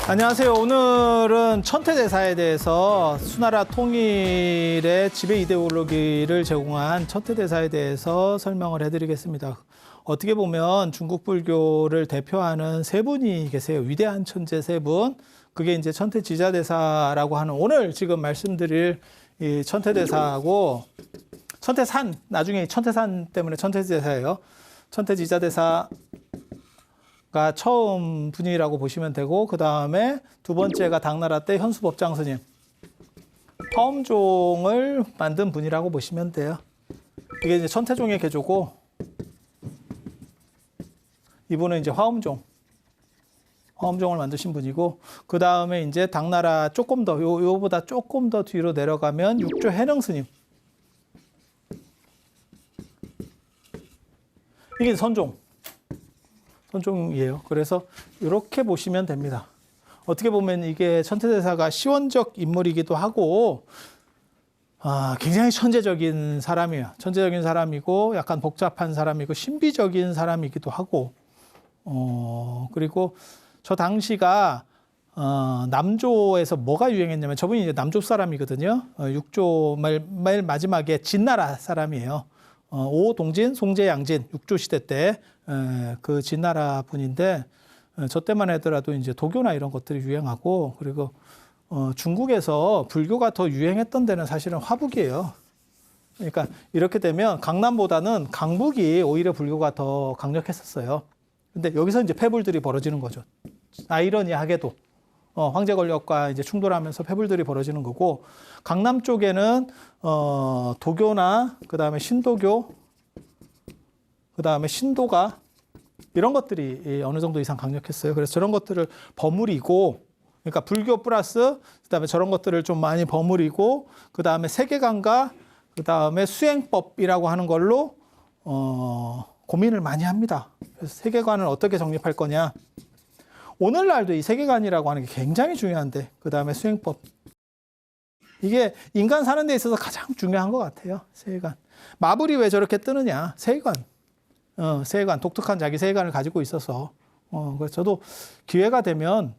안녕하세요. 오늘은 천태대사에 대해서 수나라 통일의 지배 이데올로기를 제공한 천태대사에 대해서 설명을 해드리겠습니다. 어떻게 보면 중국 불교를 대표하는 세 분이 계세요. 위대한 천재 세 분. 그게 이제 천태지자대사라고 하는 오늘 지금 말씀드릴 이 천태대사하고 천태산, 나중에 천태산 때문에 천태지자대사예요. 천태지자대사 가 처음 분이라고 보시면 되고, 그 다음에 두 번째가 당나라 때 현수법장 스님, 화엄종을 만든 분이라고 보시면 돼요. 이게 이제 천태종의 개조고, 이분은 이제 화엄종을 만드신 분이고, 그 다음에 이제 당나라 조금 더 요보다 조금 더 뒤로 내려가면 육조 해능 스님, 이게 선종이에요. 그래서 이렇게 보시면 됩니다. 어떻게 보면 이게 천태대사가 시원적 인물이기도 하고 굉장히 천재적인 사람이에요. 천재적인 사람이고 약간 복잡한 사람이고 신비적인 사람이기도 하고 그리고 저 당시가 남조에서 뭐가 유행했냐면 저분이 이제 남조 사람이거든요. 육조 맨 마지막에 진나라 사람이에요. 오동진, 송제, 양진, 육조 시대 때 그 진나라 분인데 저 때만 하더라도 이제 도교나 이런 것들이 유행하고 그리고 중국에서 불교가 더 유행했던 데는 사실은 화북이에요. 그러니까 이렇게 되면 강남보다는 강북이 오히려 불교가 더 강력했었어요. 근데 여기서 이제 패불들이 벌어지는 거죠. 아이러니하게도 황제 권력과 이제 충돌하면서 패불들이 벌어지는 거고 강남 쪽에는 도교나 그다음에 신도교 그다음에 신도가 이런 것들이 어느 정도 이상 강력했어요. 그래서 저런 것들을 버무리고 그러니까 불교 플러스 그다음에 저런 것들을 좀 많이 버무리고 그다음에 세계관과 그다음에 수행법이라고 하는 걸로 고민을 많이 합니다. 그래서 세계관을 어떻게 정립할 거냐. 오늘날도 이 세계관이라고 하는 게 굉장히 중요한데 그다음에 수행법. 이게 인간 사는 데 있어서 가장 중요한 것 같아요. 세계관. 마블이 왜 저렇게 뜨느냐. 세계관. 세계관. 독특한 자기 세계관을 가지고 있어서. 그래서 저도 기회가 되면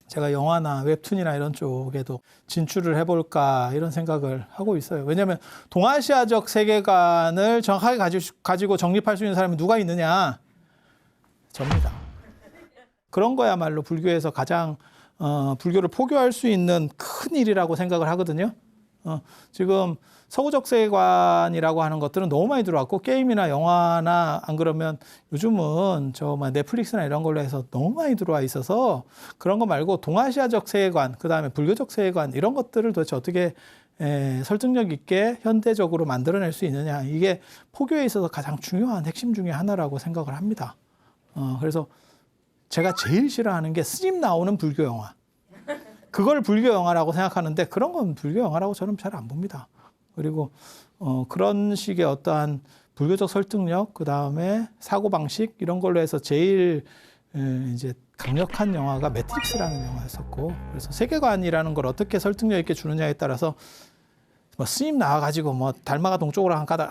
제가 영화나 웹툰이나 이런 쪽에도 진출을 해볼까 이런 생각을 하고 있어요. 왜냐하면 동아시아적 세계관을 정확하게 가지고 정립할 수 있는 사람이 누가 있느냐. 접니다. 그런 거야말로 불교에서 가장 불교를 포교할 수 있는 큰 일이라고 생각을 하거든요. 지금 서구적 세계관이라고 하는 것들은 너무 많이 들어왔고 게임이나 영화나 안 그러면 요즘은 넷플릭스나 이런 걸로 해서 너무 많이 들어와 있어서 그런 거 말고 동아시아적 세계관, 그다음에 불교적 세계관 이런 것들을 도대체 어떻게 설득력 있게 현대적으로 만들어낼 수 있느냐. 이게 포교에 있어서 가장 중요한 핵심 중에 하나라고 생각을 합니다. 그래서 제가 제일 싫어하는 게 스님 나오는 불교 영화. 그걸 불교 영화라고 생각하는데 그런 건 불교 영화라고 저는 잘 안 봅니다. 그리고 그런 식의 어떠한 불교적 설득력, 그 다음에 사고 방식 이런 걸로 해서 제일 이제 강력한 영화가 매트릭스라는 영화였었고, 그래서 세계관이라는 걸 어떻게 설득력 있게 주느냐에 따라서 뭐 스님 나와가지고 뭐 달마가 동쪽으로 한 까닭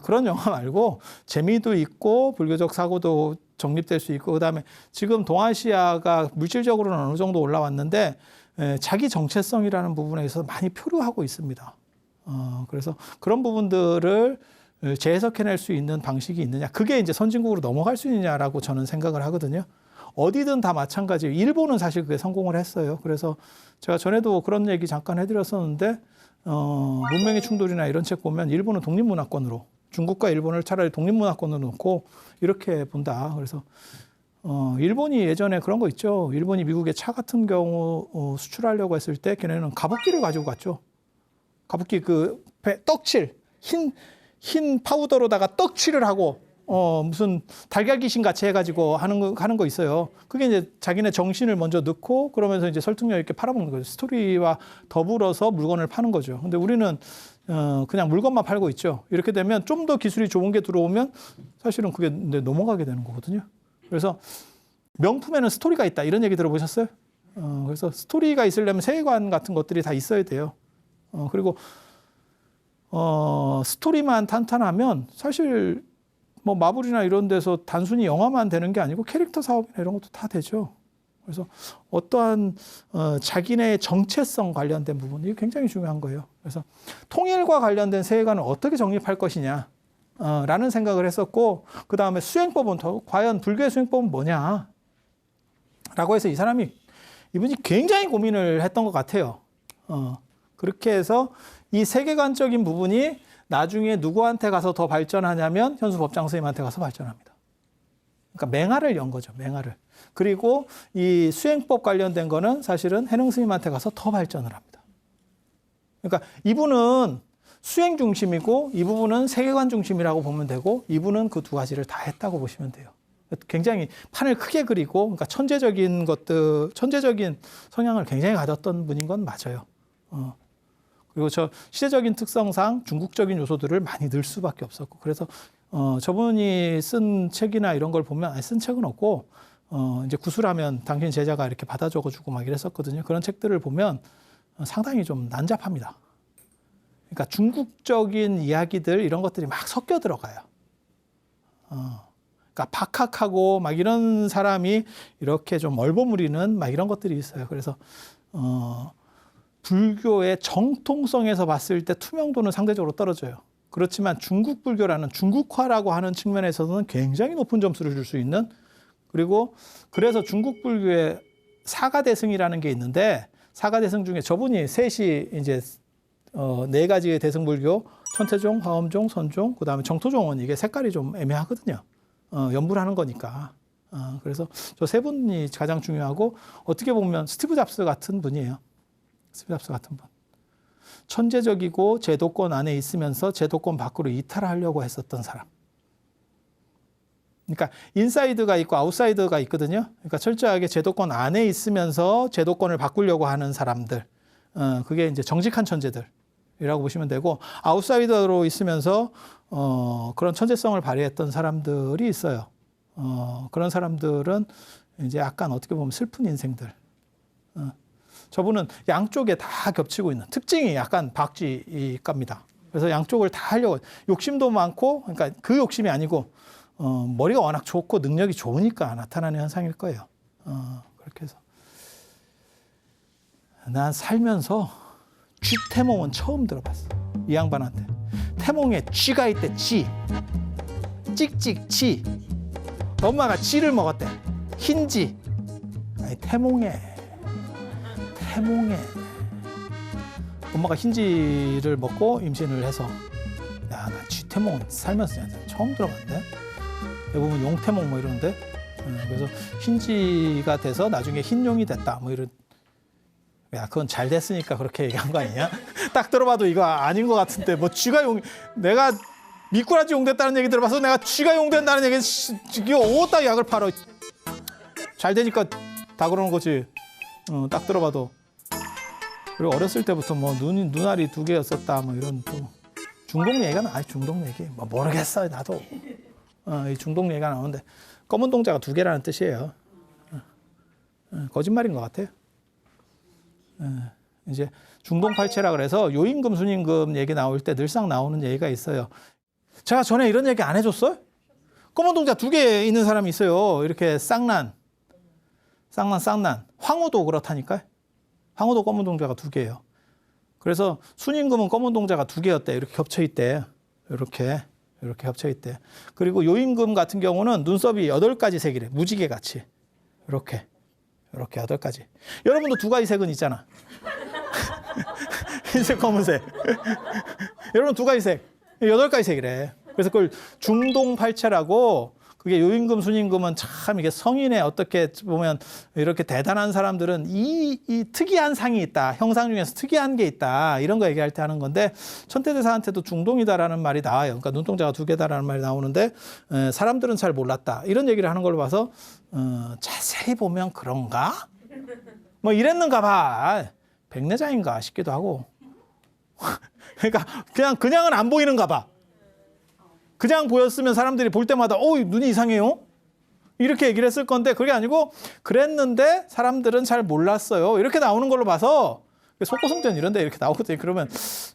그런 영화 말고 재미도 있고 불교적 사고도 정립될 수 있고 그다음에 지금 동아시아가 물질적으로는 어느 정도 올라왔는데 자기 정체성이라는 부분에 있어서 많이 표류하고 있습니다. 그래서 그런 부분들을 재해석해낼 수 있는 방식이 있느냐. 그게 이제 선진국으로 넘어갈 수 있느냐라고 저는 생각을 하거든요. 어디든 다 마찬가지예요. 일본은 사실 그게 성공을 했어요. 그래서 제가 전에도 그런 얘기 잠깐 해드렸었는데 문명의 충돌이나 이런 책 보면 일본은 독립문화권으로 중국과 일본을 차라리 독립문화권으로 놓고 이렇게 본다. 그래서 일본이 예전에 그런 거 있죠. 일본이 미국에 차 같은 경우 수출하려고 했을 때 걔네는 가부키를 가지고 갔죠. 가부키 떡칠 흰 파우더로다가 떡칠을 하고 무슨 달걀 귀신 같이 해가지고 하는 거 있어요. 그게 이제 자기네 정신을 먼저 넣고 그러면서 이제 설득력 있게 팔아먹는 거죠. 스토리와 더불어서 물건을 파는 거죠. 근데 우리는 그냥 물건만 팔고 있죠. 이렇게 되면 좀 더 기술이 좋은 게 들어오면 사실은 그게 넘어가게 되는 거거든요. 그래서 명품에는 스토리가 있다. 이런 얘기 들어보셨어요? 그래서 스토리가 있으려면 세계관 같은 것들이 다 있어야 돼요. 그리고 스토리만 탄탄하면 사실 뭐 마블이나 이런 데서 단순히 영화만 되는 게 아니고 캐릭터 사업이나 이런 것도 다 되죠. 그래서 어떠한 자기네의 정체성 관련된 부분이 굉장히 중요한 거예요. 그래서 통일과 관련된 세계관을 어떻게 정립할 것이냐 라는 생각을 했었고, 그 다음에 수행법은 과연 불교의 수행법은 뭐냐 라고 해서 이분이 굉장히 고민을 했던 것 같아요. 그렇게 해서 이 세계관적인 부분이 나중에 누구한테 가서 더 발전하냐면 현수법장 스님한테 가서 발전합니다. 그러니까 맹화를 연 거죠. 맹화를. 그리고 이 수행법 관련된 거는 사실은 해능 스님한테 가서 더 발전을 합니다. 그러니까 이분은 수행 중심이고 이 부분은 세계관 중심이라고 보면 되고, 이분은 그 두 가지를 다 했다고 보시면 돼요. 굉장히 판을 크게 그리고, 그러니까 천재적인 성향을 굉장히 가졌던 분인 건 맞아요. 그리고 저 시대적인 특성상 중국적인 요소들을 많이 넣을 수밖에 없었고, 그래서 저분이 쓴 책이나 이런 걸 보면, 쓴 책은 없고 이제 구술하면 당신 제자가 이렇게 받아 적어주고 막 이랬었거든요. 그런 책들을 보면 상당히 좀 난잡합니다. 그러니까 중국적인 이야기들 이런 것들이 막 섞여 들어가요. 그러니까 박학하고 막 이런 사람이 이렇게 좀 얼버무리는 막 이런 것들이 있어요. 그래서 불교의 정통성에서 봤을 때 투명도는 상대적으로 떨어져요. 그렇지만 중국 불교라는 중국화라고 하는 측면에서는 굉장히 높은 점수를 줄 수 있는, 그리고 그래서 중국 불교의 사가대승이라는 게 있는데, 사가대승 중에 저분이 셋이 이제 네 가지의 대승불교, 천태종, 화엄종, 선종, 그다음에 정토종은 이게 색깔이 좀 애매하거든요. 연불 하는 거니까. 그래서 저 세 분이 가장 중요하고, 어떻게 보면 스티브 잡스 같은 분이에요. 스티브 잡스 같은 분. 천재적이고 제도권 안에 있으면서 제도권 밖으로 이탈하려고 했었던 사람. 그러니까 인사이드가 있고 아웃사이드가 있거든요. 그러니까 철저하게 제도권 안에 있으면서 제도권을 바꾸려고 하는 사람들. 그게 이제 정직한 천재들이라고 보시면 되고, 아웃사이더로 있으면서 그런 천재성을 발휘했던 사람들이 있어요. 그런 사람들은 이제 약간 어떻게 보면 슬픈 인생들. 저분은 양쪽에 다 겹치고 있는 특징이 약간 박쥐갑니다. 그래서 양쪽을 다 하려고, 욕심도 많고, 그러니까 그 욕심이 아니고 머리가 워낙 좋고 능력이 좋으니까 나타나는 현상일 거예요. 그렇게 해서 난 살면서 쥐태몽은 처음 들어봤어. 이 양반한테. 태몽에 쥐가 있대. 쥐. 찍찍 쥐. 엄마가 쥐를 먹었대. 흰쥐. 아니 태몽에 엄마가 흰쥐를 먹고 임신을 해서, 야, 나 쥐태몽 살면서 처음 들어봤는데, 대부분 용태몽 뭐 이러는데, 그래서 흰쥐가 돼서 나중에 흰용이 됐다 뭐 이런. 야, 그건 잘 됐으니까 그렇게 얘기한 거 아니냐? 딱 들어봐도 이거 아닌 것 같은데, 뭐 쥐가 내가 미꾸라지 용됐다는 얘기 들어봐서 내가 쥐가 용된다는 얘기, 이거 어디다 약을 팔아? 잘 되니까 다 그러는 거지. 딱 들어봐도. 그리고 어렸을 때부터 뭐 눈알이 2개였었다 뭐 이런 또 중동 얘기가 나와요. 중동 얘기. 뭐 모르겠어요, 나도. 이 중동 얘기가 나오는데, 검은 동자가 2개라는 뜻이에요. 거짓말인 것 같아요. 이제 중동팔체라 그래서 요임금, 순임금 얘기 나올 때 늘상 나오는 얘기가 있어요. 제가 전에 이런 얘기 안 해줬어요? 검은 동자 2개 있는 사람이 있어요. 이렇게 쌍난. 황후도 그렇다니까요. 황후도 검은 동자가 2개예요. 그래서 순임금은 검은 동자가 2개였대. 이렇게 겹쳐 있대. 이렇게 겹쳐 있대. 그리고 요임금 같은 경우는 눈썹이 8가지 색이래. 무지개 같이. 이렇게 8가지. 여러분도 2가지 색은 있잖아. 흰색, 검은색. 여러분 2가지 색. 8가지 색이래. 그래서 그걸 중동팔체라고, 그게 요임금, 순임금은 참 이게 성인의 어떻게 보면 이렇게 대단한 사람들은 이 특이한 상이 있다. 형상 중에서 특이한 게 있다. 이런 거 얘기할 때 하는 건데, 천태대사한테도 중동이다라는 말이 나와요. 그러니까 눈동자가 2개다라는 말이 나오는데, 사람들은 잘 몰랐다. 이런 얘기를 하는 걸로 봐서 자세히 보면 그런가? 뭐 이랬는가 봐. 백내장인가 싶기도 하고. 그러니까 그냥은 안 보이는가 봐. 그냥 보였으면 사람들이 볼 때마다 눈이 이상해요? 이렇게 얘기를 했을 건데, 그게 아니고 그랬는데 사람들은 잘 몰랐어요. 이렇게 나오는 걸로 봐서, 속고성전 이런데 이렇게 나오거든요. 그러면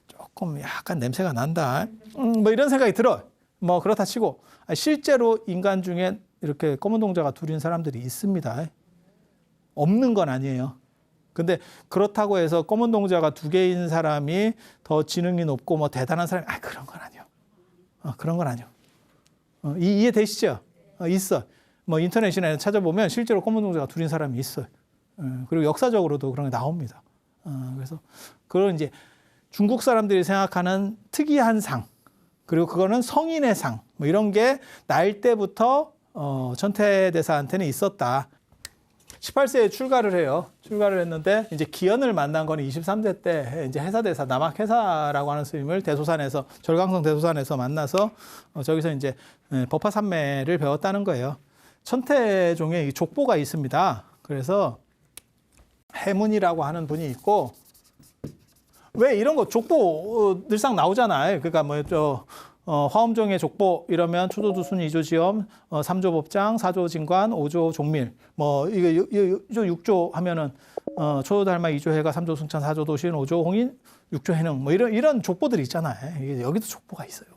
조금 약간 냄새가 난다. 뭐 이런 생각이 들어요. 뭐 그렇다 치고 실제로 인간 중에 이렇게 검은 동자가 2인 사람들이 있습니다. 없는 건 아니에요. 근데 그렇다고 해서 검은 동자가 2개인 사람이 더 지능이 높고 뭐 대단한 사람이 그런 건 아니에요. 그런 건 아니에요. 이해되시죠? 있어. 뭐 인터넷이나 찾아보면 실제로 검은 동자가 2인 사람이 있어요. 그리고 역사적으로도 그런 게 나옵니다. 그래서 그런 이제 중국 사람들이 생각하는 특이한 상, 그리고 그거는 성인의 상, 뭐 이런 게 날 때부터 천태대사한테는 있었다. 18세에 출가를 해요. 출가를 했는데 이제 기현을 만난 건 23세 때 이제 해사대사, 남학해사라고 하는 스님을 대소산에서, 절강성 대소산에서 만나서 저기서 이제 법화삼매를 배웠다는 거예요. 천태종에 족보가 있습니다. 그래서 해문이라고 하는 분이 있고, 왜 이런 거 족보 늘상 나오잖아요. 그러니까 화엄종의 족보 이러면 초조두순, 이조지엄, 3조 법장, 4조 진관, 5조 종밀, 뭐 이거 6조 하면은 초조달마, 2조 해가, 3조 승천, 4조 도신, 5조 홍인, 6조 해능, 뭐 이런 족보들이 있잖아요. 이게 여기도 족보가 있어요.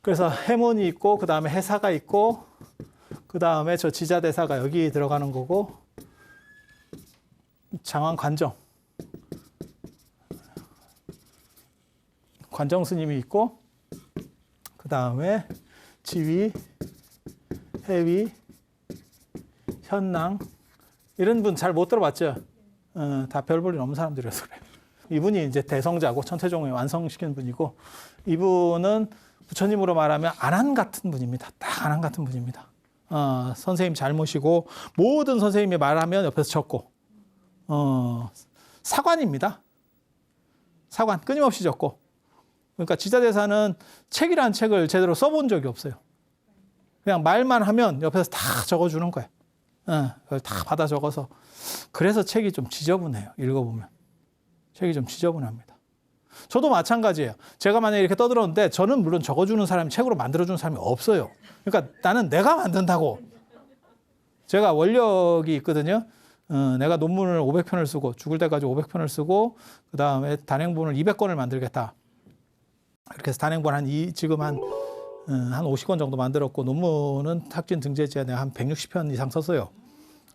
그래서 해문이 있고, 그 다음에 해사가 있고, 그 다음에 저 지자대사가 여기 들어가는 거고, 장왕 관정, 관정 스님이 있고, 그 다음에 지위, 해위, 현랑, 이런 분 잘 못 들어봤죠? 다 별 볼 일 없는 사람들이어서 그래요. 이분이 이제 대성자고 천태종을 완성시킨 분이고, 이분은 부처님으로 말하면 안한 같은 분입니다. 딱 안한 같은 분입니다. 선생님 잘 모시고, 모든 선생님이 말하면 옆에서 적고, 사관입니다. 사관, 끊임없이 적고. 그러니까 지자대사는 책이라는 책을 제대로 써본 적이 없어요. 그냥 말만 하면 옆에서 다 적어주는 거예요. 그걸 다 받아 적어서. 그래서 책이 좀 지저분해요. 읽어보면. 책이 좀 지저분합니다. 저도 마찬가지예요. 제가 만약에 이렇게 떠들었는데 저는 물론 적어주는 사람이, 책으로 만들어주는 사람이 없어요. 그러니까 나는 내가 만든다고. 제가 원력이 있거든요. 내가 논문을 500편을 쓰고, 죽을 때까지 500편을 쓰고, 그 다음에 단행본을 200권을 만들겠다. 이렇게 해서 단행본 지금 한 50권 정도 만들었고, 논문은 탁진 등재지에 내가 한 160편 이상 썼어요.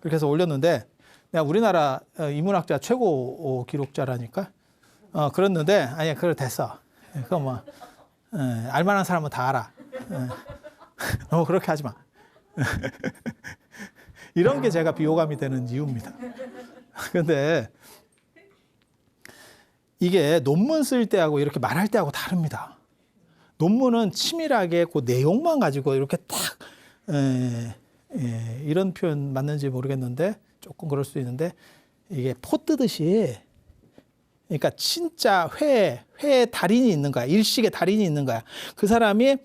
그렇게 해서 올렸는데, 내가 우리나라 인문학자 최고 기록자라니까. 그랬는데, 아니야, 그래, 됐어. 그거 뭐, 알만한 사람은 다 알아. 너무 그렇게 하지 마. 이런 게 제가 비호감이 되는 이유입니다. 근데 이게 논문 쓸 때하고 이렇게 말할 때하고 다릅니다. 논문은 치밀하게 그 내용만 가지고 이렇게 딱, 이런 표현 맞는지 모르겠는데, 조금 그럴 수 있는데, 이게 포 뜨듯이, 그러니까 진짜 회에 달인이 있는 거야. 일식의 달인이 있는 거야. 그 사람이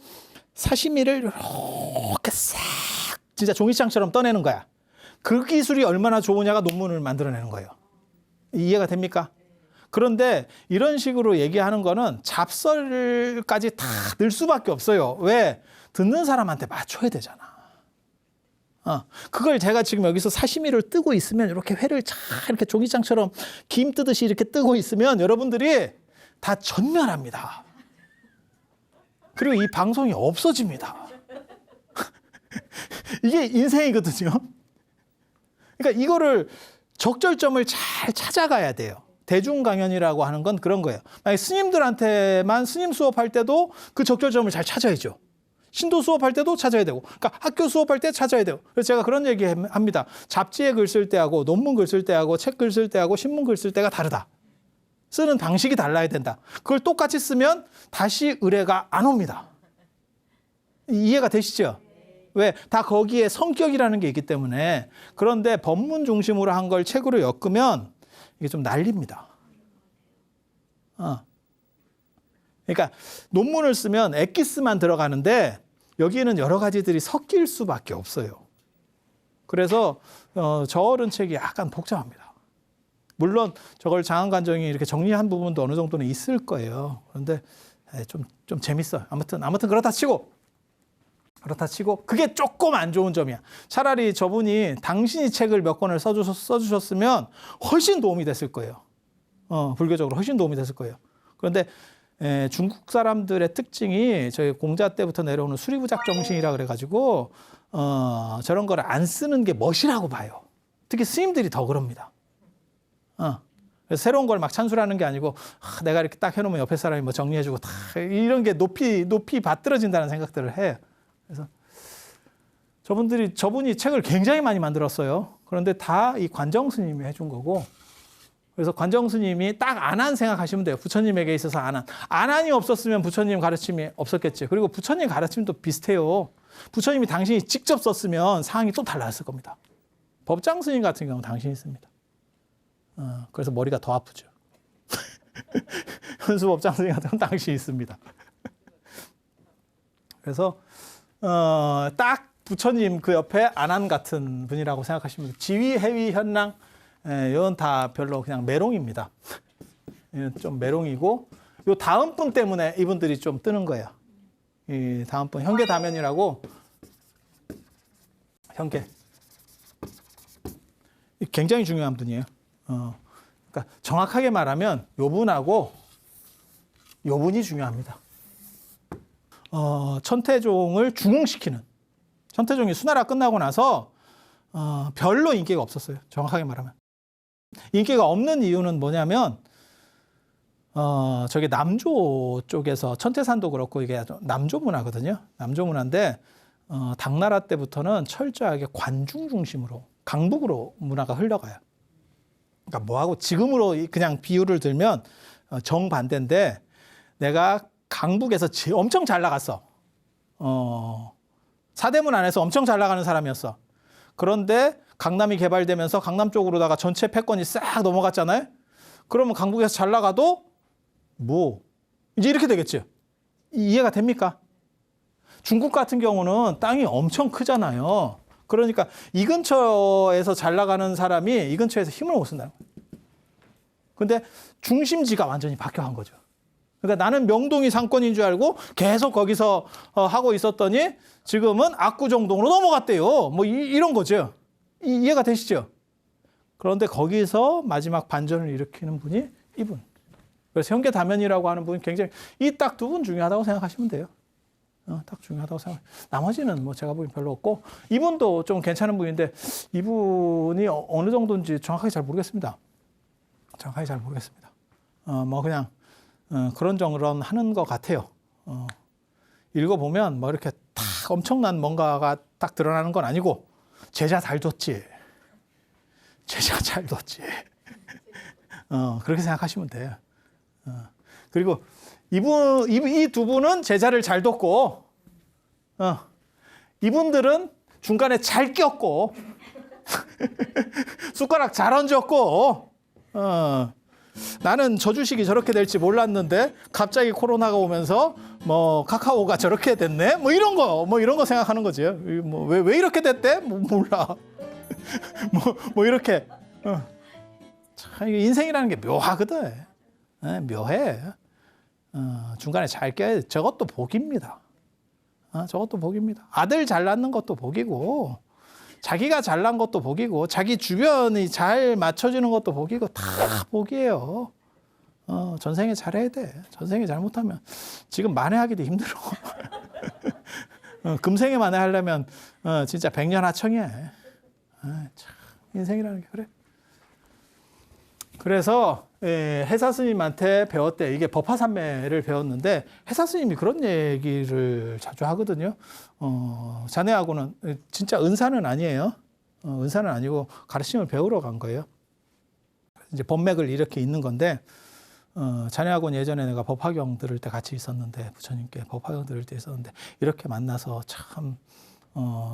사시미를 이렇게 싹 진짜 종이장처럼 떠내는 거야. 그 기술이 얼마나 좋으냐가 논문을 만들어내는 거예요. 이해가 됩니까? 그런데 이런 식으로 얘기하는 거는 잡설까지 다 넣을 수밖에 없어요. 왜? 듣는 사람한테 맞춰야 되잖아. 그걸 제가 지금 여기서 사시미를 뜨고 있으면, 이렇게 회를 쫙 이렇게 종이장처럼 김 뜨듯이 이렇게 뜨고 있으면 여러분들이 다 전멸합니다. 그리고 이 방송이 없어집니다. 이게 인생이거든요. 그러니까 이거를 적절점을 잘 찾아가야 돼요. 대중 강연이라고 하는 건 그런 거예요. 만약 스님들한테만 스님 수업할 때도 그 적절점을 잘 찾아야죠. 신도 수업할 때도 찾아야 되고, 그러니까 학교 수업할 때 찾아야 돼요. 그래서 제가 그런 얘기 합니다. 잡지에 글 쓸 때하고, 논문 글 쓸 때하고, 책 글 쓸 때하고, 신문 글 쓸 때가 다르다. 쓰는 방식이 달라야 된다. 그걸 똑같이 쓰면 다시 의뢰가 안 옵니다. 이해가 되시죠? 왜? 다 거기에 성격이라는 게 있기 때문에. 그런데 법문 중심으로 한 걸 책으로 엮으면 이게 좀 난립니다. 그러니까 논문을 쓰면 엑기스만 들어가는데 여기에는 여러 가지들이 섞일 수밖에 없어요. 그래서 저어른 책이 약간 복잡합니다. 물론 저걸 장안관정이 이렇게 정리한 부분도 어느 정도는 있을 거예요. 그런데 좀 재밌어요. 아무튼 그렇다 치고 그게 조금 안 좋은 점이야. 차라리 저분이 당신이 책을 몇 권을 써주셨으면 훨씬 도움이 됐을 거예요. 불교적으로 훨씬 도움이 됐을 거예요. 그런데 중국 사람들의 특징이 저희 공자 때부터 내려오는 수리부작 정신이라 그래가지고 저런 걸 안 쓰는 게 멋이라고 봐요. 특히 스님들이 더 그럽니다. 그래서 새로운 걸 막 찬술하는 게 아니고 내가 이렇게 딱 해놓으면 옆에 사람이 뭐 정리해주고 다 이런 게 높이 받들어진다는 생각들을 해요. 그래서 저분이 책을 굉장히 많이 만들었어요. 그런데 다 이 관정 스님이 해준 거고, 그래서 관정 스님이 딱 안한 생각하시면 돼요. 부처님에게 있어서 안한. 안한이 없었으면 부처님 가르침이 없었겠지. 그리고 부처님 가르침도 비슷해요. 부처님이 당신이 직접 썼으면 상황이 또 달랐을 겁니다. 법장 스님 같은 경우는 당신이 씁니다. 그래서 머리가 더 아프죠. 현수 법장 스님 같은 경우는 당신이 씁니다. 그래서 딱 부처님 그 옆에 안한 같은 분이라고 생각하시면 돼요. 지위, 해위, 현랑 이건 다 별로 그냥 메롱입니다. 좀 메롱이고, 요 다음 분 때문에 이분들이 좀 뜨는 거예요. 이 다음 분 현계다면이라고, 현계 굉장히 중요한 분이에요. 그러니까 정확하게 말하면 요 분하고 요 분이 중요합니다. 천태종을 중흥시키는, 천태종이 수나라 끝나고 나서 별로 인기가 없었어요. 정확하게 말하면. 인기가 없는 이유는 뭐냐면 저기 남조 쪽에서 천태산도 그렇고 이게 남조 문화거든요. 남조 문화인데 당나라 때부터는 철저하게 관중 중심으로 강북으로 문화가 흘러가요. 그러니까 뭐하고 지금으로 그냥 비유를 들면 정반대인데, 내가 강북에서 엄청 잘 나갔어. 사대문 안에서 엄청 잘 나가는 사람이었어. 그런데 강남이 개발되면서 강남 쪽으로다가 전체 패권이 싹 넘어갔잖아요. 그러면 강북에서 잘 나가도 뭐 이제 이렇게 되겠지. 이해가 됩니까? 중국 같은 경우는 땅이 엄청 크잖아요. 그러니까 이 근처에서 잘 나가는 사람이 이 근처에서 힘을 못 쓴다는 거예요. 근데 중심지가 완전히 바뀌어간 거죠. 그러니까 나는 명동이 상권인 줄 알고 계속 거기서 하고 있었더니 지금은 압구정동으로 넘어갔대요. 뭐 이런 거죠. 이해가 되시죠? 그런데 거기서 마지막 반전을 일으키는 분이 이분. 그래서 현계다면이라고 하는 분이 굉장히, 이 딱 두 분 중요하다고 생각하시면 돼요. 딱 중요하다고 생각해요. 나머지는 뭐 제가 보기엔 별로 없고, 이분도 좀 괜찮은 분인데 이분이 어느 정도인지 정확하게 잘 모르겠습니다. 정확하게 잘 모르겠습니다. 뭐 그냥 그런 하는 것 같아요. 읽어보면 뭐 이렇게 딱 엄청난 뭔가가 딱 드러나는 건 아니고, 제자 잘 뒀지. 제자 잘 뒀지. 그렇게 생각하시면 돼요. 그리고 이 두 분은 제자를 잘 뒀고, 이분들은 중간에 잘 꼈고, 숟가락 잘 얹었고, 나는 저 주식이 저렇게 될지 몰랐는데 갑자기 코로나가 오면서 뭐 카카오가 저렇게 됐네, 뭐 이런 거 생각하는 거지. 뭐 왜 이렇게 됐대? 뭐 몰라. 뭐 이렇게. 참 인생이라는 게 묘하거든. 묘해. 중간에 잘 껴야, 저것도 복입니다. 저것도 복입니다. 아들 잘 낳는 것도 복이고, 자기가 잘난 것도 복이고, 자기 주변이 잘 맞춰주는 것도 복이고, 다 복이에요. 전생에 잘해야 돼. 전생에 잘못하면 지금 만회하기도 힘들어. 금생에 만회하려면 진짜 백년하청이야. 참 인생이라는 게 그래. 그래서 해사 스님한테 배웠대. 이게 법화산매를 배웠는데 해사 스님이 그런 얘기를 자주 하거든요. 자네하고는 진짜 은사는 아니에요. 은사는 아니고 가르침을 배우러 간 거예요. 이제 법맥을 이렇게 있는 건데, 자네하고는 예전에 내가 법화경 들을 때 같이 있었는데, 부처님께 법화경 들을 때 있었는데 이렇게 만나서 참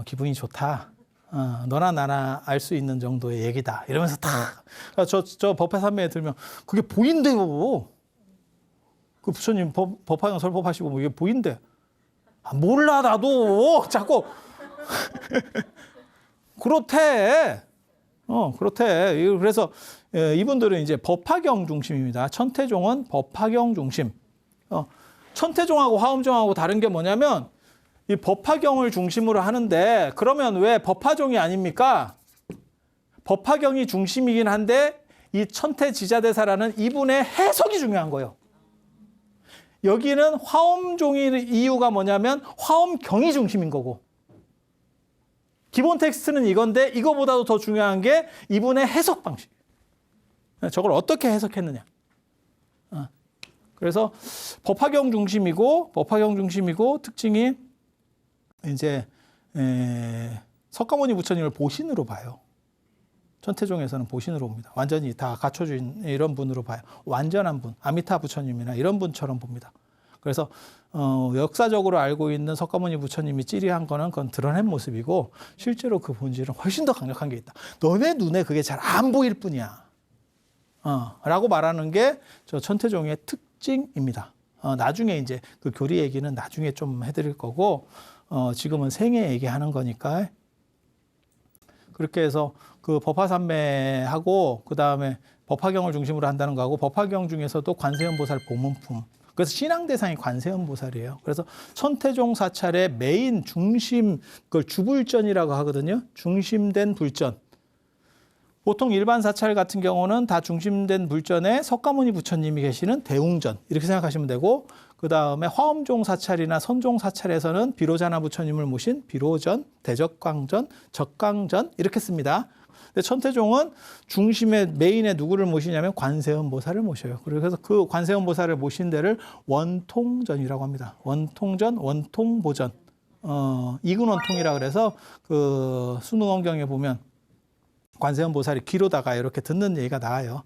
기분이 좋다. 너나 나나 알 수 있는 정도의 얘기다. 이러면서 다 저 법화산매에 들면 그게 보인대요. 그 부처님 법화경 설법하시고 뭐 이게 보인대. 몰라 나도 자꾸 그렇대. 그렇대. 그래서 이분들은 이제 법화경 중심입니다. 천태종은 법화경 중심. 천태종하고 화엄종하고 다른 게 뭐냐면, 이 법화경을 중심으로 하는데, 그러면 왜 법화종이 아닙니까? 법화경이 중심이긴 한데 이 천태지자대사라는 이분의 해석이 중요한 거예요. 여기는 화엄종의 이유가 뭐냐면 화엄경이 중심인 거고, 기본 텍스트는 이건데 이거보다도 더 중요한 게 이분의 해석 방식. 저걸 어떻게 해석했느냐. 그래서 법화경 중심이고 특징이 이제 석가모니 부처님을 보신으로 봐요. 천태종에서는 보신으로 봅니다. 완전히 다 갖춰진 이런 분으로 봐요. 완전한 분, 아미타 부처님이나 이런 분처럼 봅니다. 그래서 역사적으로 알고 있는 석가모니 부처님이 찌리한 거는 그건 드러낸 모습이고 실제로 그 본질은 훨씬 더 강력한 게 있다. 너네 눈에 그게 잘 안 보일 뿐이야. 라고 말하는 게 저 천태종의 특징입니다. 나중에 이제 그 교리 얘기는 나중에 좀 해드릴 거고 지금은 생애 얘기하는 거니까 그렇게 해서 그 법화삼매하고 그 다음에 법화경을 중심으로 한다는 거하고 법화경 중에서도 관세음보살 보문품. 그래서 신앙 대상이 관세음보살이에요. 그래서 천태종 사찰의 메인 중심, 그걸 주불전이라고 하거든요. 중심된 불전. 보통 일반 사찰 같은 경우는 다 중심된 불전에 석가모니 부처님이 계시는 대웅전 이렇게 생각하시면 되고 그 다음에 화엄종 사찰이나 선종 사찰에서는 비로자나 부처님을 모신 비로전, 대적광전, 적광전 이렇게 씁니다. 근데 천태종은 중심에 메인에 누구를 모시냐면 관세음보살을 모셔요. 그래서 그 관세음보살을 모신 데를 원통전이라고 합니다. 원통전, 원통보전. 이근원통이라 그래서 그 수능원경에 보면 관세음보살이 귀로다가 이렇게 듣는 얘기가 나와요.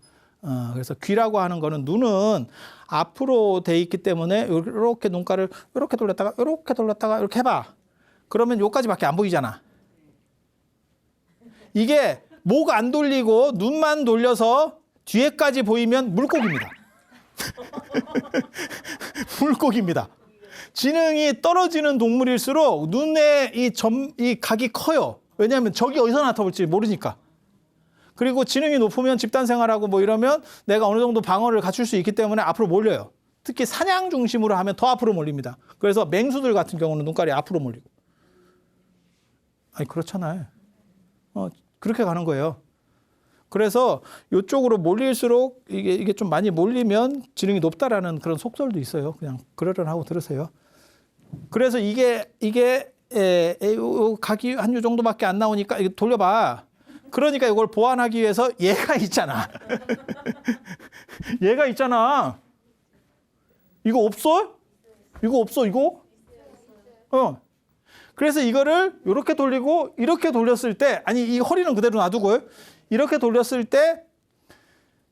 그래서 귀라고 하는 거는 눈은 앞으로 돼 있기 때문에 이렇게 눈가를 이렇게 돌렸다가 이렇게 해봐. 그러면 요까지밖에 안 보이잖아. 이게 목 안 돌리고 눈만 돌려서 뒤에까지 보이면 물고기입니다. 물고기입니다. 지능이 떨어지는 동물일수록 눈에 이 각이 커요. 왜냐하면 적이 어디서 나타볼지 모르니까. 그리고 지능이 높으면 집단 생활하고 뭐 이러면 내가 어느 정도 방어를 갖출 수 있기 때문에 앞으로 몰려요. 특히 사냥 중심으로 하면 더 앞으로 몰립니다. 그래서 맹수들 같은 경우는 눈깔이 앞으로 몰리고. 아니 그렇잖아요. 그렇게 가는 거예요. 그래서 이쪽으로 몰릴수록 이게 좀 많이 몰리면 지능이 높다라는 그런 속설도 있어요. 그냥 그러려하고 들으세요. 그래서 이게 각이 한 요 정도밖에 안 나오니까 이거 돌려봐. 그러니까 이걸 보완하기 위해서 얘가 있잖아. 얘가 있잖아. 이거 없어? 이거 없어, 이거? 그래서 이거를 이렇게 돌리고 이렇게 돌렸을 때, 아니, 이 허리는 그대로 놔두고요. 이렇게 돌렸을 때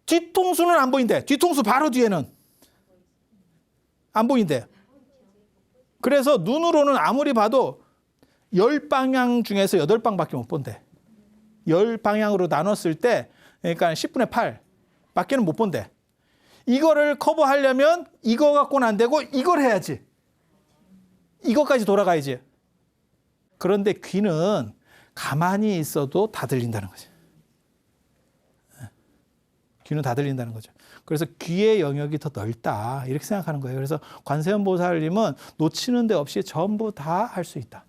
뒤통수는 안 보인대. 뒤통수 바로 뒤에는 안 보인대. 그래서 눈으로는 아무리 봐도 10방향 중에서 8방밖에 못 본대. 10방향으로 나눴을 때 그러니까 10분의 8 밖에는 못 본대. 이거를 커버하려면 이거 갖고는 안 되고 이걸 해야지. 이거까지 돌아가야지. 그런데 귀는 가만히 있어도 다 들린다는 거죠. 귀는 다 들린다는 거죠. 그래서 귀의 영역이 더 넓다 이렇게 생각하는 거예요. 그래서 관세음보살님은 놓치는 데 없이 전부 다 할 수 있다.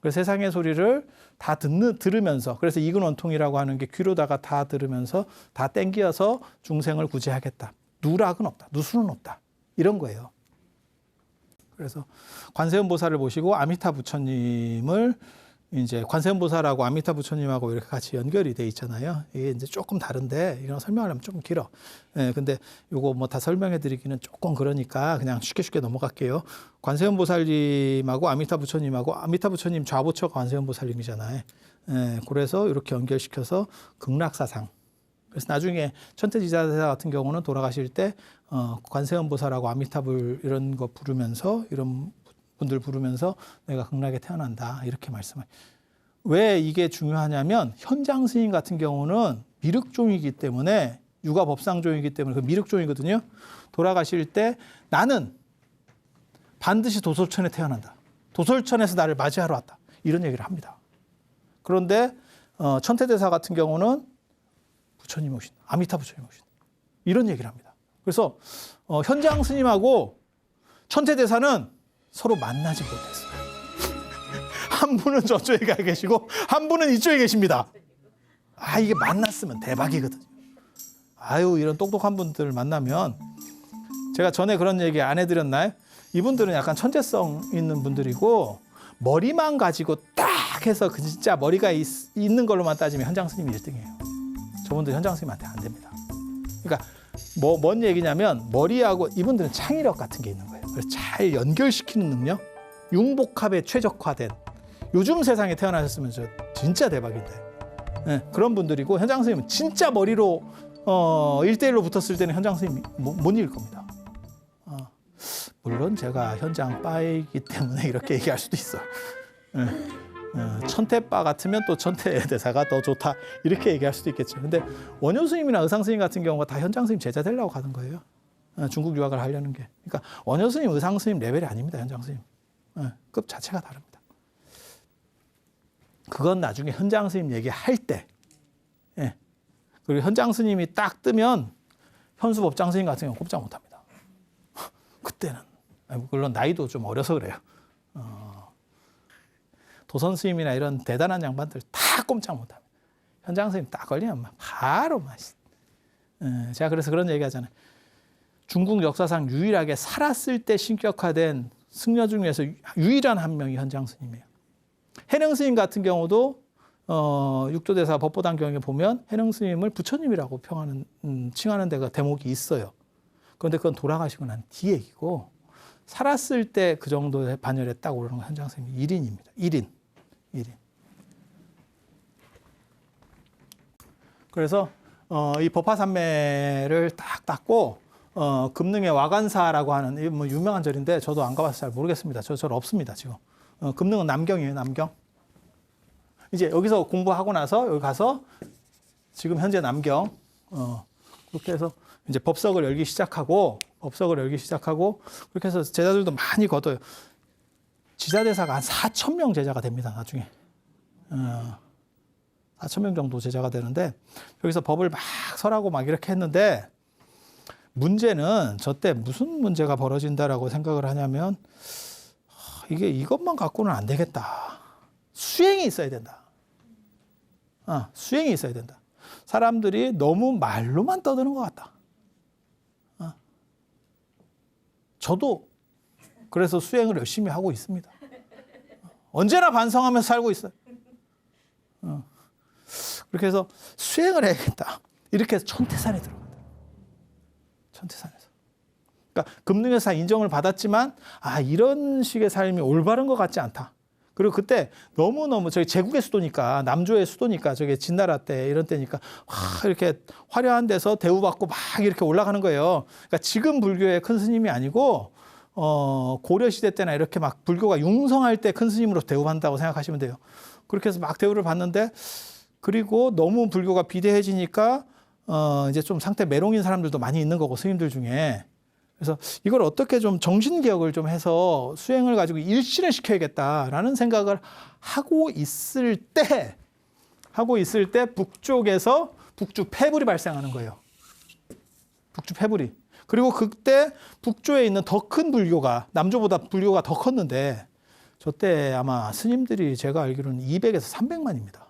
그래서 세상의 소리를 다 들으면서, 그래서 이근원통이라고 하는 게 귀로다가 다 들으면서 다 땡겨서 중생을 구제하겠다. 누락은 없다. 누수는 없다. 이런 거예요. 그래서 관세음보살을 모시고 아미타 부처님을 이제 관세음보살하고 아미타 부처님하고 이렇게 같이 연결이 돼 있잖아요. 이게 이제 조금 다른데 이런 설명하려면 조금 길어. 근데 이거 뭐 다 설명해 드리기는 조금 그러니까 그냥 쉽게 넘어갈게요. 관세음보살님하고 아미타 부처님 좌보처가 관세음보살님이잖아요. 그래서 이렇게 연결시켜서 극락사상. 그래서 나중에 천태지자대사 같은 경우는 돌아가실 때 관세음보살하고 아미타불 이런 거 부르면서 이런 분들 부르면서 내가 극락에 태어난다 이렇게 말씀을. 왜 이게 중요하냐면 현장 스님 같은 경우는 미륵종이기 때문에 육아 법상종이기 때문에 그 미륵종이거든요. 돌아가실 때 나는 반드시 도솔천에 태어난다. 도솔천에서 나를 맞이하러 왔다. 이런 얘기를 합니다. 그런데 천태대사 같은 경우는 부처님이 오신다. 아미타 부처님이 오신다. 이런 얘기를 합니다. 그래서 현장 스님하고 천태대사는 서로 만나지 못했어요. 한 분은 저쪽에 가 계시고 한 분은 이쪽에 계십니다. 이게 만났으면 대박이거든요. 이런 똑똑한 분들 만나면, 제가 전에 그런 얘기 안 해드렸나요? 이분들은 약간 천재성 있는 분들이고 머리만 가지고 딱 해서 진짜 머리가 있는 걸로만 따지면 현장 스님이 1등이에요. 저분들 현장 스님한테 안 됩니다. 그러니까 뭔 얘기냐면 머리하고 이분들은 창의력 같은 게 있는 거예요. 그래서 잘 연결시키는 능력, 융복합에 최적화된 요즘 세상에 태어나셨으면 저 진짜 대박인데. 네, 그런 분들이고 현장 스님은 진짜 머리로 1대1로 붙었을 때는 현장 스님이 못 이길 겁니다. 물론 제가 현장 빠이기 때문에 이렇게 얘기할 수도 있어. 천태빠 같으면 또 천태대사가 더 좋다 이렇게 얘기할 수도 있겠죠. 근데 원효 스님이나 의상 스님 같은 경우가 다 현장 스님 제자 되려고 가는 거예요. 중국 유학을 하려는 게. 그러니까 원효 스님, 의상 스님 레벨이 아닙니다. 현장 스님. 급 자체가 다릅니다. 그건 나중에 현장 스님 얘기할 때. 그리고 현장 스님이 딱 뜨면 현수법장 스님 같은 경우 꼼짝 못합니다. 그때는 물론 나이도 좀 어려서 그래요. 도선 스님이나 이런 대단한 양반들 다 꼼짝 못합니다. 현장 스님 딱 걸리면 바로 제가 그래서 그런 얘기 하잖아요. 중국 역사상 유일하게 살았을 때 신격화된 승려 중에서 유일한 한 명이 현장 스님이에요. 해능 스님 같은 경우도 육조대사 법보단경에 보면 해능 스님을 부처님이라고 칭하는 데가 대목이 있어요. 그런데 그건 돌아가시고 난 뒤 얘기고 살았을 때 그 정도의 반열에 딱 오르는 건 현장 스님이 1인입니다. 1인. 그래서 이 법화산매를 딱 닦고 금능의 와간사라고 하는 이 뭐 유명한 절인데 저도 안 가봐서 잘 모르겠습니다. 저 절 없습니다 지금. 금능은 남경이에요. 남경. 이제 여기서 공부하고 나서 여기 가서 지금 현재 남경 그렇게 해서 이제 법석을 열기 시작하고 그렇게 해서 제자들도 많이 거둬요. 지자대사가 한 4,000명 제자가 됩니다. 나중에 4,000명 정도 제자가 되는데 여기서 법을 막 설하고 막 이렇게 했는데 문제는 저때 무슨 문제가 벌어진다라고 생각을 하냐면 이것만 갖고는 안 되겠다. 수행이 있어야 된다. 수행이 있어야 된다. 사람들이 너무 말로만 떠드는 것 같다. 저도 그래서 수행을 열심히 하고 있습니다. 언제나 반성하면서 살고 있어요. 그렇게 해서 수행을 해야겠다. 이렇게 해서 천태산에 들어간다. 천태산에서. 그러니까 금능에서 인정을 받았지만 이런 식의 삶이 올바른 것 같지 않다. 그리고 그때 너무너무 저기 제국의 수도니까 남조의 수도니까 저기 진나라 때 이런 때니까 이렇게 화려한 데서 대우받고 막 이렇게 올라가는 거예요. 그러니까 지금 불교의 큰 스님이 아니고 고려 시대 때나 이렇게 막 불교가 융성할 때 큰 스님으로 대우받는다고 생각하시면 돼요. 그렇게 해서 막 대우를 받는데 그리고 너무 불교가 비대해지니까 이제 좀 상태 메롱인 사람들도 많이 있는 거고 스님들 중에. 그래서 이걸 어떻게 좀 정신개혁을 좀 해서 수행을 가지고 일신을 시켜야겠다라는 생각을 하고 있을 때 북쪽에서 북주 패불이 발생하는 거예요. 북주 패불이. 그리고 그때 북조에 있는 더 큰 불교가 남조보다 불교가 더 컸는데 저때 아마 스님들이 제가 알기로는 200에서 300만입니다.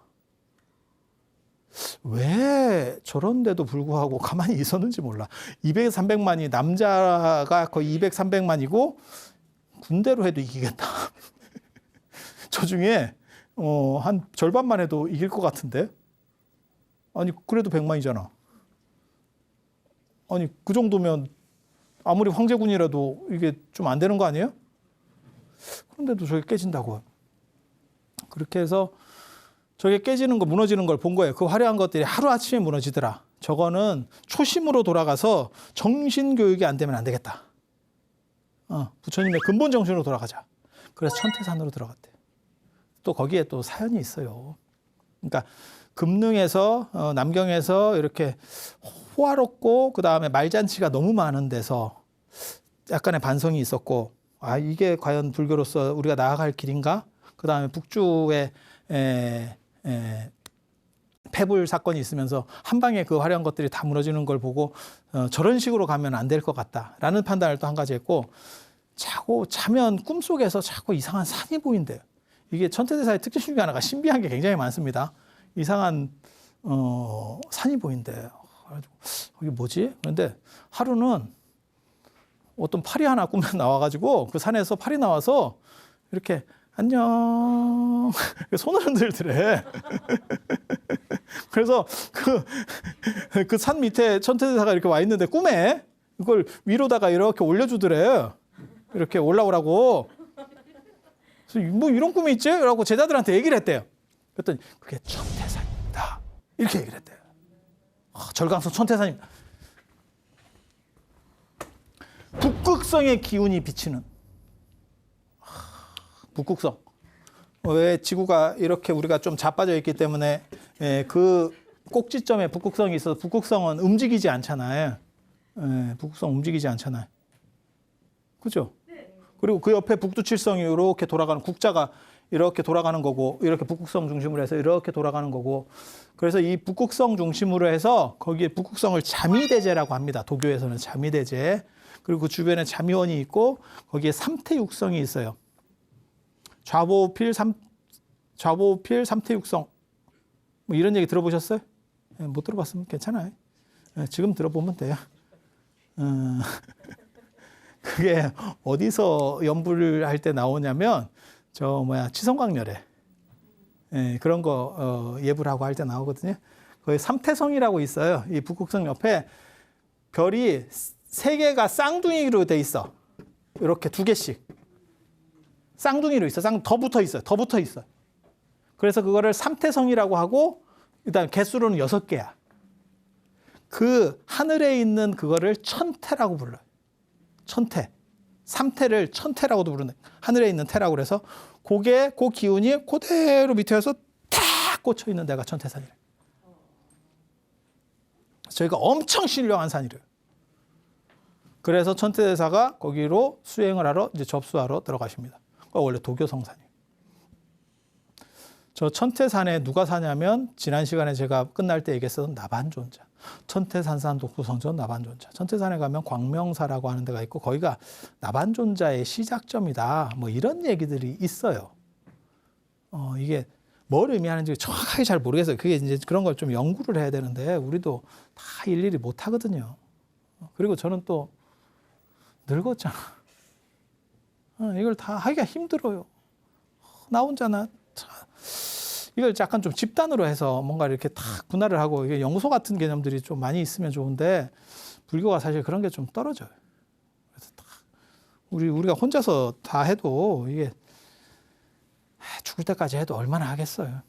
왜 저런데도 불구하고 가만히 있었는지 몰라. 200에서 300만이 남자가 거의 200, 300만이고 군대로 해도 이기겠다. 저 중에 한 절반만 해도 이길 것 같은데. 아니 그래도 100만이잖아. 아니 그 정도면 아무리 황제군이라도 이게 좀 안 되는 거 아니에요? 그런데도 저게 깨진다고. 그렇게 해서 저게 깨지는 거 무너지는 걸 본 거예요. 그 화려한 것들이 하루아침에 무너지더라. 저거는 초심으로 돌아가서 정신교육이 안 되면 안 되겠다. 부처님의 근본 정신으로 돌아가자. 그래서 천태산으로 들어갔대요. 또 거기에 또 사연이 있어요. 그러니까 금능에서 남경에서 이렇게 호화롭고 그 다음에 말잔치가 너무 많은 데서 약간의 반성이 있었고 이게 과연 불교로서 우리가 나아갈 길인가? 그 다음에 북주의 패불 사건이 있으면서 한 방에 그 화려한 것들이 다 무너지는 걸 보고 저런 식으로 가면 안 될 것 같다라는 판단을 또 한 가지 했고 자면 꿈속에서 자꾸 이상한 산이 보인대요. 이게 천태대사의 특징 중에 하나가 신비한 게 굉장히 많습니다. 이상한 산이 보인대요. 그래가지고 이게 뭐지? 그런데 하루는 어떤 팔이 하나 꿈에 나와가지고 그 산에서 팔이 나와서 이렇게 안녕. 손을 흔들더래. 그래서 그 산 밑에 천태대사가 이렇게 와 있는데 꿈에 이걸 위로다가 이렇게 올려주더래. 이렇게 올라오라고. 그래서 뭐 이런 꿈이 있지? 라고 제자들한테 얘기를 했대요. 그랬더니 그게 천태산입니다. 이렇게 얘기를 했대요. 절강성 천태산입니다. 북극성의 기운이 비치는 북극성. 왜 지구가 이렇게 우리가 좀 자빠져 있기 때문에 그 꼭지점에 북극성이 있어서 북극성은 움직이지 않잖아요. 북극성 움직이지 않잖아요. 그죠? 그리고 그 옆에 북두칠성이 이렇게 돌아가는 국자가 이렇게 돌아가는 거고 이렇게 북극성 중심으로 해서 이렇게 돌아가는 거고 그래서 이 북극성 중심으로 해서 거기에 북극성을 자미대제라고 합니다. 도교에서는 자미대제. 그리고 그 주변에 자미원이 있고 거기에 삼태육성이 있어요. 좌보필 삼태육성 뭐 이런 얘기 들어보셨어요? 못 들어봤으면 괜찮아요. 지금 들어보면 돼요. 그게 어디서 연불을 할 때 나오냐면 치성광열에 그런 거 예불 하고 할 때 나오거든요. 거기 삼태성이라고 있어요. 이 북극성 옆에 별이 3개가 쌍둥이로 돼 있어. 이렇게 2개씩. 쌍둥이로 있어. 더 붙어 있어요. 더 붙어 있어요. 그래서 그거를 삼태성이라고 하고 일단 개수로는 6개야. 그 하늘에 있는 그거를 천태라고 불러요. 천태. 3태를 천태라고도 부르는 하늘에 있는 태라고 그래서 그 기운이 그대로 밑에서 탁 꽂혀 있는 데가 천태산이래요. 저희가 엄청 신령한 산이래요. 그래서 천태대사가 거기로 수행을 하러 이제 접수하러 들어가십니다. 원래 도교성산이에요. 저 천태산에 누가 사냐면 지난 시간에 제가 끝날 때 얘기했었던 나반존자. 천태산산 독수성전 나반존자. 천태산에 가면 광명사라고 하는 데가 있고 거기가 나반존자의 시작점이다. 뭐 이런 얘기들이 있어요. 이게 뭘 의미하는지 정확하게 잘 모르겠어요. 그게 이제 그런 걸 좀 연구를 해야 되는데 우리도 다 일일이 못 하거든요. 그리고 저는 또 늙었잖아. 이걸 다 하기가 힘들어요. 나 혼자나 이걸 약간 좀 집단으로 해서 뭔가 이렇게 탁 분할을 하고 이게 연구소 같은 개념들이 좀 많이 있으면 좋은데 불교가 사실 그런 게 좀 떨어져요. 그래서 우리가 혼자서 다 해도 이게 죽을 때까지 해도 얼마나 하겠어요.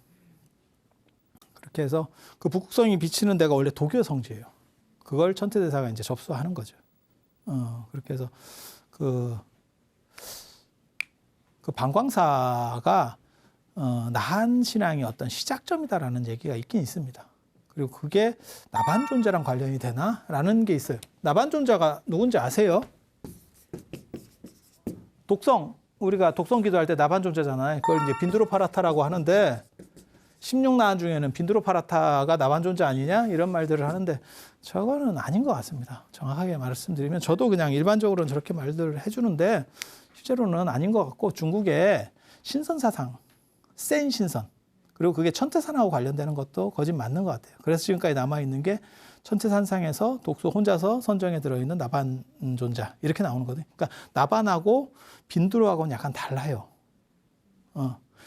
그렇게 해서 그 북극성이 비치는 데가 원래 도교 성지예요. 그걸 천태대사가 이제 접수하는 거죠. 그렇게 해서 그 방광사가 나한 신앙의 어떤 시작점이다라는 얘기가 있긴 있습니다. 그리고 그게 나반존자랑 관련이 되나라는 게 있어요. 나반존자가 누군지 아세요? 우리가 독성 기도할 때 나반존자잖아요. 그걸 이제 빈두로파라타라고 하는데 16나한 중에는 빈두로파라타가 나반존자 아니냐 이런 말들을 하는데 저거는 아닌 것 같습니다. 정확하게 말씀드리면 저도 그냥 일반적으로는 저렇게 말들을 해주는데 실제로는 아닌 것 같고 중국의 신선사상 센 신선 그리고 그게 천태산하고 관련되는 것도 거짓 맞는 것 같아요. 그래서 지금까지 남아있는 게 천태산상에서 독소 혼자서 선정에 들어있는 나반존자 이렇게 나오는 거거든요. 그러니까 나반하고 빈두로하고는 약간 달라요.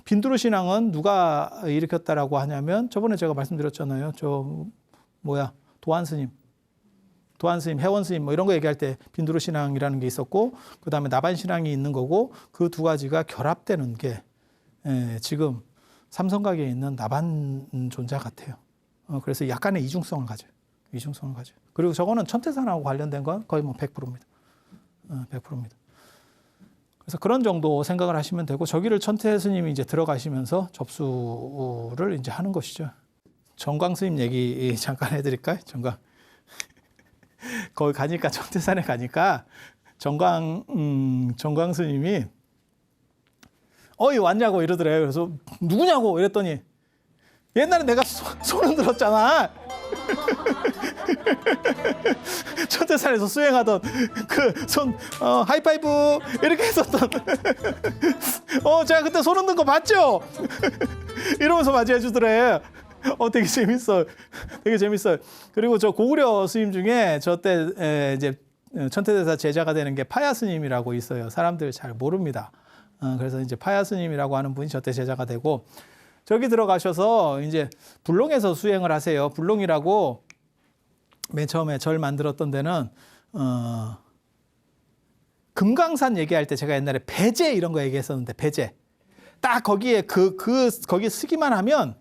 빈두로 신앙은 누가 일으켰다라고 하냐면 저번에 제가 말씀드렸잖아요. 도안 스님, 해원 스님 뭐 이런 거 얘기할 때 빈두로 신앙이라는 게 있었고 그다음에 나반 신앙이 있는 거고 그 두 가지가 결합되는 게 지금 삼성각에 있는 나반 존자 같아요. 그래서 약간의 이중성을 가져요. 그리고 저거는 천태산하고 관련된 건 거의 뭐 100%입니다. 100%입니다. 그래서 그런 정도 생각을 하시면 되고 저기를 천태 스님이 이제 들어가시면서 접수를 이제 하는 것이죠. 정광 스님 얘기 잠깐 해드릴까요? 거기 가니까 천태산에 가니까 정광 스님이 왔냐고 이러더래요. 그래서 누구냐고 이랬더니 옛날에 내가 손을 들었잖아. 천태산에서 수행하던 그 손 하이파이브 이렇게 했었던 제가 그때 손 흔든 거 봤죠? 이러면서 맞이해 주더래. 되게 재밌어요. 그리고 저 고구려 스님 중에 저 때 이제 천태대사 제자가 되는 게 파야 스님이라고 있어요. 사람들 잘 모릅니다. 그래서 이제 파야 스님이라고 하는 분이 저때 제자가 되고 저기 들어가셔서 이제 불롱에서 수행을 하세요. 불롱이라고 맨 처음에 절 만들었던 데는 금강산 얘기할 때 제가 옛날에 배제 이런 거 얘기했었는데 배제 딱 거기에 거기 쓰기만 하면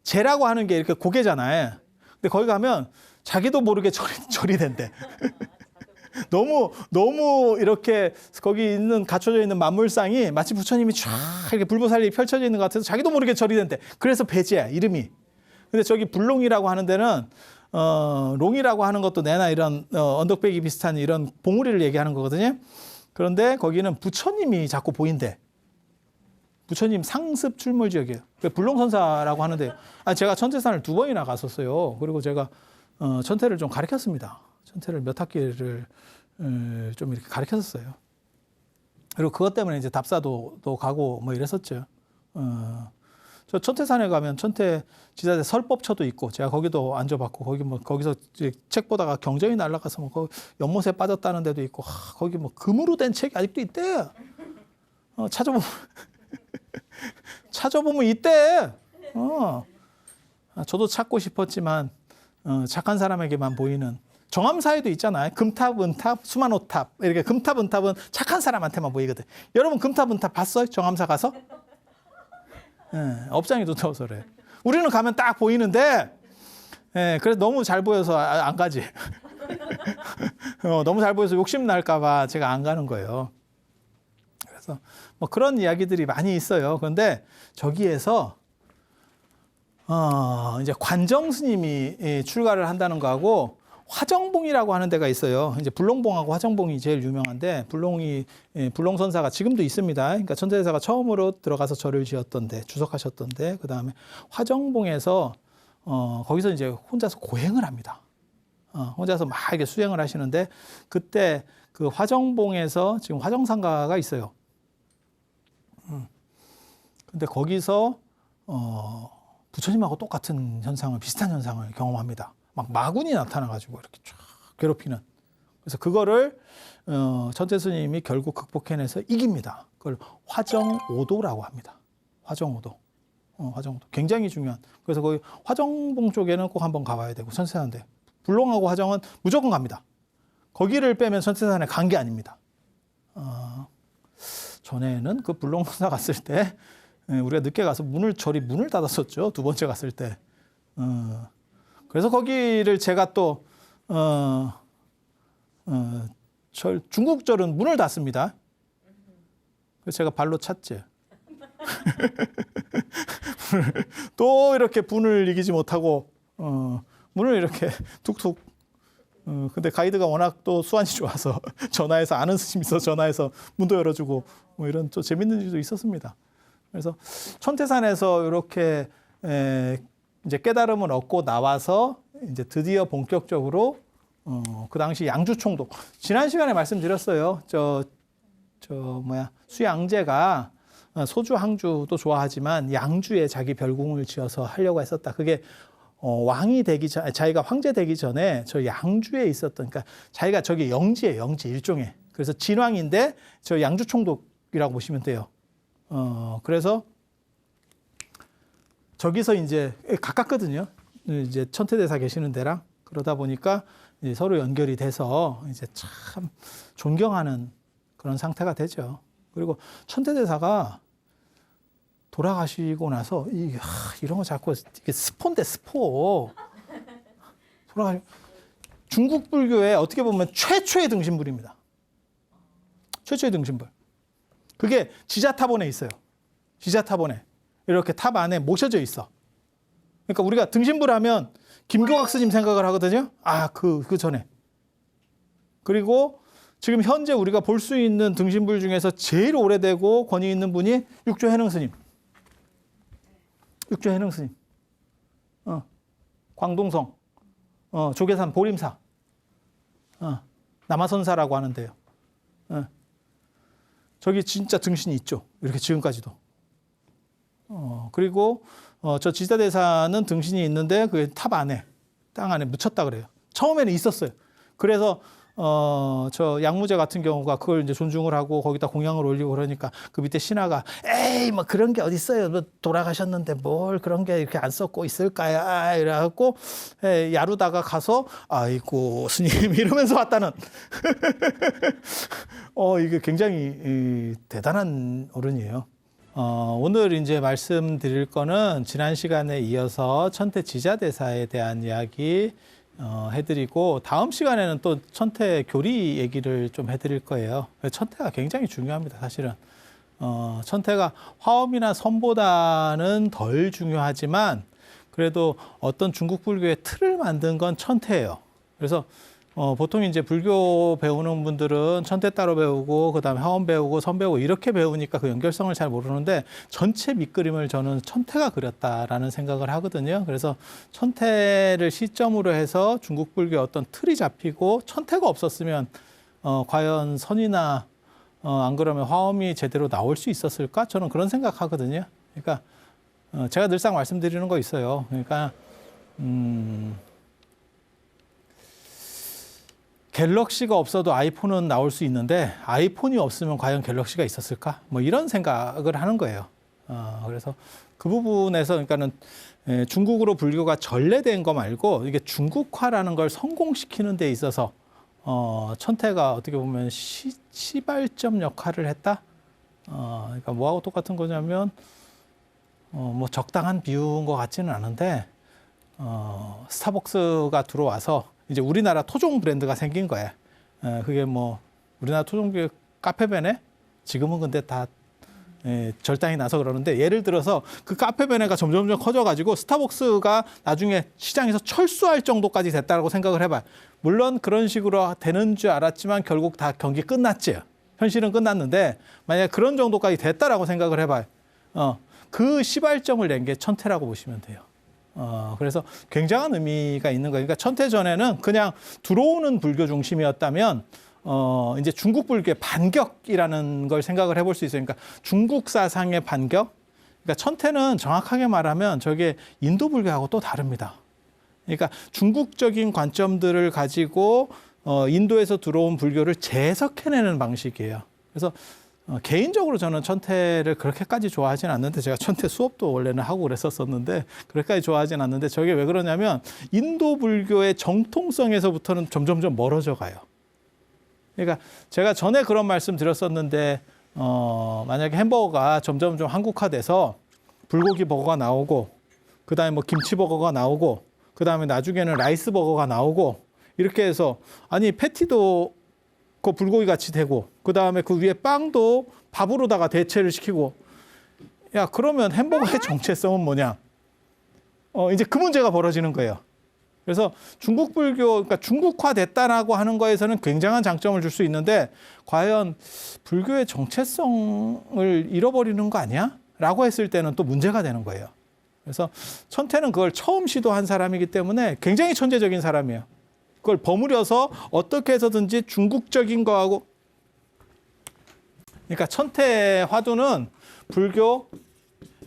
제라고 하는 게 이렇게 고개잖아요. 근데 거기 가면 자기도 모르게 절이 된대. 너무 이렇게 거기 있는 갖춰져 있는 만물상이 마치 부처님이 쫙 이렇게 불보살이 펼쳐져 있는 것 같아서 자기도 모르게 절이 된대. 그래서 배제야 이름이. 근데 저기 불롱이라고 하는 데는 롱이라고 하는 것도 내나 이런 언덕배기 비슷한 이런 봉우리를 얘기하는 거거든요. 그런데 거기는 부처님이 자꾸 보인대. 부처님 상습 출몰 지역이에요. 불롱선사라고 하는데 제가 천태산을 2번이나 갔었어요. 그리고 제가 천태를 좀 가르쳤습니다. 천태를 몇 학기를 좀 이렇게 가르쳤었어요. 그리고 그것 때문에 이제 답사도 또 가고 뭐 이랬었죠. 저 천태산에 가면 천태 지자재 설법처도 있고 제가 거기도 앉아봤고 거기서 책 보다가 경전이 날아가서 뭐 거기 연못에 빠졌다는 데도 있고 거기 뭐 금으로 된 책이 아직도 있대. 찾아보면 있대. 저도 찾고 싶었지만 착한 사람에게만 보이는 정암사에도 있잖아요. 금탑, 은탑, 수만호탑 이렇게 금탑, 은탑은 착한 사람한테만 보이거든. 여러분 금탑, 은탑 봤어요? 정암사 가서? 업장이 두터워서 그래. 우리는 가면 딱 보이는데 그래서 너무 잘 보여서 안 가지. 너무 잘 보여서 욕심 날까 봐 제가 안 가는 거예요. 그래서 뭐 그런 이야기들이 많이 있어요. 그런데 저기에서 이제 관정 스님이 출가를 한다는 거하고 화정봉이라고 하는 데가 있어요. 이제 불롱봉하고 화정봉이 제일 유명한데 불롱선사가 지금도 있습니다. 그러니까 천태대사가 처음으로 들어가서 절을 지었던데 주석하셨던데 그 다음에 화정봉에서 거기서 이제 혼자서 고행을 합니다. 혼자서 막 이렇게 수행을 하시는데 그때 그 화정봉에서 지금 화정상가가 있어요. 근데 거기서 부처님하고 똑같은 현상을 비슷한 현상을 경험합니다. 막 마군이 나타나가지고 이렇게 쫙 괴롭히는. 그래서 그거를 천태 스님이 결국 극복해내서 이깁니다. 그걸 화정오도라고 합니다. 화정오도. 화정오도. 굉장히 중요한. 그래서 거기 화정봉 쪽에는 꼭 한번 가봐야 되고 천태산인데 불롱하고 화정은 무조건 갑니다. 거기를 빼면 천태산에 간 게 아닙니다. 전에는 그 불롱사 갔을 때 우리가 늦게 가서 절이 문을 닫았었죠. 2번째 갔을 때. 그래서 거기를 제가 또 중국절은 문을 닫습니다. 그래서 제가 발로 찼지. 또 이렇게 분을 이기지 못하고 문을 이렇게 툭툭. 근데 가이드가 워낙 또 수완이 좋아서 전화해서 아는 스님 있어 전화해서 문도 열어주고 뭐 이런 또 재밌는 일도 있었습니다. 그래서 천태산에서 이렇게 이제 깨달음을 얻고 나와서 이제 드디어 본격적으로 그 당시 양주총독 지난 시간에 말씀드렸어요. 수양제가 소주 항주도 좋아하지만 양주에 자기 별궁을 지어서 하려고 했었다. 그게 왕이 되기 전, 자기가 황제 되기 전에 저 양주에 있었던, 그러니까 자기가 저기 영지예요, 영지 일종의. 그래서 진왕인데 저 양주총독이라고 보시면 돼요. 그래서 저기서 이제 가깝거든요. 이제 천태대사 계시는 데랑 그러다 보니까 이제 서로 연결이 돼서 이제 참 존경하는 그런 상태가 되죠. 그리고 천태대사가 돌아가시고 나서 이런 거 자꾸 이게 스포인데 스포. 중국 불교의 어떻게 보면 최초의 등신불입니다. 최초의 등신불. 그게 지자타본에 있어요. 지자타본에 이렇게 탑 안에 모셔져 있어. 그러니까 우리가 등신불 하면 김교각 스님 생각을 하거든요. 그 전에. 그리고 지금 현재 우리가 볼 수 있는 등신불 중에서 제일 오래되고 권위 있는 분이 육조해능 스님. 육조해능 스님. 광동성. 조계산 보림사. 남아선사라고 하는데요. 저기 진짜 등신이 있죠. 이렇게 지금까지도. 그리고 저 지자대사는 등신이 있는데 그 탑 안에 땅 안에 묻혔다 그래요. 처음에는 있었어요. 그래서 저 양무제 같은 경우가 그걸 이제 존중을 하고 거기다 공양을 올리고 그러니까 그 밑에 신하가 에이 뭐 그런 게 어디 있어요? 뭐 돌아가셨는데 뭘 그런 게 이렇게 안 썼고 있을까요? 이래갖고 야루다가 가서 아이고 스님 이러면서 왔다는 이게 굉장히 대단한 어른이에요. 오늘 이제 말씀드릴 거는 지난 시간에 이어서 천태 지자대사에 대한 이야기 해드리고 다음 시간에는 또 천태 교리 얘기를 좀 해드릴 거예요. 천태가 굉장히 중요합니다, 사실은. 천태가 화엄이나 선보다는 덜 중요하지만 그래도 어떤 중국 불교의 틀을 만든 건 천태예요. 그래서 보통 이제 불교 배우는 분들은 천태 따로 배우고 그다음에 화엄 배우고 선 배우고 이렇게 배우니까 그 연결성을 잘 모르는데 전체 밑그림을 저는 천태가 그렸다라는 생각을 하거든요. 그래서 천태를 시점으로 해서 중국 불교의 어떤 틀이 잡히고 천태가 없었으면 과연 선이나 안 그러면 화엄이 제대로 나올 수 있었을까? 저는 그런 생각하거든요. 그러니까 제가 늘상 말씀드리는 거 있어요. 그러니까 갤럭시가 없어도 아이폰은 나올 수 있는데 아이폰이 없으면 과연 갤럭시가 있었을까? 뭐 이런 생각을 하는 거예요. 그래서 그 부분에서 그러니까는 중국으로 불교가 전래된 거 말고 이게 중국화라는 걸 성공시키는 데 있어서 천태가 어떻게 보면 시발점 역할을 했다. 그러니까 뭐하고 똑같은 거냐면 뭐 적당한 비유인 것 같지는 않은데 스타벅스가 들어와서 이제 우리나라 토종 브랜드가 생긴 거예요. 그게 뭐 우리나라 토종 카페베네 지금은 근데 다 절단이 나서 그러는데 예를 들어서 그 카페베네가 점점 커져가지고 스타벅스가 나중에 시장에서 철수할 정도까지 됐다고 생각을 해봐요. 물론 그런 식으로 되는 줄 알았지만 결국 다 경기 끝났지. 현실은 끝났는데 만약에 그런 정도까지 됐다라고 생각을 해봐요. 그 시발점을 낸 게 천태라고 보시면 돼요. 그래서 굉장한 의미가 있는 거예요. 그러니까 천태 전에는 그냥 들어오는 불교 중심이었다면 이제 중국 불교의 반격이라는 걸 생각을 해볼 수 있어요. 그러니까 중국 사상의 반격. 그러니까 천태는 정확하게 말하면 저게 인도 불교하고 또 다릅니다. 그러니까 중국적인 관점들을 가지고 인도에서 들어온 불교를 재해석해내는 방식이에요. 그래서 개인적으로 저는 천태를 그렇게까지 좋아하진 않는데 제가 천태 수업도 원래는 하고 그랬었는데 그렇게까지 좋아하진 않는데 저게 왜 그러냐면 인도 불교의 정통성에서부터는 점점점 멀어져 가요. 그러니까 제가 전에 그런 말씀 드렸었는데 만약에 햄버거가 점점 좀 한국화돼서 불고기 버거가 나오고 그다음에 뭐 김치 버거가 나오고 그다음에 나중에는 라이스 버거가 나오고 이렇게 해서 아니 패티도 그 불고기 같이 되고 그다음에 그 위에 빵도 밥으로다가 대체를 시키고 야 그러면 햄버거의 정체성은 뭐냐? 이제 그 문제가 벌어지는 거예요. 그래서 중국 불교 그러니까 중국화 됐다라고 하는 거에서는 굉장한 장점을 줄 수 있는데 과연 불교의 정체성을 잃어버리는 거 아니야? 라고 했을 때는 또 문제가 되는 거예요. 그래서 천태는 그걸 처음 시도한 사람이기 때문에 굉장히 천재적인 사람이에요. 그걸 버무려서 어떻게 해서든지 중국적인 거하고 그러니까 천태 화두는 불교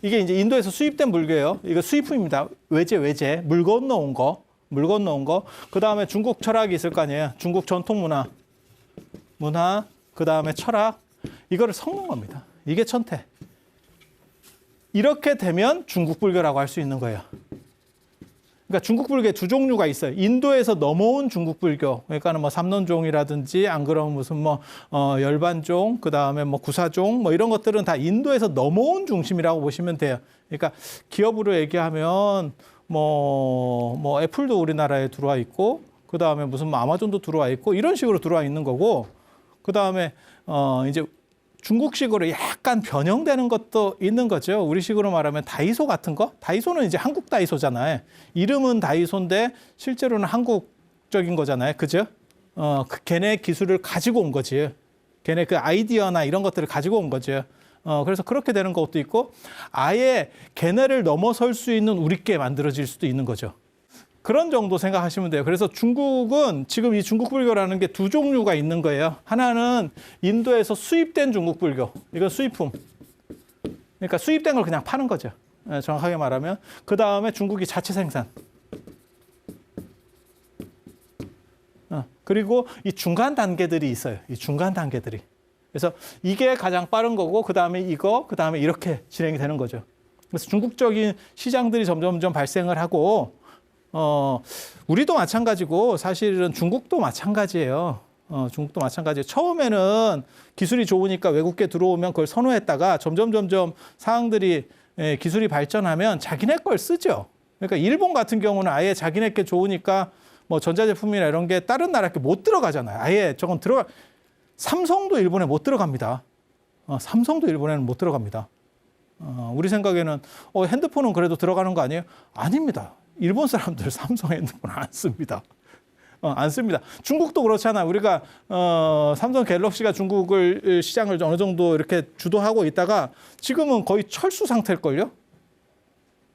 이게 이제 인도에서 수입된 불교예요. 이거 수입품입니다. 외제 물 건너온 거. 그다음에 중국 철학이 있을 거 아니에요. 중국 전통 문화 그다음에 철학 이거를 섞는 겁니다. 이게 천태. 이렇게 되면 중국 불교라고 할 수 있는 거예요. 그러니까 중국 불교에 두 종류가 있어요. 인도에서 넘어온 중국 불교. 그러니까는 뭐 삼론종이라든지 안 그러면 무슨 뭐 열반종, 그다음에 뭐 구사종 뭐 이런 것들은 다 인도에서 넘어온 중심이라고 보시면 돼요. 그러니까 기업으로 얘기하면 뭐 애플도 우리나라에 들어와 있고 그다음에 무슨 뭐 아마존도 들어와 있고 이런 식으로 들어와 있는 거고 그다음에 이제 중국식으로 약간 변형되는 것도 있는 거죠. 우리식으로 말하면 다이소 같은 거? 다이소는 이제 한국 다이소잖아요. 이름은 다이소인데 실제로는 한국적인 거잖아요. 그죠? 걔네 기술을 가지고 온 거지. 걔네 그 아이디어나 이런 것들을 가지고 온 거죠. 그래서 그렇게 되는 것도 있고 아예 걔네를 넘어설 수 있는 우리께 만들어질 수도 있는 거죠. 그런 정도 생각하시면 돼요. 그래서 중국은 지금 이 중국 불교라는 게 두 종류가 있는 거예요. 하나는 인도에서 수입된 중국 불교. 이건 수입품. 그러니까 수입된 걸 그냥 파는 거죠. 정확하게 말하면. 그 다음에 중국이 자체 생산. 그리고 이 중간 단계들이 있어요. 이 중간 단계들이. 그래서 이게 가장 빠른 거고 그다음에 이거, 그다음에 이렇게 진행이 되는 거죠. 그래서 중국적인 시장들이 점점 발생을 하고 우리도 마찬가지고 사실은 중국도 마찬가지예요. 중국도 마찬가지예요. 처음에는 기술이 좋으니까 외국계 들어오면 그걸 선호했다가 점점 사항들이 기술이 발전하면 자기네 걸 쓰죠. 그러니까 일본 같은 경우는 아예 자기네 게 좋으니까 뭐 전자제품이나 이런 게 다른 나라 게 못 들어가잖아요. 아예 저건 삼성도 일본에 못 들어갑니다. 삼성도 일본에는 못 들어갑니다. 우리 생각에는 핸드폰은 그래도 들어가는 거 아니에요? 아닙니다. 일본 사람들 삼성 핸드폰 안 씁니다. 안 씁니다. 중국도 그렇잖아. 우리가 삼성 갤럭시가 중국을 시장을 어느 정도 이렇게 주도하고 있다가 지금은 거의 철수 상태일걸요?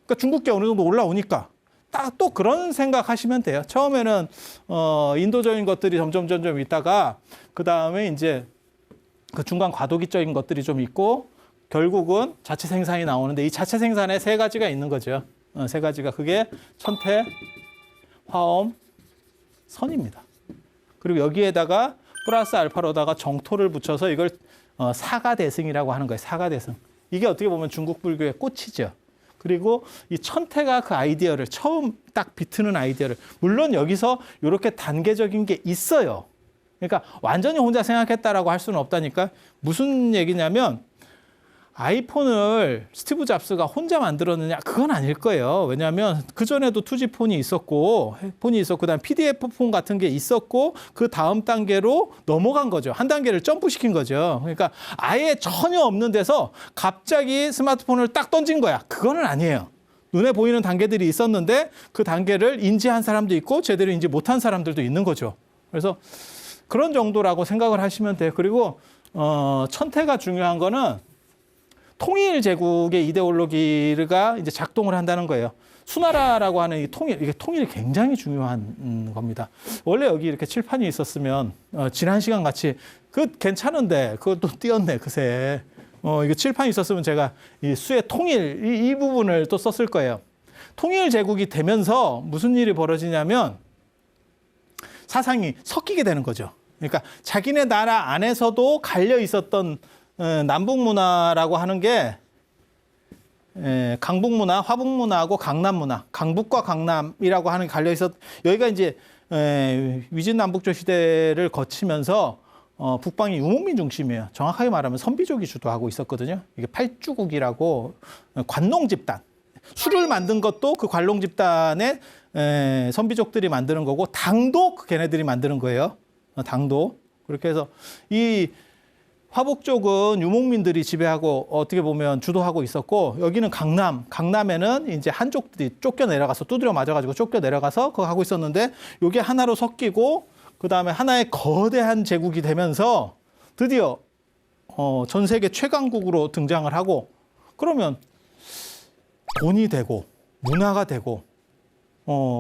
그러니까 중국계 어느 정도 올라오니까 딱 또 그런 생각하시면 돼요. 처음에는 인도적인 것들이 점점 있다가 그 다음에 이제 그 중간 과도기적인 것들이 좀 있고 결국은 자체 생산이 나오는데 이 자체 생산에 세 가지가 있는 거죠. 세 가지가 그게 천태, 화엄, 선입니다. 그리고 여기에다가 플러스 알파로다가 정토를 붙여서 이걸 사가대승이라고 하는 거예요. 사가대승. 이게 어떻게 보면 중국 불교의 꽃이죠. 그리고 이 천태가 그 아이디어를 처음 딱 비트는 아이디어를 물론 여기서 이렇게 단계적인 게 있어요. 그러니까 완전히 혼자 생각했다라고 할 수는 없다니까. 무슨 얘기냐면 아이폰을 스티브 잡스가 혼자 만들었느냐? 그건 아닐 거예요. 왜냐하면 그전에도 투지폰이 있었고 그다음 PDF 폰 같은 게 있었고 그 다음 단계로 넘어간 거죠. 한 단계를 점프시킨 거죠. 그러니까 아예 전혀 없는 데서 갑자기 스마트폰을 딱 던진 거야. 그거는 아니에요. 눈에 보이는 단계들이 있었는데 그 단계를 인지한 사람도 있고 제대로 인지 못한 사람들도 있는 거죠. 그래서 그런 정도라고 생각을 하시면 돼요. 그리고 천태가 중요한 거는 통일 제국의 이데올로기가 이제 작동을 한다는 거예요. 수나라라고 하는 이 이게 통일이 굉장히 중요한 겁니다. 원래 여기 이렇게 칠판이 있었으면 지난 시간 같이 괜찮은데 그것도 띄었네 그새. 이거 칠판이 있었으면 제가 이 수의 통일 이 부분을 또 썼을 거예요. 통일 제국이 되면서 무슨 일이 벌어지냐면 사상이 섞이게 되는 거죠. 그러니까 자기네 나라 안에서도 갈려 있었던 남북 문화라고 하는 게 강북 문화, 화북 문화하고 강남 문화, 강북과 강남이라고 하는 게 갈려 있었. 여기가 이제 위진 남북조 시대를 거치면서 북방이 유목민 중심이에요. 정확하게 말하면 선비족이 주도하고 있었거든요. 이게 팔주국이라고 관농 집단. 술을 만든 것도 그 관농 집단의 선비족들이 만드는 거고 당도 걔네들이 만드는 거예요. 당도. 그렇게 해서 이 화북 쪽은 유목민들이 지배하고 어떻게 보면 주도하고 있었고 여기는 강남에는 이제 한족들이 쫓겨 내려가서 두드려 맞아가지고 쫓겨 내려가서 그거 하고 있었는데 이게 하나로 섞이고 그 다음에 하나의 거대한 제국이 되면서 드디어 전 세계 최강국으로 등장을 하고 그러면 돈이 되고 문화가 되고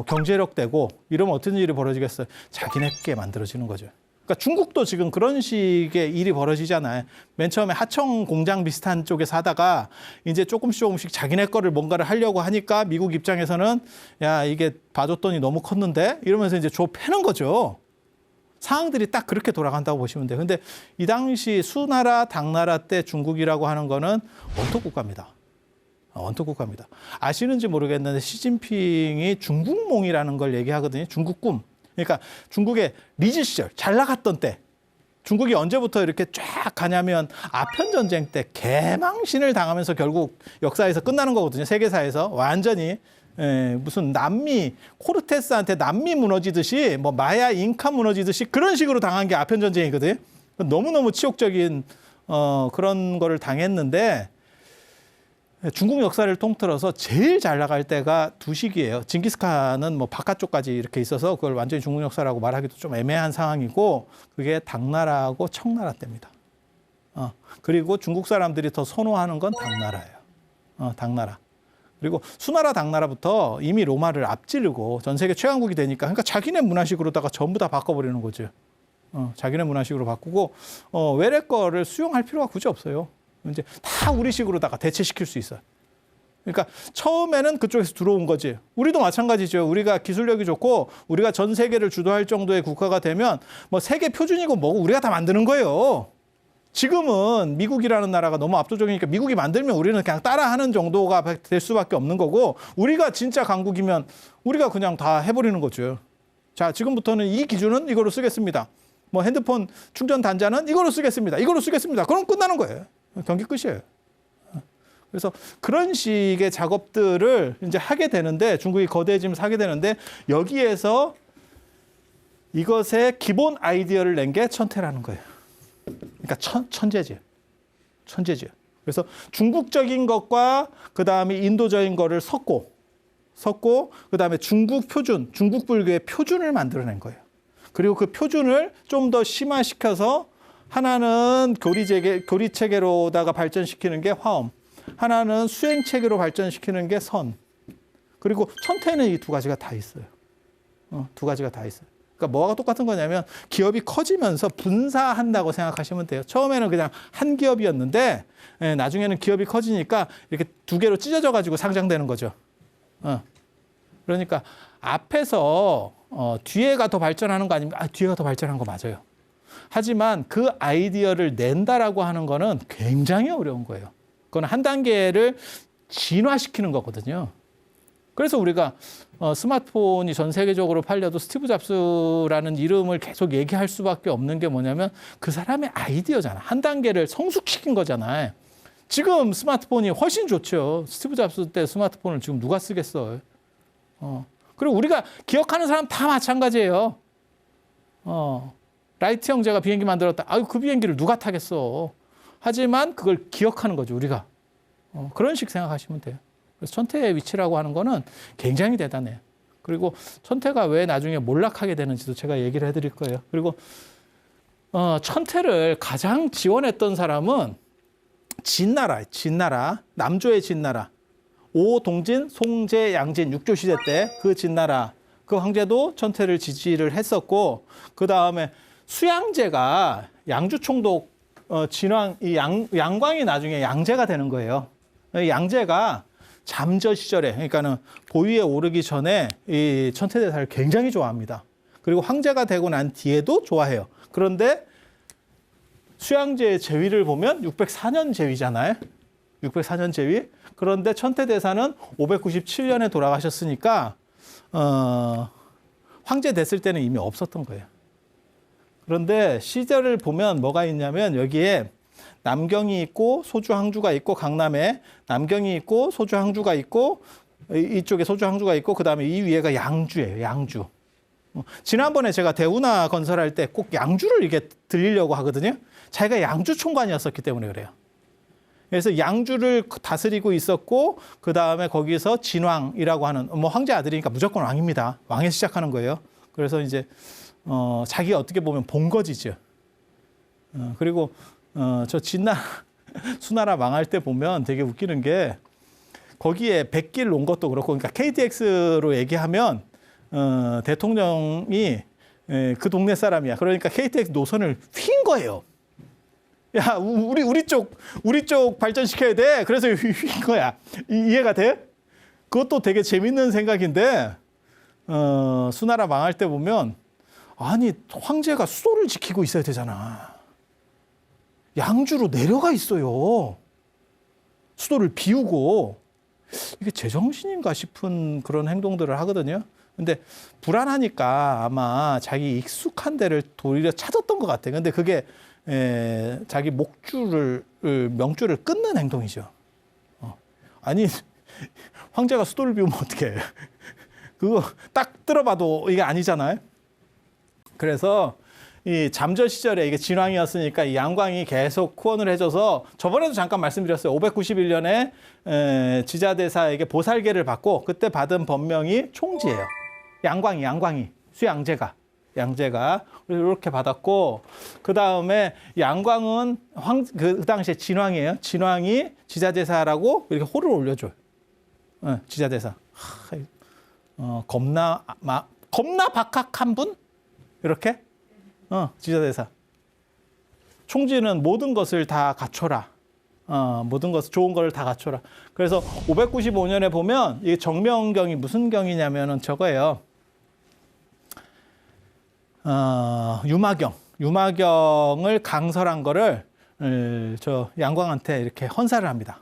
경제력 되고 이러면 어떤 일이 벌어지겠어요? 자기네께 만들어지는 거죠. 그러니까 중국도 지금 그런 식의 일이 벌어지잖아요. 맨 처음에 하청 공장 비슷한 쪽에서 하다가 이제 조금씩 자기네 거를 뭔가를 하려고 하니까 미국 입장에서는 야, 이게 봐줬더니 너무 컸는데 이러면서 이제 줘 패는 거죠. 상황들이 딱 그렇게 돌아간다고 보시면 돼요. 근데 이 당시 수나라, 당나라 때 중국이라고 하는 거는 원톱국가입니다. 원톱국가입니다. 아시는지 모르겠는데 시진핑이 중국몽이라는 걸 얘기하거든요. 중국 꿈. 그러니까 중국의 리즈 시절 잘 나갔던 때 중국이 언제부터 이렇게 쫙 가냐면 아편 전쟁 때 개망신을 당하면서 결국 역사에서 끝나는 거거든요. 세계사에서 완전히 무슨 남미 코르테스한테 남미 무너지듯이 뭐 마야 잉카 무너지듯이 그런 식으로 당한 게 아편 전쟁이거든요. 너무너무 치욕적인 그런 거를 당했는데 중국 역사를 통틀어서 제일 잘 나갈 때가 두 시기예요. 징기스칸은 뭐 바깥쪽까지 이렇게 있어서 그걸 완전히 중국 역사라고 말하기도 좀 애매한 상황이고 그게 당나라하고 청나라 때입니다. 그리고 중국 사람들이 더 선호하는 건 당나라예요. 당나라. 그리고 수나라 당나라부터 이미 로마를 앞지르고 전 세계 최강국이 되니까 그러니까 자기네 문화식으로다가 전부 다 바꿔버리는 거죠. 자기네 문화식으로 바꾸고 외래 거를 수용할 필요가 굳이 없어요. 이제 다 우리식으로다가 대체시킬 수 있어요. 그러니까 처음에는 그쪽에서 들어온 거지. 우리도 마찬가지죠. 우리가 기술력이 좋고 우리가 전 세계를 주도할 정도의 국가가 되면 뭐 세계 표준이고 뭐고 우리가 다 만드는 거예요. 지금은 미국이라는 나라가 너무 압도적이니까 미국이 만들면 우리는 그냥 따라하는 정도가 될 수밖에 없는 거고 우리가 진짜 강국이면 우리가 그냥 다 해버리는 거죠. 자, 지금부터는 이 기준은 이거로 쓰겠습니다. 뭐 핸드폰 충전 단자는 이거로 쓰겠습니다. 이거로 쓰겠습니다. 그럼 끝나는 거예요. 경기 끝이에요. 그래서 그런 식의 작업들을 이제 하게 되는데 중국이 거대해지면 하게 되는데 여기에서 이것의 기본 아이디어를 낸 게 천태라는 거예요. 그러니까 천재지. 천재지. 그래서 중국적인 것과 그다음에 인도적인 거를 섞고 그다음에 중국 표준, 중국 불교의 표준을 만들어낸 거예요. 그리고 그 표준을 좀 더 심화시켜서 하나는 교리 체계로다가 발전시키는 게 화엄, 하나는 수행 체계로 발전시키는 게 선. 그리고 천태는 이 두 가지가 다 있어요. 두 가지가 다 있어요. 그러니까 뭐가 똑같은 거냐면 기업이 커지면서 분사한다고 생각하시면 돼요. 처음에는 그냥 한 기업이었는데 나중에는 기업이 커지니까 이렇게 두 개로 찢어져 가지고 상장되는 거죠. 그러니까 앞에서 뒤에가 더 발전하는 거 아닙니까? 뒤에가 더 발전한 거 맞아요. 하지만 그 아이디어를 낸다라고 하는 거는 굉장히 어려운 거예요. 그건 한 단계를 진화시키는 거거든요. 그래서 우리가 스마트폰이 전 세계적으로 팔려도 스티브 잡스라는 이름을 계속 얘기할 수밖에 없는 게 뭐냐면 그 사람의 아이디어잖아. 한 단계를 성숙시킨 거잖아요. 지금 스마트폰이 훨씬 좋죠. 스티브 잡스 때 스마트폰을 지금 누가 쓰겠어요. 그리고 우리가 기억하는 사람 다 마찬가지예요. 라이트 형제가 비행기 만들었다. 아유, 그 비행기를 누가 타겠어. 하지만 그걸 기억하는 거죠, 우리가. 그런 식 생각하시면 돼요. 그래서 천태의 위치라고 하는 거는 굉장히 대단해요. 그리고 천태가 왜 나중에 몰락하게 되는지도 제가 얘기를 해드릴 거예요. 그리고 천태를 가장 지원했던 사람은 진나라, 남조의 진나라. 오동진, 송제, 양진, 육조 시대 때 그 진나라, 그 황제도 천태를 지지를 했었고, 그 다음에 수양제가 양주 총독 진왕, 이 양광이 나중에 양제가 되는 거예요. 양제가 잠저 시절에, 그러니까는 보위에 오르기 전에 이 천태대사를 굉장히 좋아합니다. 그리고 황제가 되고 난 뒤에도 좋아해요. 그런데 수양제의 제위를 보면 604년 제위잖아요. 604년 제위. 그런데 천태대사는 597년에 돌아가셨으니까 황제 됐을 때는 이미 없었던 거예요. 그런데 시절을 보면 뭐가 있냐면 여기에 남경이 있고 소주 항주가 있고 강남에 남경이 있고 소주 항주가 있고 이쪽에 소주 항주가 있고 그다음에 이 위에가 양주예요. 양주. 지난번에 제가 대운하 건설할 때 꼭 양주를 이게 들리려고 하거든요. 자기가 양주 총관이었었기 때문에 그래요. 그래서 양주를 다스리고 있었고 그다음에 거기서 진왕이라고 하는 뭐 황제 아들이니까 무조건 왕입니다. 왕에서 시작하는 거예요. 그래서 이제 자기가 어떻게 보면 본거지죠. 그리고 저 진나라 수나라 망할 때 보면 되게 웃기는 게 거기에 백길 놓은 것도 그렇고 그러니까 KTX로 얘기하면 대통령이 그 동네 사람이야. 그러니까 KTX 노선을 휜 거예요. 야, 우리 쪽 발전시켜야 돼. 그래서 휜 거야. 이해가 돼? 그것도 되게 재밌는 생각인데 수나라 망할 때 보면 아니 황제가 수도를 지키고 있어야 되잖아. 양주로 내려가 있어요. 수도를 비우고 이게 제정신인가 싶은 그런 행동들을 하거든요. 근데 불안하니까 아마 자기 익숙한 데를 도리어 찾았던 것 같아요. 근데 그게 자기 명줄을 끊는 행동이죠. 아니 황제가 수도를 비우면 어떡해. 그거 딱 들어봐도 이게 아니잖아요. 그래서 이 잠저 시절에 이게 진왕이었으니까 이 양광이 계속 후원을 해줘서 저번에도 잠깐 말씀드렸어요. 591년에 지자대사에게 보살계를 받고 그때 받은 법명이 총지예요. 양광이 수양제가 이렇게 받았고 그 다음에 양광은 그 당시에 진왕이에요. 진왕이 지자대사라고 이렇게 호를 올려줘요. 지자대사. 겁나 박학한 분 이렇게. 지자대사. 총지는 모든 것을 다 갖춰라. 모든 것 좋은 거를 다 갖춰라. 그래서 595년에 보면 이 정명경이 무슨 경이냐면은 저거예요. 유마경을 강설한 거를 저 양광한테 이렇게 헌사를 합니다.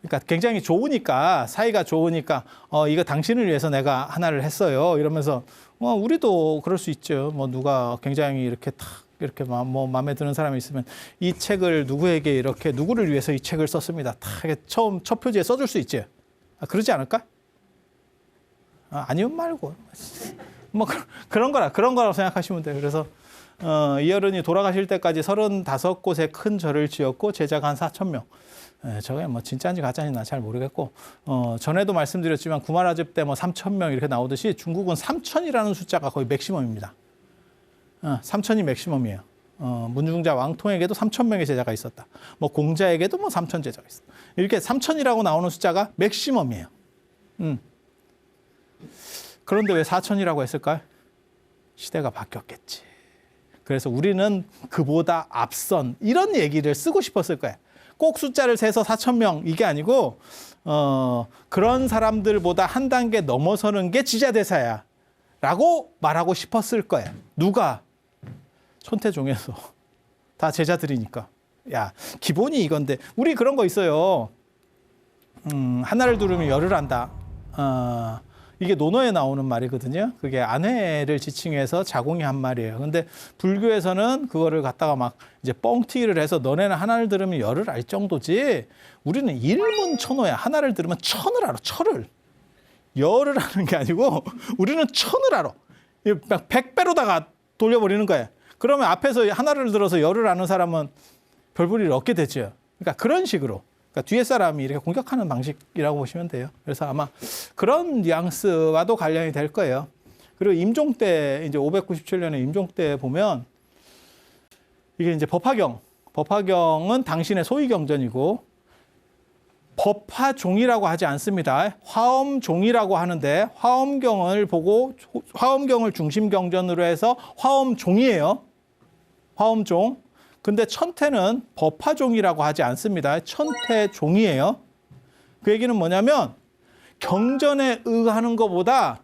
그러니까 굉장히 좋으니까, 사이가 좋으니까 이거 당신을 위해서 내가 하나를 했어요. 이러면서 우리도 그럴 수 있죠. 뭐 누가 굉장히 이렇게 탁 이렇게 뭐 마음에 드는 사람이 있으면 이 책을 누구에게 이렇게 누구를 위해서 이 책을 썼습니다. 탁 처음 첫 표지에 써줄 수 있지. 그러지 않을까? 아니면 말고 뭐 그런 거라고 생각하시면 돼요. 그래서 이어른이 돌아가실 때까지 35곳에 큰 절을 지었고 제자가 한 4,000명. 저게 뭐 진짜인지 가짜인지 나 잘 모르겠고 전에도 말씀드렸지만 구마라집 때 뭐 3,000명 이렇게 나오듯이 중국은 3,000이라는 숫자가 거의 맥시멈입니다. 3,000이 맥시멈이에요. 문중자 왕통에게도 3,000명의 제자가 있었다. 뭐 공자에게도 뭐 3,000 제자가 있어. 이렇게 3,000이라고 나오는 숫자가 맥시멈이에요. 그런데 왜 4,000이라고 했을까요? 시대가 바뀌었겠지. 그래서 우리는 그보다 앞선 이런 얘기를 쓰고 싶었을 거예요. 꼭 숫자를 세서 4,000명 이게 아니고 그런 사람들보다 한 단계 넘어서는 게 지자대사야 라고 말하고 싶었을 거예요. 누가? 천태종에서. 다 제자들이니까. 야, 기본이 이건데 우리 그런 거 있어요. 하나를 두르면 열을 한다. 이게 논어에 나오는 말이거든요. 그게 아내를 지칭해서 자공이 한 말이에요. 근데 불교에서는 그거를 갖다가 막 이제 뻥튀기를 해서 너네는 하나를 들으면 열을 알 정도지. 우리는 일문천호야. 하나를 들으면 천을 알아. 천을. 열을 아는 게 아니고 우리는 천을 알아. 100배로다가 돌려버리는 거예요. 그러면 앞에서 하나를 들어서 열을 아는 사람은 별 볼일 없게 되죠. 그러니까 그런 식으로. 그러니까 뒤에 사람이 이렇게 공격하는 방식이라고 보시면 돼요. 그래서 아마 그런 뉘앙스와도 관련이 될 거예요. 그리고 임종 때, 이제 597년에 임종 때 보면 이게 이제 법화경은 당신의 소위 경전이고 법화종이라고 하지 않습니다. 화엄종이라고 하는데 화엄경을 보고 화엄경을 중심 경전으로 해서 화엄종이에요. 화엄종. 근데 천태는 법화종이라고 하지 않습니다. 천태종이에요. 그 얘기는 뭐냐면 경전에 의하는 것보다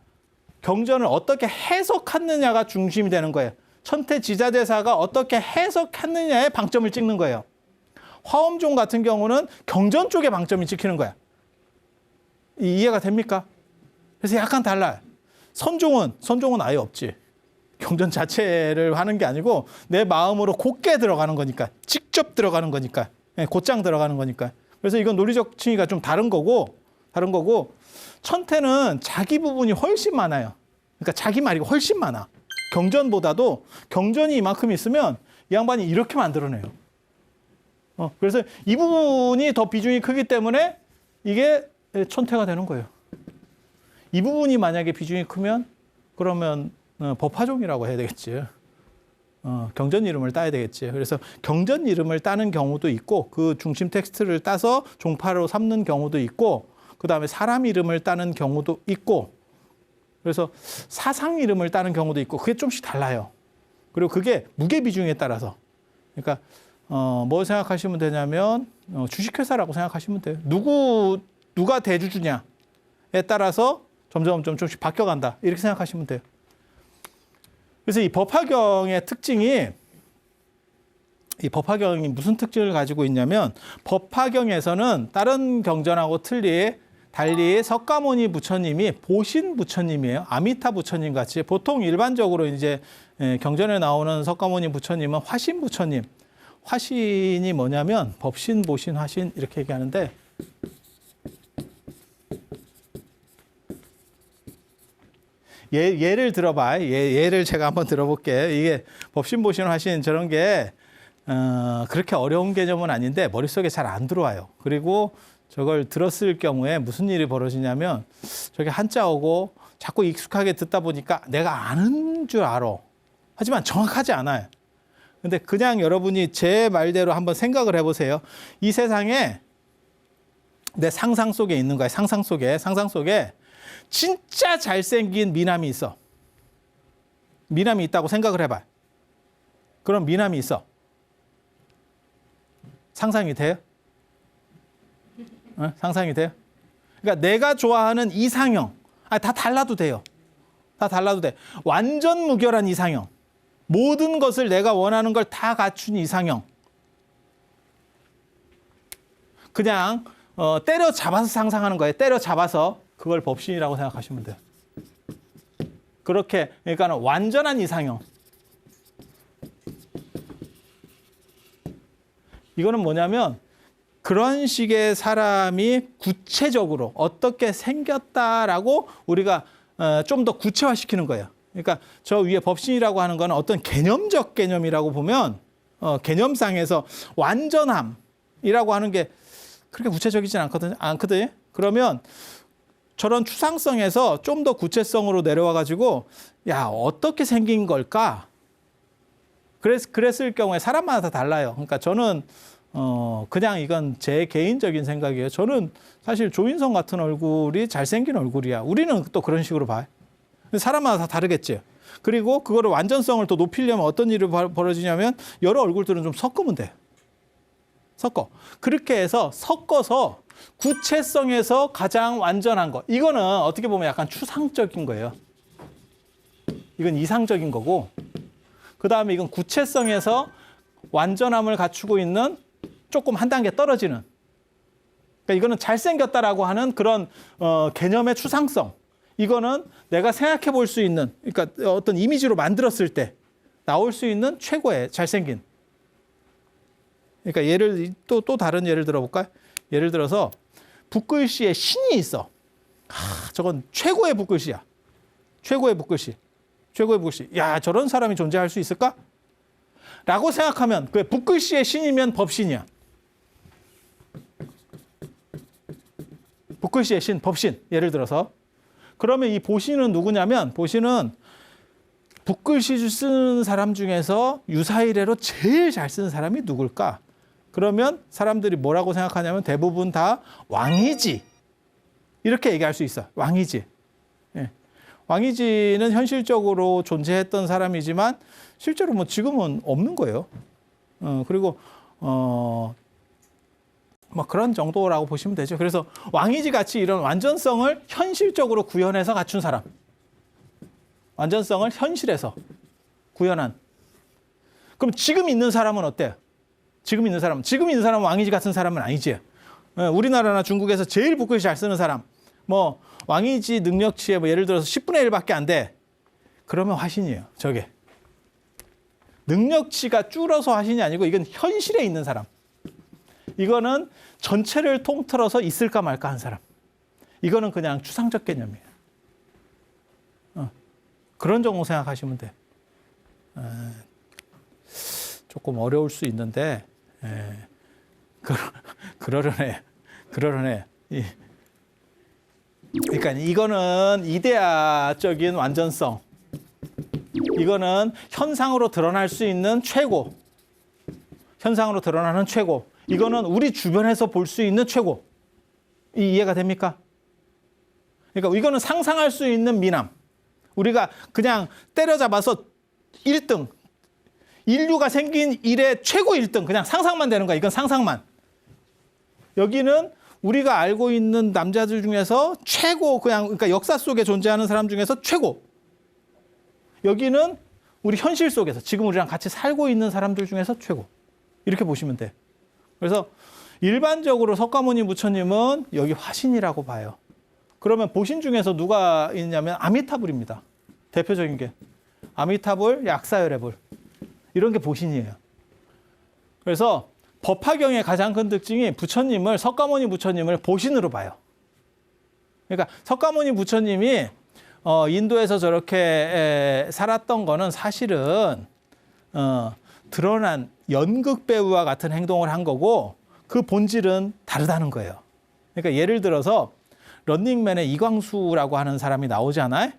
경전을 어떻게 해석하느냐가 중심이 되는 거예요. 천태 지자대사가 어떻게 해석하느냐에 방점을 찍는 거예요. 화엄종 같은 경우는 경전 쪽에 방점이 찍히는 거야. 이해가 됩니까? 그래서 약간 달라요. 선종은 아예 없지. 경전 자체를 하는 게 아니고 내 마음으로 곧게 들어가는 거니까, 직접 들어가는 거니까, 곧장 들어가는 거니까. 그래서 이건 논리적 층위가 좀 다른 거고 천태는 자기 부분이 훨씬 많아요. 그러니까 자기 말이 훨씬 많아. 경전보다도 경전이 이만큼 있으면 이 양반이 이렇게 만들어내요. 그래서 이 부분이 더 비중이 크기 때문에 이게 천태가 되는 거예요. 이 부분이 만약에 비중이 크면 그러면 법화종이라고 해야 되겠지. 경전 이름을 따야 되겠지. 그래서 경전 이름을 따는 경우도 있고 그 중심 텍스트를 따서 종파로 삼는 경우도 있고 그다음에 사람 이름을 따는 경우도 있고 그래서 사상 이름을 따는 경우도 있고 그게 좀씩 달라요. 그리고 그게 무게 비중에 따라서 그러니까 뭐 생각하시면 되냐면 주식회사라고 생각하시면 돼요. 누가 대주주냐에 따라서 점점 조금씩 바뀌어간다. 이렇게 생각하시면 돼요. 그래서 이 법화경의 특징이 이 법화경이 무슨 특징을 가지고 있냐면 법화경에서는 다른 경전하고 달리 석가모니 부처님이 보신 부처님이에요. 아미타 부처님 같이 보통 일반적으로 이제 경전에 나오는 석가모니 부처님은 화신 부처님. 화신이 뭐냐면 법신, 보신, 화신 이렇게 얘기하는데 예를 들어봐. 예를 제가 한번 들어볼게요. 이게 법신, 보신, 화신 저런 게 그렇게 어려운 개념은 아닌데 머릿속에 잘 안 들어와요. 그리고 저걸 들었을 경우에 무슨 일이 벌어지냐면 저게 한자어고 자꾸 익숙하게 듣다 보니까 내가 아는 줄 알아. 하지만 정확하지 않아요. 근데 그냥 여러분이 제 말대로 한번 생각을 해보세요. 이 세상에 내 상상 속에 있는 거야. 상상 속에 진짜 잘생긴 미남이 있어. 미남이 있다고 생각을 해봐. 그럼 미남이 있어. 상상이 돼요? 상상이 돼요? 그러니까 내가 좋아하는 이상형, 다 달라도 돼요. 다 달라도 돼. 완전 무결한 이상형. 모든 것을 내가 원하는 걸 다 갖춘 이상형. 그냥 때려잡아서 상상하는 거예요. 때려잡아서 그걸 법신이라고 생각하시면 돼요. 그렇게 그러니까 완전한 이상형. 이거는 뭐냐면 그런 식의 사람이 구체적으로 어떻게 생겼다라고 우리가 좀 더 구체화시키는 거예요. 그러니까 저 위에 법신이라고 하는 건 어떤 개념적 개념이라고 보면 개념상에서 완전함이라고 하는 게 그렇게 구체적이진 않거든요. 그러면 저런 추상성에서 좀 더 구체성으로 내려와 가지고 야 어떻게 생긴 걸까? 그랬을 경우에 사람마다 다 달라요. 그러니까 저는 그냥 이건 제 개인적인 생각이에요. 저는 사실 조인성 같은 얼굴이 잘생긴 얼굴이야. 우리는 또 그런 식으로 봐요. 사람마다 다 다르겠죠. 그리고 그거를 완전성을 더 높이려면 어떤 일이 벌어지냐면 여러 얼굴들은 좀 섞으면 돼요. 그렇게 해서 섞어서 구체성에서 가장 완전한 거. 이거는 어떻게 보면 약간 추상적인 거예요. 이건 이상적인 거고 그 다음에 이건 구체성에서 완전함을 갖추고 있는 조금 한 단계 떨어지는. 그러니까 이거는 잘생겼다라고 하는 그런 개념의 추상성. 이거는 내가 생각해 볼 수 있는, 그러니까 어떤 이미지로 만들었을 때 나올 수 있는 최고의 잘생긴. 그러니까 또 다른 예를 들어볼까요? 예를 들어서 붓글씨에 신이 있어. 저건 최고의 붓글씨야. 최고의 붓글씨. 야, 저런 사람이 존재할 수 있을까? 라고 생각하면 그 붓글씨의 신이면 법신이야. 붓글씨의 신, 법신. 예를 들어서. 그러면 이 보신은 누구냐면 보신은 붓글씨 쓰는 사람 중에서 유사이래로 제일 잘 쓰는 사람이 누굴까? 그러면 사람들이 뭐라고 생각하냐면 대부분 다 왕이지. 이렇게 얘기할 수 있어. 왕이지. 예. 왕이지는 현실적으로 존재했던 사람이지만 실제로 뭐 지금은 없는 거예요. 그리고 뭐 그런 정도라고 보시면 되죠. 그래서 왕이지 같이 이런 완전성을 현실적으로 구현해서 갖춘 사람. 완전성을 현실에서 구현한. 그럼 지금 있는 사람은 어때요? 지금 있는 사람은 왕이지 같은 사람은 아니지. 우리나라나 중국에서 제일 붓글씨 잘 쓰는 사람. 뭐 왕이지 능력치에 뭐 예를 들어서 10분의 1밖에 안 돼. 그러면 화신이에요. 저게. 능력치가 줄어서 화신이 아니고 이건 현실에 있는 사람. 이거는 전체를 통틀어서 있을까 말까 한 사람. 이거는 그냥 추상적 개념이에요. 그런 정도 생각하시면 돼. 조금 어려울 수 있는데 그러려네. 그러니까 이거는 이데아적인 완전성. 이거는 현상으로 드러날 수 있는 최고. 현상으로 드러나는 최고. 이거는 우리 주변에서 볼 수 있는 최고. 이해가 됩니까? 그러니까 이거는 상상할 수 있는 미남. 우리가 그냥 때려잡아서 1등. 인류가 생긴 일의 최고 1등. 그냥 상상만 되는 거야. 이건 상상만. 여기는 우리가 알고 있는 남자들 중에서 최고, 그러니까 역사 속에 존재하는 사람 중에서 최고. 여기는 우리 현실 속에서 지금 우리랑 같이 살고 있는 사람들 중에서 최고. 이렇게 보시면 돼. 그래서 일반적으로 석가모니 부처님은 여기 화신이라고 봐요. 그러면 보신 중에서 누가 있냐면 아미타불입니다. 대표적인 게. 아미타불, 약사열애불. 이런 게 보신이에요. 그래서 법화경의 가장 큰 특징이 석가모니 부처님을 보신으로 봐요. 그러니까 석가모니 부처님이 인도에서 저렇게 살았던 거는 사실은 드러난 연극 배우와 같은 행동을 한 거고 그 본질은 다르다는 거예요. 그러니까 예를 들어서 런닝맨에 이광수라고 하는 사람이 나오잖아요.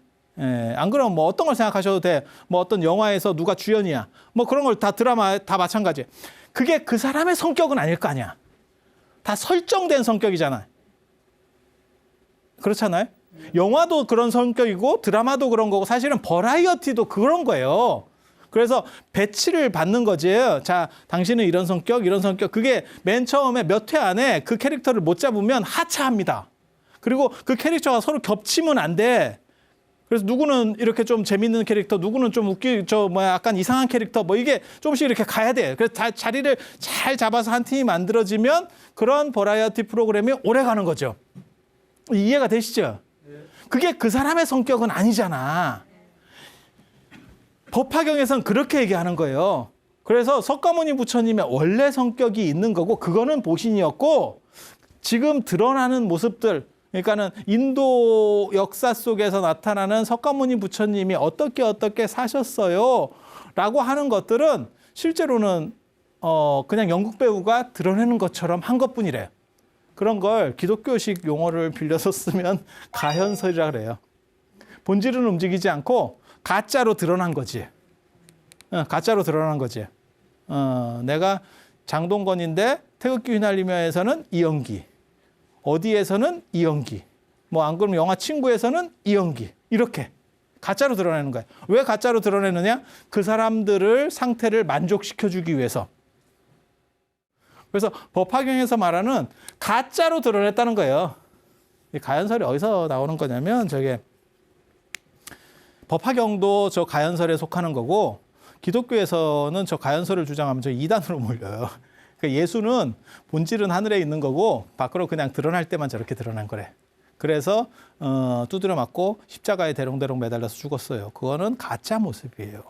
안 그러면 뭐 어떤 걸 생각하셔도 돼. 뭐 어떤 영화에서 누가 주연이야. 뭐 그런 걸 다 드라마 다 마찬가지. 그게 그 사람의 성격은 아닐 거 아니야. 다 설정된 성격이잖아. 그렇잖아요. 영화도 그런 성격이고 드라마도 그런 거고 사실은 버라이어티도 그런 거예요. 그래서 배치를 받는 거지. 자, 당신은 이런 성격, 이런 성격. 그게 맨 처음에 몇 회 안에 그 캐릭터를 못 잡으면 하차합니다. 그리고 그 캐릭터가 서로 겹치면 안 돼. 그래서 누구는 이렇게 좀 재밌는 캐릭터, 누구는 좀 약간 이상한 캐릭터, 뭐 이게 조금씩 이렇게 가야 돼. 그래서 자리를 잘 잡아서 한 팀이 만들어지면 그런 버라이어티 프로그램이 오래 가는 거죠. 이해가 되시죠? 그게 그 사람의 성격은 아니잖아. 법화경에서는 그렇게 얘기하는 거예요. 그래서 석가모니 부처님의 원래 성격이 있는 거고, 그거는 보신이었고, 지금 드러나는 모습들, 그러니까는 인도 역사 속에서 나타나는 석가모니 부처님이 어떻게 사셨어요 라고 하는 것들은 실제로는 그냥 연극 배우가 드러내는 것처럼 한 것뿐이래요. 그런 걸 기독교식 용어를 빌려서 쓰면 가현설이라 그래요. 본질은 움직이지 않고 가짜로 드러난 거지. 가짜로 드러난 거지. 내가 장동건인데 태극기 휘날리며에서는 이연기, 어디에서는 이연기, 뭐 안 그러면 영화 친구에서는 이연기, 이렇게 가짜로 드러내는 거야. 왜 가짜로 드러내느냐? 그 사람들을 상태를 만족시켜주기 위해서. 그래서 법화경에서 말하는 가짜로 드러냈다는 거예요. 이 가현설이 어디서 나오는 거냐면 저게 법화경도 저 가현설에 속하는 거고, 기독교에서는 저 가현설을 주장하면 저 이단으로 몰려요. 그러니까 예수는 본질은 하늘에 있는 거고 밖으로 그냥 드러날 때만 저렇게 드러난 거래. 그래서 두드려 맞고 십자가에 대롱대롱 매달려서 죽었어요. 그거는 가짜 모습이에요.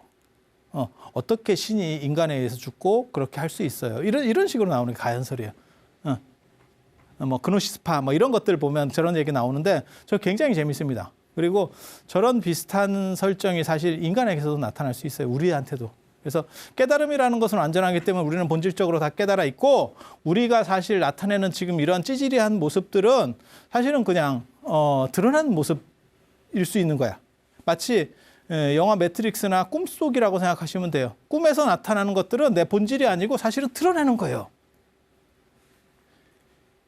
어떻게 신이 인간에 의해서 죽고 그렇게 할 수 있어요. 이런 식으로 나오는 게 가현설이에요. 뭐 그노시스파 뭐 이런 것들 보면 저런 얘기 나오는데 저 굉장히 재밌습니다. 그리고 저런 비슷한 설정이 사실 인간에게서도 나타날 수 있어요. 우리한테도. 그래서 깨달음이라는 것은 완전하기 때문에 우리는 본질적으로 다 깨달아 있고, 우리가 사실 나타내는 지금 이런 찌질이한 모습들은 사실은 그냥 드러난 모습일 수 있는 거야. 마치 영화 매트릭스나 꿈속이라고 생각하시면 돼요. 꿈에서 나타나는 것들은 내 본질이 아니고 사실은 드러내는 거예요.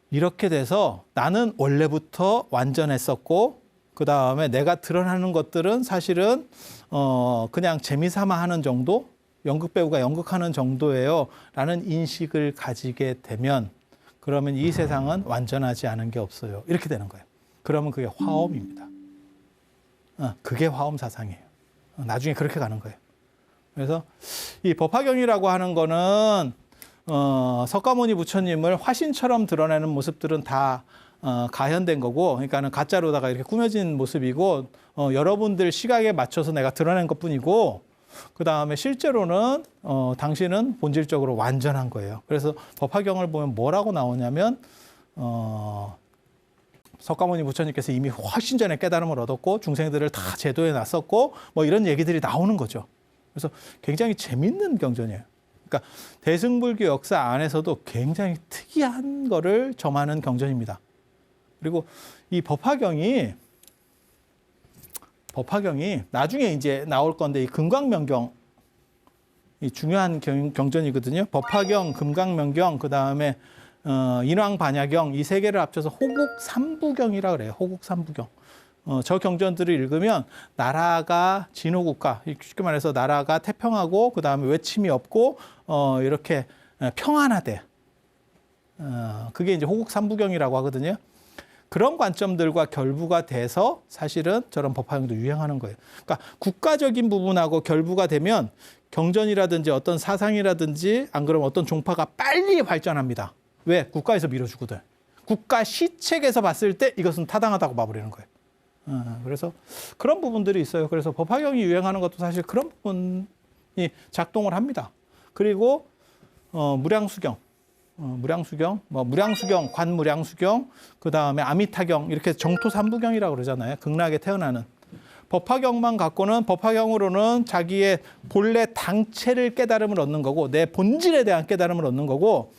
이렇게 돼서 나는 원래부터 완전했었고, 그 다음에 내가 드러나는 것들은 사실은 그냥 재미삼아 하는 정도, 연극 배우가 연극하는 정도예요 라는 인식을 가지게 되면, 그러면 이 세상은 완전하지 않은 게 없어요. 이렇게 되는 거예요. 그러면 그게 화엄입니다. 그게 화엄 사상이에요. 나중에 그렇게 가는 거예요. 그래서 이 법화경이라고 하는 거는 석가모니 부처님을 화신처럼 드러내는 모습들은 다 가현된 거고, 그러니까는 가짜로다가 이렇게 꾸며진 모습이고, 여러분들 시각에 맞춰서 내가 드러낸 것뿐이고, 그 다음에 실제로는 당신은 본질적으로 완전한 거예요. 그래서 법화경을 보면 뭐라고 나오냐면 석가모니 부처님께서 이미 훨씬 전에 깨달음을 얻었고 중생들을 다 제도해 놨었고 뭐 이런 얘기들이 나오는 거죠. 그래서 굉장히 재밌는 경전이에요. 그러니까 대승불교 역사 안에서도 굉장히 특이한 거를 점하는 경전입니다. 그리고 이 법화경이 나중에 이제 나올 건데, 이 금강명경, 이 중요한 경전이거든요. 법화경, 금강명경, 그 다음에 인왕반야경, 이 세 개를 합쳐서 호국삼부경이라 그래요. 호국삼부경. 저 경전들을 읽으면 나라가 진호국가, 쉽게 말해서 나라가 태평하고 그 다음에 외침이 없고 이렇게 평안하대. 그게 이제 호국삼부경이라고 하거든요. 그런 관점들과 결부가 돼서 사실은 저런 법화경도 유행하는 거예요. 그러니까 국가적인 부분하고 결부가 되면 경전이라든지 어떤 사상이라든지 안 그러면 어떤 종파가 빨리 발전합니다. 왜? 국가에서 밀어주거든. 국가 시책에서 봤을 때 이것은 타당하다고 봐버리는 거예요. 그래서 그런 부분들이 있어요. 그래서 법화경이 유행하는 것도 사실 그런 부분이 작동을 합니다. 그리고 무량수경, 관무량수경, 그 다음에 아미타경, 이렇게 정토삼부경이라고 그러잖아요. 극락에 태어나는. 법화경만 갖고는, 법화경으로는 자기의 본래 당체를 깨달음을 얻는 거고, 내 본질에 대한 깨달음을 얻는 거고,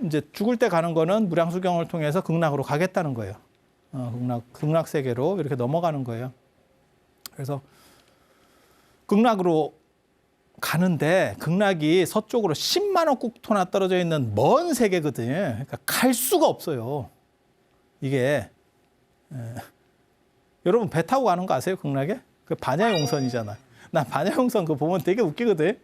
이제 죽을 때 가는 거는 무량수경을 통해서 극락으로 가겠다는 거예요. 극락 세계로 이렇게 넘어가는 거예요. 그래서 극락으로 가는데, 극락이 서쪽으로 10만원 국토나 떨어져 있는 먼 세계거든요. 그러니까 갈 수가 없어요. 이게 여러분 배 타고 가는 거 아세요? 극락에? 그 반야용선이잖아요. 난 반야용선 그거 보면 되게 웃기거든.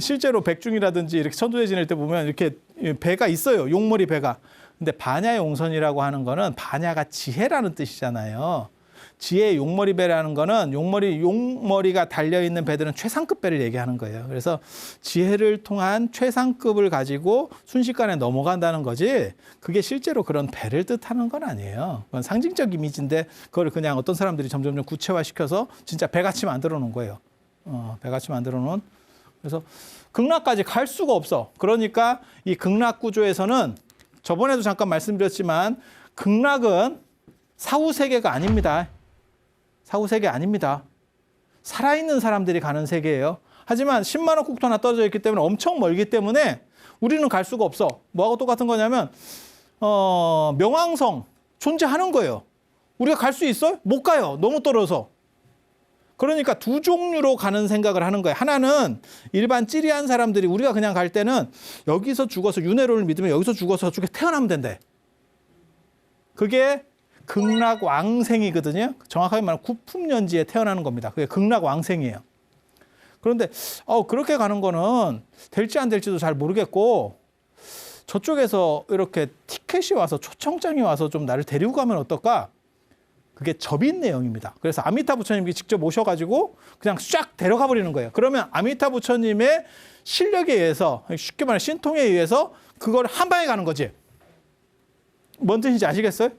실제로 백중이라든지 이렇게 천도제 지낼 때 보면 이렇게 배가 있어요. 용머리 배가. 근데 반야용선이라고 하는 거는 반야가 지혜라는 뜻이잖아요. 지혜의 용머리 배라는 거는 용머리가 달려있는 배들은 최상급 배를 얘기하는 거예요. 그래서 지혜를 통한 최상급을 가지고 순식간에 넘어간다는 거지 그게 실제로 그런 배를 뜻하는 건 아니에요. 그건 상징적 이미지인데 그걸 그냥 어떤 사람들이 점점 구체화시켜서 진짜 배같이 만들어 놓은 거예요. 배같이 만들어 놓은. 그래서 극락까지 갈 수가 없어. 그러니까 이 극락 구조에서는 저번에도 잠깐 말씀드렸지만 극락은 사후세계가 아닙니다. 사후세계 아닙니다. 살아있는 사람들이 가는 세계예요. 하지만 10만 원 국토 하나 떨어져 있기 때문에 엄청 멀기 때문에 우리는 갈 수가 없어. 뭐하고 똑같은 거냐면 명왕성 존재하는 거예요. 우리가 갈 수 있어요? 못 가요. 너무 떨어져서. 그러니까 두 종류로 가는 생각을 하는 거예요. 하나는 일반 찌리한 사람들이 우리가 그냥 갈 때는 여기서 죽어서 윤회론을 믿으면 여기서 죽어서 저쪽에 태어나면 된대. 그게 극락왕생이거든요. 정확하게 말하면 구품년지에 태어나는 겁니다. 그게 극락왕생이에요. 그런데 그렇게 가는 거는 될지 안 될지도 잘 모르겠고 저쪽에서 이렇게 티켓이 와서 초청장이 와서 좀 나를 데리고 가면 어떨까? 그게 접인 내용입니다. 그래서 아미타 부처님이 직접 오셔가지고 그냥 쫙 데려가 버리는 거예요. 그러면 아미타 부처님의 실력에 의해서 쉽게 말해 신통에 의해서 그걸 한 방에 가는 거지. 뭔 뜻인지 아시겠어요?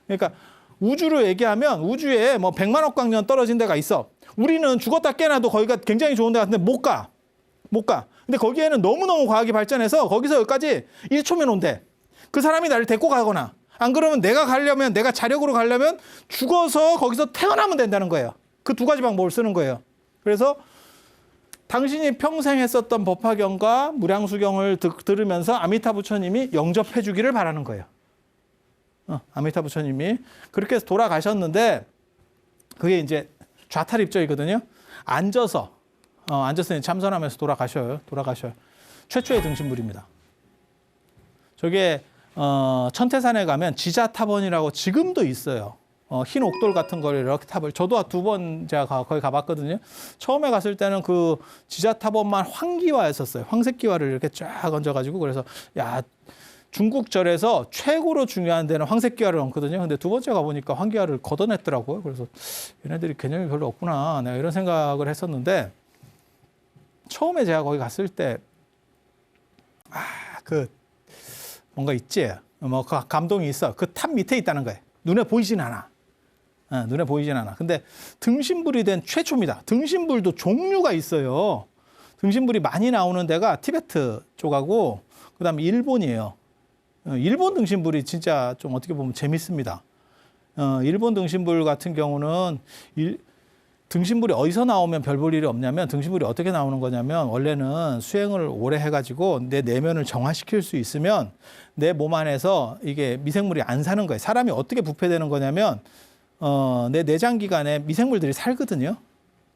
그러니까 우주로 얘기하면 우주에 뭐 100만억 광년 떨어진 데가 있어. 우리는 죽었다 깨나도 거기가 굉장히 좋은 데 같은데 못 가. 근데 거기에는 너무너무 과학이 발전해서 거기서 여기까지 1초면 온대. 그 사람이 나를 데리고 가거나 안 그러면 내가 자력으로 가려면 죽어서 거기서 태어나면 된다는 거예요. 그 두 가지 방법을 쓰는 거예요. 그래서 당신이 평생 했었던 법화경과 무량수경을 들으면서 아미타 부처님이 영접해 주기를 바라는 거예요. 아미타 부처님이 그렇게 해서 돌아가셨는데 그게 이제 좌탈입절이거든요. 앉아서 참선하면서 돌아가셔요. 최초의 등신불입니다. 저게 천태산에 가면 지자탑원이라고 지금도 있어요. 흰 옥돌 같은 걸 이렇게 탑을 저도 2번 제가 거기 가봤거든요. 처음에 갔을 때는 그 지자탑원만 황기화였었어요. 황색기화를 이렇게 쫙 얹어가지고 그래서 야 중국절에서 최고로 중요한 데는 황색기화를 얹거든요. 근데 두 번째 가보니까 황기화를 걷어냈더라고요. 그래서 얘네들이 개념이 별로 없구나. 내가 이런 생각을 했었는데 처음에 제가 거기 갔을 때 뭔가 있지. 그 감동이 있어. 그 탑 밑에 있다는 거예요. 눈에 보이진 않아. 근데 등신불이 된 최초입니다. 등신불도 종류가 있어요. 등신불이 많이 나오는 데가 티베트 쪽하고 그다음에 일본이에요. 일본 등신불이 진짜 좀 어떻게 보면 재밌습니다. 일본 등신불 같은 경우는 등신불이 어디서 나오면 별 볼 일이 없냐면 등신불이 어떻게 나오는 거냐면 원래는 수행을 오래 해가지고 내 내면을 정화시킬 수 있으면 내 몸 안에서 이게 미생물이 안 사는 거예요. 사람이 어떻게 부패되는 거냐면 내 내장기관에 미생물들이 살거든요.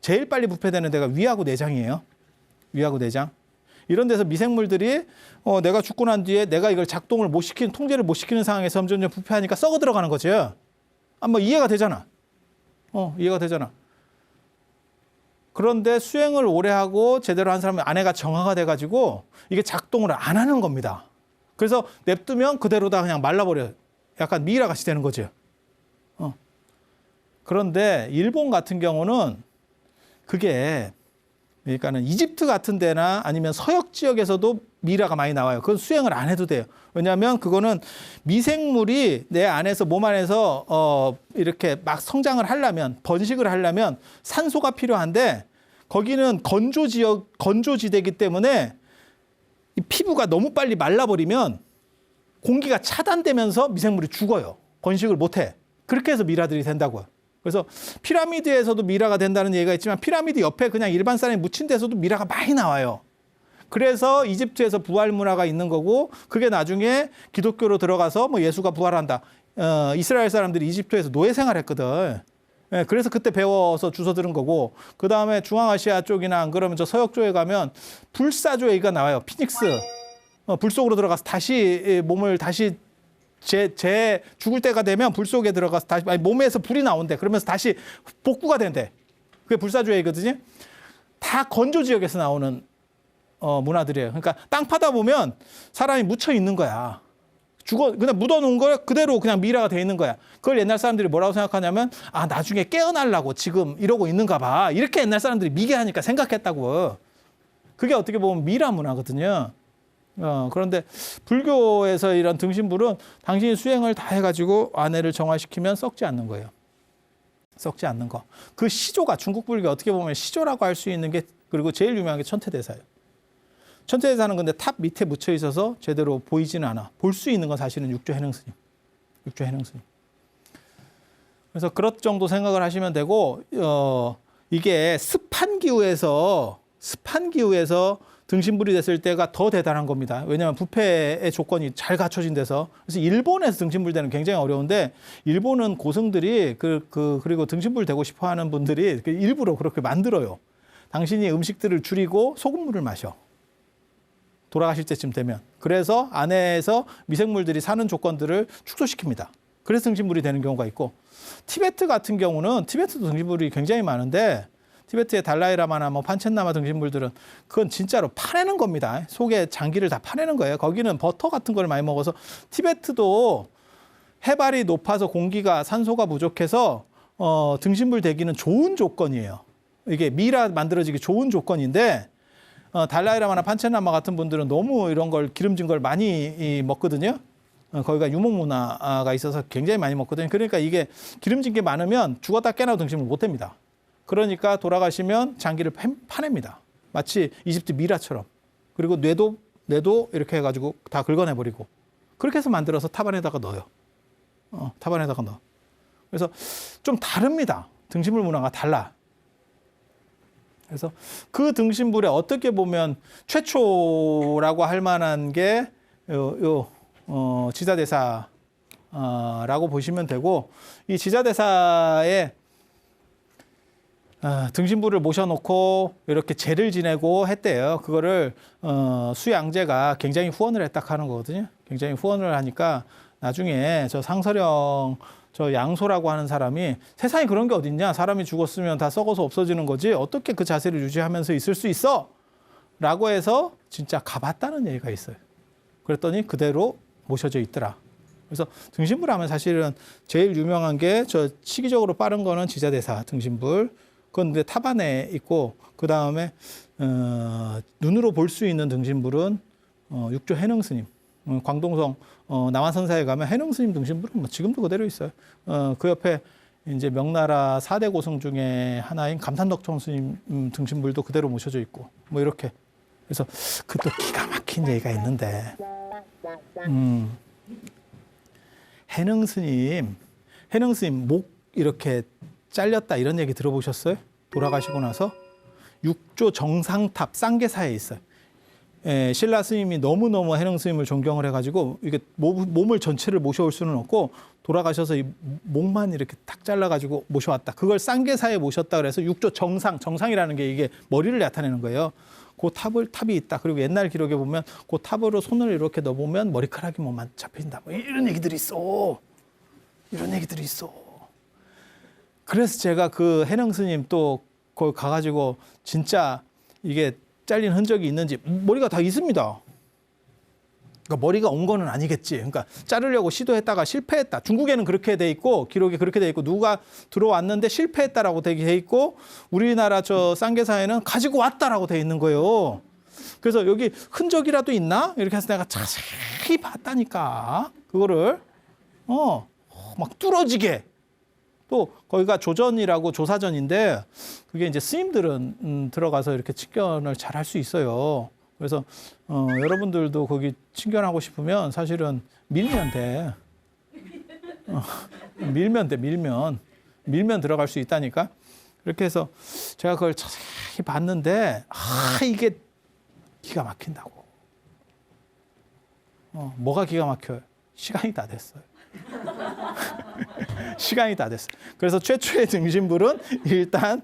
제일 빨리 부패되는 데가 위하고 내장이에요. 위하고 내장. 이런 데서 미생물들이 내가 죽고 난 뒤에 내가 이걸 작동을 못 시키는 통제를 못 시키는 상황에서 점점 부패하니까 썩어 들어가는 거죠. 뭐 이해가 되잖아. 이해가 되잖아. 그런데 수행을 오래 하고 제대로 한 사람은 안에가 정화가 돼가지고 이게 작동을 안 하는 겁니다. 그래서 냅두면 그대로다 그냥 말라버려요. 약간 미이라 같이 되는 거죠. 그런데 일본 같은 경우는 그게 그러니까는 이집트 같은 데나 아니면 서역 지역에서도 미라가 많이 나와요. 그건 수행을 안 해도 돼요. 왜냐하면 그거는 미생물이 내 안에서 몸 안에서 이렇게 막 성장을 하려면 번식을 하려면 산소가 필요한데 거기는 건조지대이기 때문에 이 피부가 너무 빨리 말라버리면 공기가 차단되면서 미생물이 죽어요. 번식을 못해. 그렇게 해서 미라들이 된다고요. 그래서 피라미드에서도 미라가 된다는 얘기가 있지만 피라미드 옆에 그냥 일반 사람이 묻힌 데서도 미라가 많이 나와요. 그래서 이집트에서 부활 문화가 있는 거고 그게 나중에 기독교로 들어가서 뭐 예수가 부활한다. 이스라엘 사람들이 이집트에서 노예 생활했거든. 그래서 그때 배워서 주워 들은 거고 그 다음에 중앙아시아 쪽이나 안 그러면 저 서역 쪽에 가면 불사조 얘기가 나와요. 피닉스. 불 속으로 들어가서 다시 몸을 다시 죽을 때가 되면 불 속에 들어가서 다시 몸에서 불이 나온대. 그러면서 다시 복구가 된대. 그게 불사조회거든요. 다 건조 지역에서 나오는 문화들이에요. 그러니까 땅 파다 보면 사람이 묻혀 있는 거야. 그냥 묻어놓은 걸 그대로 그냥 미라가 돼 있는 거야. 그걸 옛날 사람들이 뭐라고 생각하냐면 나중에 깨어나려고 지금 이러고 있는가 봐. 이렇게 옛날 사람들이 미개하니까 생각했다고. 그게 어떻게 보면 미라 문화거든요. 그런데 불교에서 이런 등신불은 당신이 수행을 다 해가지고 아내를 정화시키면 썩지 않는 거예요. 썩지 않는 거. 그 시조가 중국 불교 어떻게 보면 시조라고 할 수 있는 게 그리고 제일 유명한 게 천태대사예요. 천태대사는 근데 탑 밑에 묻혀 있어서 제대로 보이지는 않아. 볼 수 있는 건 사실은 육조 해능스님. 육조 해능스님. 그래서 그런 정도 생각을 하시면 되고 이게 습한 기후에서 등신불이 됐을 때가 더 대단한 겁니다. 왜냐하면 부패의 조건이 잘 갖춰진 데서. 그래서 일본에서 등신불 되는 굉장히 어려운데 일본은 고승들이 그리고 등신불 되고 싶어하는 분들이 일부러 그렇게 만들어요. 당신이 음식들을 줄이고 소금물을 마셔. 돌아가실 때쯤 되면. 그래서 안에서 미생물들이 사는 조건들을 축소시킵니다. 그래서 등신불이 되는 경우가 있고 티베트 같은 경우는 티베트도 등신불이 굉장히 많은데 티베트의 달라이라마나 판첸라마 등신불들은 그건 진짜로 파내는 겁니다. 속에 장기를 다 파내는 거예요. 거기는 버터 같은 걸 많이 먹어서 티베트도 해발이 높아서 공기가 산소가 부족해서 등신불 되기는 좋은 조건이에요. 이게 미라 만들어지기 좋은 조건인데 달라이라마나 판첸라마 같은 분들은 너무 이런 걸 기름진 걸 많이 먹거든요. 거기가 유목 문화가 있어서 굉장히 많이 먹거든요. 그러니까 이게 기름진 게 많으면 죽었다 깨나도 등신불 못 됩니다. 그러니까 돌아가시면 장기를 파냅니다. 마치 이집트 미라처럼. 그리고 뇌도 이렇게 해가지고 다 긁어내버리고. 그렇게 해서 만들어서 탑안에다가 넣어요. 탑안에다가 넣어. 그래서 좀 다릅니다. 등신불 문화가 달라. 그래서 그 등신불에 어떻게 보면 최초라고 할 만한 게 지자대사라고 보시면 되고 이 지자대사에 등신불을 모셔놓고 이렇게 제를 지내고 했대요. 그거를 수양제가 굉장히 후원을 했다 하는 거거든요. 굉장히 후원을 하니까 나중에 저 상서령 저 양소라고 하는 사람이 세상에 그런 게 어딨냐. 사람이 죽었으면 다 썩어서 없어지는 거지. 어떻게 그 자세를 유지하면서 있을 수 있어? 라고 해서 진짜 가봤다는 얘기가 있어요. 그랬더니 그대로 모셔져 있더라. 그래서 등신불 하면 사실은 제일 유명한 게 저 시기적으로 빠른 거는 지자대사 등신불. 그건 근데 탑안에 있고 그 다음에 눈으로 볼 수 있는 등신불은 육조 해능스님. 광동성 남한선사에 가면 해능스님 등신불은 지금도 그대로 있어요. 그 옆에 이제 명나라 4대 고승 중에 하나인 감탄덕총 스님 등신불도 그대로 모셔져 있고 이렇게. 그래서 그 또 기가 막힌 얘기가 있는데 해능스님 목 이렇게 잘렸다 이런 얘기 들어보셨어요? 돌아가시고 나서 육조 정상탑 쌍계사에 있어요. 신라 스님이 너무너무 해능 스님을 존경을 해가지고 이게 몸을 전체를 모셔올 수는 없고 돌아가셔서 이 목만 이렇게 탁 잘라가지고 모셔왔다. 그걸 쌍계사에 모셨다 그래서 육조 정상이라는 게 이게 머리를 나타내는 거예요. 그 탑이 있다. 그리고 옛날 기록에 보면 그 탑으로 손을 이렇게 넣어보면 머리카락이 뭐만 잡힌다. 이런 얘기들이 있어. 이런 얘기들이 있어. 그래서 제가 그 해능 스님 또 거기 가가지고 진짜 이게 잘린 흔적이 있는지 머리가 다 있습니다. 그러니까 머리가 온 거는 아니겠지. 그러니까 자르려고 시도했다가 실패했다. 중국에는 그렇게 돼 있고 기록에 그렇게 돼 있고 누가 들어왔는데 실패했다라고 돼 있고 우리나라 저 쌍계사에는 가지고 왔다라고 돼 있는 거예요. 그래서 여기 흔적이라도 있나? 이렇게 해서 내가 자세히 봤다니까. 그거를 막 뚫어지게. 또 거기가 조전이라고 조사전인데 그게 이제 스님들은 들어가서 이렇게 친견을 잘 할 수 있어요. 그래서 여러분들도 거기 친견하고 싶으면 사실은 밀면 돼. 밀면 들어갈 수 있다니까. 이렇게 해서 제가 그걸 자세히 봤는데 이게 기가 막힌다고. 뭐가 기가 막혀요? 시간이 다 됐어요. 시간이 다 됐어요. 그래서 최초의 등신불은 일단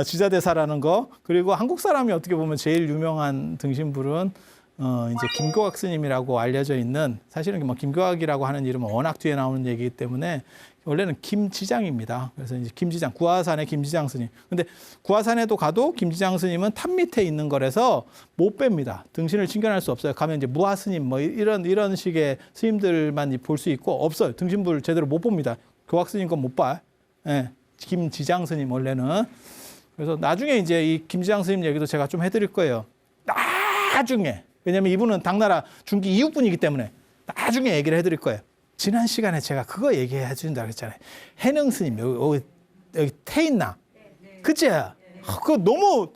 지자대사라는 거, 그리고 한국 사람이 어떻게 보면 제일 유명한 등신불은 이제 김교각 스님이라고 알려져 있는, 사실은 뭐 김교각이라고 하는 이름은 워낙 뒤에 나오는 얘기이기 때문에 원래는 김지장입니다. 그래서 이제 김지장, 구화산의 김지장 스님. 근데 구화산에도 가도 김지장 스님은 탑 밑에 있는 거라서 못 뺍니다. 등신을 친견할 수 없어요. 가면 이제 무화 스님 뭐 이런 식의 스님들만 볼 수 있고 없어요. 등신불 제대로 못 봅니다. 교각 스님 건 못 봐. 예. 김지장 스님 원래는. 그래서 나중에 이제 이 김지장 스님 얘기도 제가 좀 해드릴 거예요. 나중에. 왜냐면 이분은 당나라 중기 이육분이기 때문에 나중에 얘기를 해드릴 거예요. 지난 시간에 제가 그거 얘기해 준다고 했잖아요. 해능 스님 여기 태있나? 그치? 그거 너무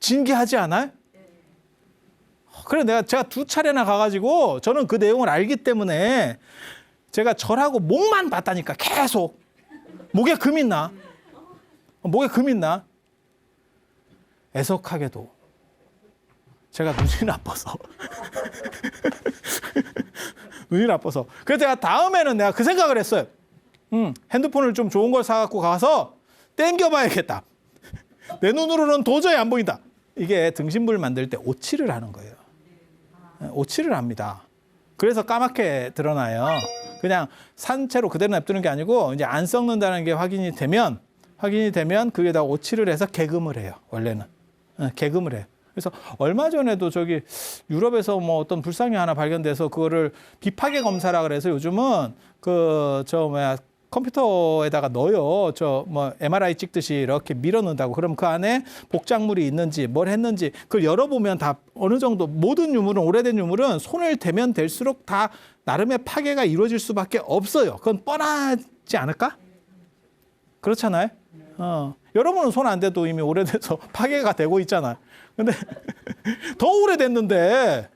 진기하지 않아요? 그래 제가 2차례나 가가지고 저는 그 내용을 알기 때문에 제가 절하고 목만 봤다니까 계속. 목에 금 있나? 목에 금 있나? 애석하게도 제가 눈이 나빠서 눈이 나빠서 그래서 제가 다음에는 내가 그 생각을 했어요. 핸드폰을 좀 좋은 걸 사갖고 가서 땡겨봐야겠다. 내 눈으로는 도저히 안 보인다. 이게 등신불 만들 때 오치를 하는 거예요. 오치를 합니다. 그래서 까맣게 드러나요. 그냥 산채로 그대로 냅두는 게 아니고 이제 안 썩는다는 게 확인이 되면 그게다 오치를 해서 개금을 해요. 원래는 개금을 해요. 그래서 얼마 전에도 저기 유럽에서 뭐 어떤 불상이 하나 발견돼서 그거를 비파괴 검사라 그래서 요즘은 컴퓨터에다가 넣어요. MRI 찍듯이 이렇게 밀어 넣는다고. 그럼 그 안에 복작물이 있는지 뭘 했는지 그걸 열어보면 다 어느 정도 모든 유물은 오래된 유물은 손을 대면 될수록 다 나름의 파괴가 이루어질 수밖에 없어요. 그건 뻔하지 않을까? 그렇잖아요. 여러분은 손 안 대도 이미 오래돼서 파괴가 되고 있잖아요. 근데 더 오래됐는데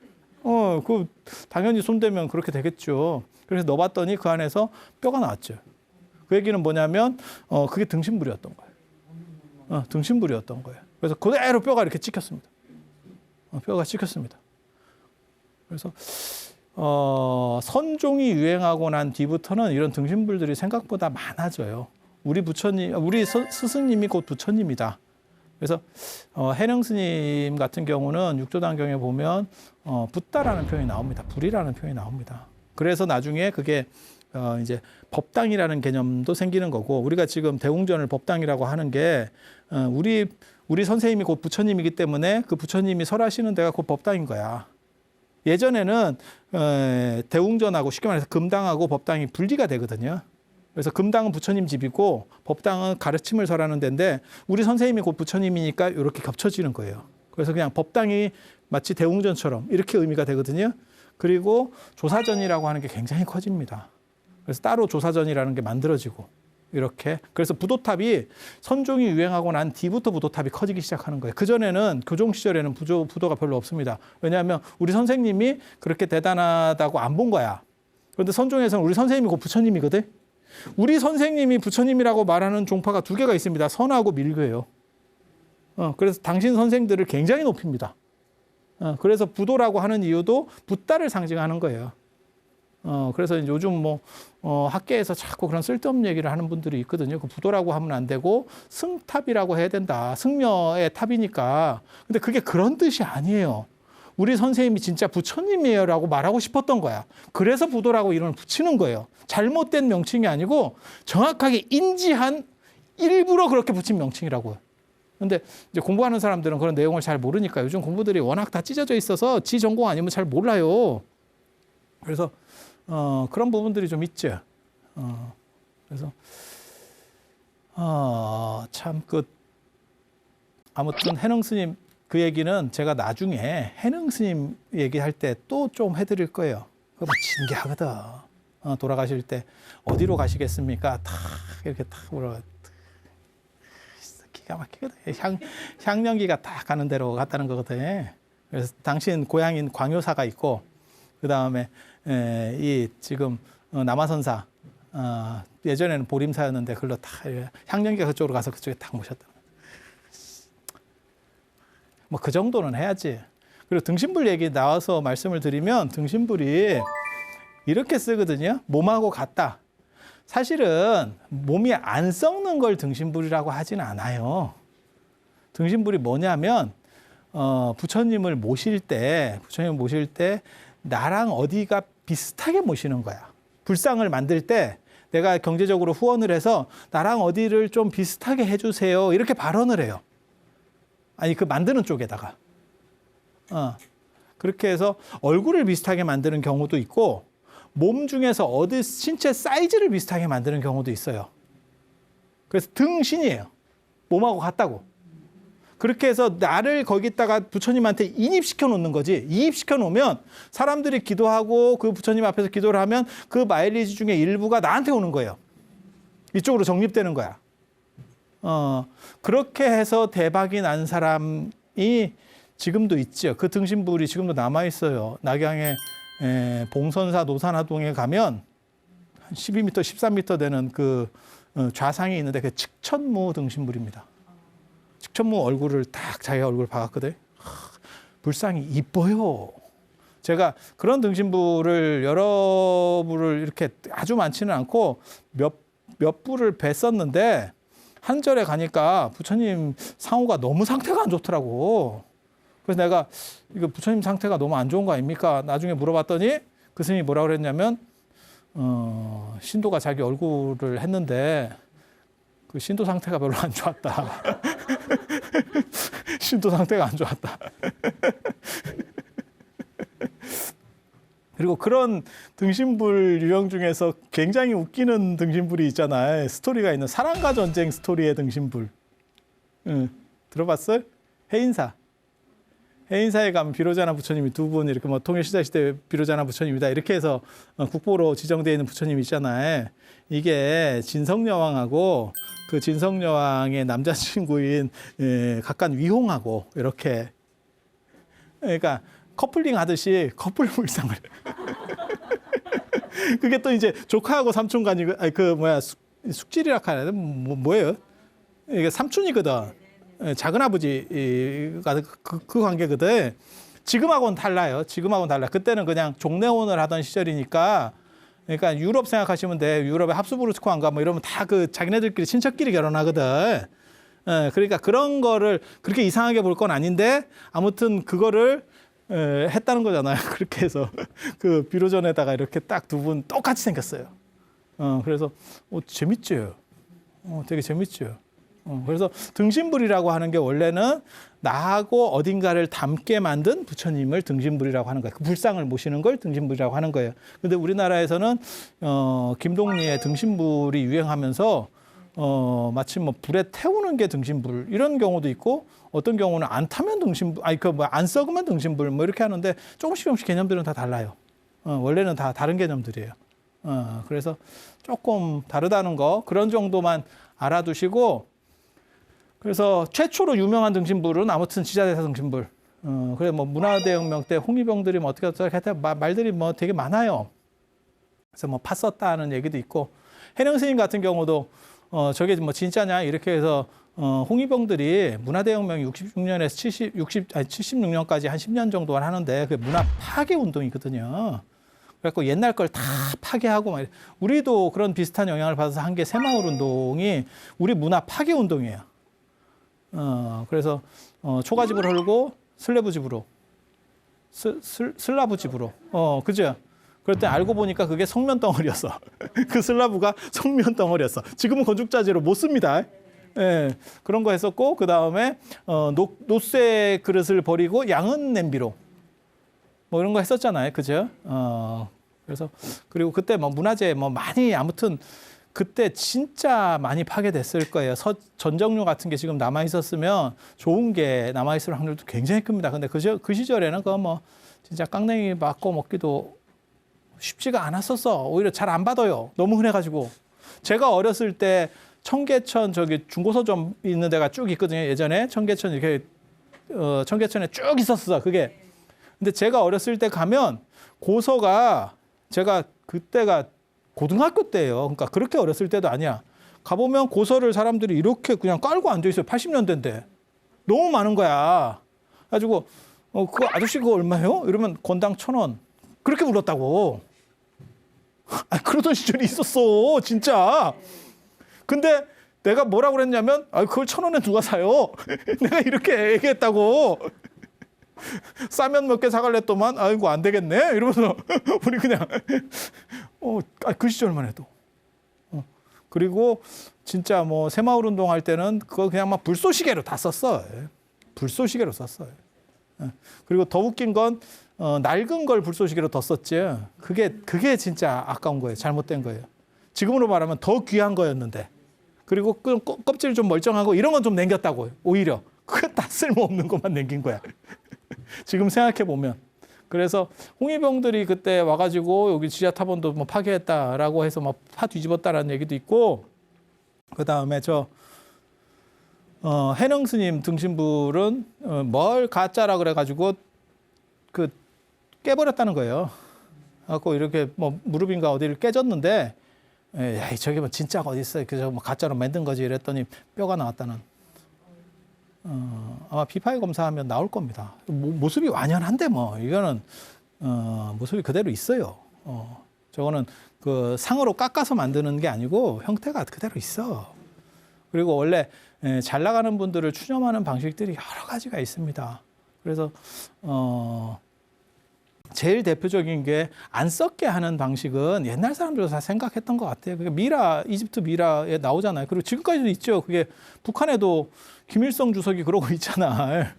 당연히 손 대면 그렇게 되겠죠. 그래서 넣어봤더니 그 안에서 뼈가 나왔죠. 그 얘기는 뭐냐면 그게 등신불이었던 거예요. 등신불이었던 거예요. 그래서 그대로 뼈가 이렇게 찍혔습니다. 뼈가 찍혔습니다. 그래서 선종이 유행하고 난 뒤부터는 이런 등신불들이 생각보다 많아져요. 우리 스승님이 곧 부처님이다. 그래서 해능 스님 같은 경우는 육조단경에 보면 붓다라는 표현이 나옵니다. 불이라는 표현이 나옵니다. 그래서 나중에 그게 이제 법당이라는 개념도 생기는 거고, 우리가 지금 대웅전을 법당이라고 하는 게 우리 선생님이 곧 부처님이기 때문에 그 부처님이 설하시는 데가 곧 법당인 거야. 예전에는 대웅전하고 쉽게 말해서 금당하고 법당이 분리가 되거든요. 그래서 금당은 부처님 집이고 법당은 가르침을 설하는 데인데 우리 선생님이 곧 부처님이니까 이렇게 겹쳐지는 거예요. 그래서 그냥 법당이 마치 대웅전처럼 이렇게 의미가 되거든요. 그리고 조사전이라고 하는 게 굉장히 커집니다. 그래서 따로 조사전이라는 게 만들어지고 이렇게. 그래서 부도탑이 선종이 유행하고 난 뒤부터 부도탑이 커지기 시작하는 거예요. 그전에는 교종 시절에는 부도가 별로 없습니다. 왜냐하면 우리 선생님이 그렇게 대단하다고 안 본 거야. 그런데 선종에서는 우리 선생님이 곧 부처님이거든. 우리 선생님이 부처님이라고 말하는 종파가 2개가 있습니다. 선하고 밀교예요. 그래서 당신 선생들을 굉장히 높입니다. 그래서 부도라고 하는 이유도 붓다를 상징하는 거예요. 그래서 요즘 학계에서 자꾸 그런 쓸데없는 얘기를 하는 분들이 있거든요. 그 부도라고 하면 안 되고 승탑이라고 해야 된다. 승려의 탑이니까. 근데 그게 그런 뜻이 아니에요. 우리 선생님이 진짜 부처님이에요라고 말하고 싶었던 거야. 그래서 부도라고 이름을 붙이는 거예요. 잘못된 명칭이 아니고 정확하게 인지한 일부러 그렇게 붙인 명칭이라고요. 근데 이제 공부하는 사람들은 그런 내용을 잘 모르니까 요즘 공부들이 워낙 다 찢어져 있어서 지 전공 아니면 잘 몰라요. 그래서 그런 부분들이 좀 있죠. 그래서 참 아무튼 해능 스님 그 얘기는 제가 나중에 해능 스님 얘기할 때 또 좀 해드릴 거예요. 그거 진기하거든. 돌아가실 때 어디로 가시겠습니까? 탁 이렇게 탁 물어. 기가 막히거든. 향년기가 딱 가는 대로 갔다는 거거든. 그래서 당신 고향인 광효사가 있고, 그 다음에 이 지금 남아선사 예전에는 보림사였는데 그걸로 다 향년기가 그쪽으로 가서 그쪽에 딱 모셨다. 뭐 그 정도는 해야지. 그리고 등신불 얘기 나와서 말씀을 드리면 등신불이 이렇게 쓰거든요. 몸하고 같다. 사실은 몸이 안 썩는 걸 등신불이라고 하진 않아요. 등신불이 뭐냐면 부처님을 모실 때 나랑 어디가 비슷하게 모시는 거야. 불상을 만들 때 내가 경제적으로 후원을 해서 나랑 어디를 좀 비슷하게 해주세요. 이렇게 발언을 해요. 아니, 그 만드는 쪽에다가. 그렇게 해서 얼굴을 비슷하게 만드는 경우도 있고, 몸 중에서 어디 신체 사이즈를 비슷하게 만드는 경우도 있어요. 그래서 등신이에요. 몸하고 같다고. 그렇게 해서 나를 거기다가 부처님한테 인입시켜 놓는 거지. 이입시켜 놓으면 사람들이 기도하고 그 부처님 앞에서 기도를 하면 그 마일리지 중에 일부가 나한테 오는 거예요. 이쪽으로 적립되는 거야. 그렇게 해서 대박이 난 사람이 지금도 있죠. 그 등신불이 지금도 남아 있어요. 낙양의 봉선사 노산화동에 가면 한 12m, 13m 되는 그 좌상이 있는데 그 칙천무 등신불입니다. 칙천무 얼굴을 딱 자기가 얼굴을 박았거든. 불상이 이뻐요. 제가 그런 등신불을 여러 불을 이렇게 아주 많지는 않고 몇 불을 뵀었는데 한 절에 가니까 부처님 상호가 너무 상태가 안 좋더라고. 그래서 내가 이거 부처님 상태가 너무 안 좋은 거 아닙니까? 나중에 물어봤더니 그 스님이 뭐라고 그랬냐면 신도가 자기 얼굴을 했는데 그 신도 상태가 별로 안 좋았다. 신도 상태가 안 좋았다. 그리고 그런 등신불 유형 중에서 굉장히 웃기는 등신불이 있잖아요. 스토리가 있는 사랑과 전쟁 스토리의 등신불. 들어봤어요? 해인사. 해인사에 가면 비로자나 부처님이 두 분 이렇게 뭐 통일시대시대 비로자나 부처님이다 이렇게 해서 국보로 지정되어 있는 부처님 있잖아요. 이게 진성여왕하고 그 진성여왕의 남자친구인 각간 위홍하고 이렇게 그러니까 커플링 하듯이 커플 불상을 그게 또 이제 조카하고 삼촌 간이 그 뭐야 숙질이라 하나 뭐예요? 이게 삼촌이거든. 작은 아버지가 그 관계거든. 지금하고는 달라요. 지금하고는 달라. 그때는 그냥 종례혼을 하던 시절이니까. 그러니까 유럽 생각하시면 돼. 유럽의 합스부르크왕가 뭐 이러면 다 그 자기네들끼리 친척끼리 결혼하거든. 그러니까 그런 거를 그렇게 이상하게 볼 건 아닌데 아무튼 그거를 했다는 거잖아요. 그렇게 해서 그 비로전에다가 이렇게 딱 두 분 똑같이 생겼어요. 그래서 재밌죠. 되게 재밌죠. 그래서 등신불이라고 하는 게 원래는 나하고 어딘가를 닮게 만든 부처님을 등신불이라고 하는 거예요. 그 불상을 모시는 걸 등신불이라고 하는 거예요. 그런데 우리나라에서는 김동리의 등신불이 유행하면서 마침 뭐 불에 태우는 게 등신불 이런 경우도 있고 어떤 경우는 안 타면 등신불, 안 썩으면 등신불 뭐 이렇게 하는데 조금씩 개념들은 다 달라요. 원래는 다 다른 개념들이에요. 그래서 조금 다르다는 거 그런 정도만 알아두시고. 그래서 최초로 유명한 등신불은 아무튼 지자대사 등신불. 그래 뭐 문화대혁명 때 홍위병들이 뭐 어떻게 말들이 뭐 되게 많아요. 그래서 뭐 팠었다는 얘기도 있고 해능 스님 같은 경우도 저게 뭐 진짜냐 이렇게 해서 홍위병들이 문화대혁명이 66년에서 76년까지 한 10년 정도만 하는데 그게 문화 파괴 운동이거든요. 그래갖고 옛날 걸 다 파괴하고 막 우리도 그런 비슷한 영향을 받아서 한 게 새마을 운동이 우리 문화 파괴 운동이에요. 그래서 초가집을 헐고 슬래브집으로 슬라브집으로 그죠? 그럴 때 알고 보니까 그게 성면 덩어리였어. 그 슬라브가 성면 덩어리였어. 지금은 건축자재로 못 씁니다. 예, 그런 거 했었고 그 다음에 노쇠 그릇을 버리고 양은 냄비로 뭐 이런 거 했었잖아요, 그죠? 그래서 그리고 그때 뭐 문화재 뭐 많이 아무튼. 그때 진짜 많이 파괴됐을 거예요. 전정류 같은 게 지금 남아 있었으면 좋은 게 남아 있을 확률도 굉장히 큽니다. 근데 그 시절에는 그거 뭐 진짜 깡냉이 맞고 먹기도 쉽지가 않았었어. 오히려 잘 안 받아요. 너무 흔해가지고. 제가 어렸을 때 청계천 저기 중고서점 있는 데가 쭉 있거든요. 예전에 청계천 이렇게 청계천에 쭉 있었어. 그게. 근데 제가 어렸을 때 가면 고서가 제가 그때가 고등학교 때예요. 그러니까 그렇게 어렸을 때도 아니야. 가보면 고서를 사람들이 이렇게 그냥 깔고 앉아있어요. 80년대인데. 너무 많은 거야. 그래가지고 그거 아저씨 그거 얼마예요? 이러면 건당 1,000원. 그렇게 불렀다고. 그러던 시절이 있었어. 진짜. 근데 내가 뭐라고 그랬냐면 그걸 1,000원에 누가 사요? 내가 이렇게 얘기했다고. 싸면 몇 개 사갈랬더만 아이고 안 되겠네 이러면서 우리 그냥 그 시절만 해도 그리고 진짜 뭐 새마을 운동할 때는 그거 그냥 막 불쏘시개로 다 썼어. 불쏘시개로 썼어요. 그리고 더 웃긴 건 낡은 걸 불쏘시개로 더 썼지. 그게 진짜 아까운 거예요. 잘못된 거예요. 지금으로 말하면 더 귀한 거였는데. 그리고 껍질 좀 멀쩡하고 이런 건 좀 남겼다고요. 오히려 그거 다 쓸모없는 것만 남긴 거야. 지금 생각해 보면. 그래서 홍위병들이 그때 와가지고 여기 지하타본도 뭐 파괴했다라고 해서 막 파 뒤집었다라는 얘기도 있고, 그 다음에 해능 스님 등신불은 뭘 가짜라 그래가지고 그 깨버렸다는 거예요. 갖고 이렇게 뭐 무릎인가 어디를 깨졌는데, 야, 저게 뭐 진짜가 어디 있어요? 그래서 뭐 가짜로 만든 거지 이랬더니 뼈가 나왔다는. 아마 비파이 검사하면 나올 겁니다. 모습이 완연한데 뭐 이거는 모습이 그대로 있어요. 저거는 그 상으로 깎아서 만드는 게 아니고 형태가 그대로 있어. 그리고 원래 잘 나가는 분들을 추념하는 방식들이 여러 가지가 있습니다. 그래서 제일 대표적인 게 안 썩게 하는 방식은 옛날 사람들도 다 생각했던 것 같아요. 그게 미라, 이집트 미라에 나오잖아요. 그리고 지금까지도 있죠. 그게 북한에도 김일성 주석이 그러고 있잖아.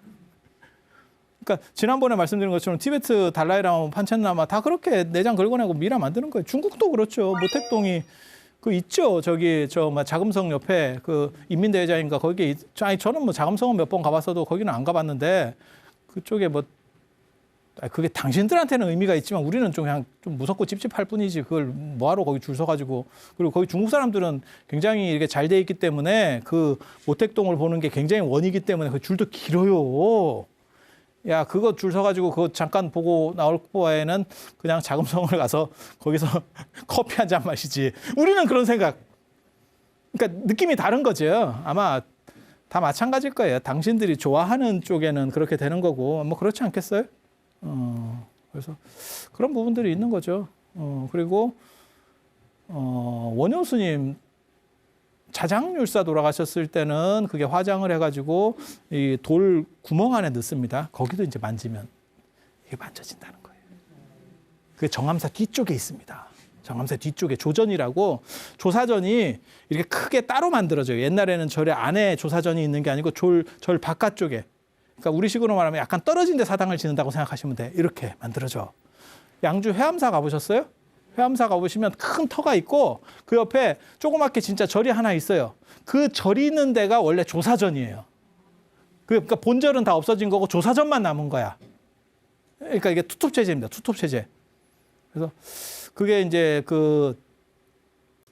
그러니까 지난번에 말씀드린 것처럼 티베트 달라이라마, 판첸라마 다 그렇게 내장 긁어내고 미라 만드는 거예요. 중국도 그렇죠. 모택동이 그 있죠. 자금성 옆에 그 인민대회장인가 거기에 저는 뭐 자금성은 몇 번 가봤어도 거기는 안 가봤는데 그쪽에 뭐 그게 당신들한테는 의미가 있지만 우리는 좀 그냥 좀 무섭고 찝찝할 뿐이지 그걸 뭐하러 거기 줄 서가지고. 그리고 거기 중국 사람들은 굉장히 이렇게 잘 돼 있기 때문에 그 모택동을 보는 게 굉장히 원이기 때문에 그 줄도 길어요. 야, 그거 줄 서가지고 그거 잠깐 보고 나올 바에는 그냥 자금성을 가서 거기서 커피 한 잔 마시지. 우리는 그런 생각. 그러니까 느낌이 다른 거죠. 아마 다 마찬가지일 거예요. 당신들이 좋아하는 쪽에는 그렇게 되는 거고 뭐 그렇지 않겠어요? 그래서 그런 부분들이 있는 거죠. 그리고 원효 스님 자장율사 돌아가셨을 때는 그게 화장을 해가지고 이 돌 구멍 안에 넣습니다. 거기도 이제 만지면 이게 만져진다는 거예요. 그게 정암사 뒤쪽에 있습니다. 정암사 뒤쪽에 조전이라고 조사전이 이렇게 크게 따로 만들어져요. 옛날에는 절의 안에 조사전이 있는 게 아니고 절 바깥쪽에. 그러니까 우리식으로 말하면 약간 떨어진 데 사당을 짓는다고 생각하시면 돼. 이렇게 만들어져. 양주 회암사 가보셨어요? 회암사 가보시면 큰 터가 있고 그 옆에 조그맣게 진짜 절이 하나 있어요. 그 절이 있는 데가 원래 조사전이에요. 그러니까 본절은 다 없어진 거고 조사전만 남은 거야. 그러니까 이게 투톱체제입니다. 투톱체제. 그래서 그게 이제 그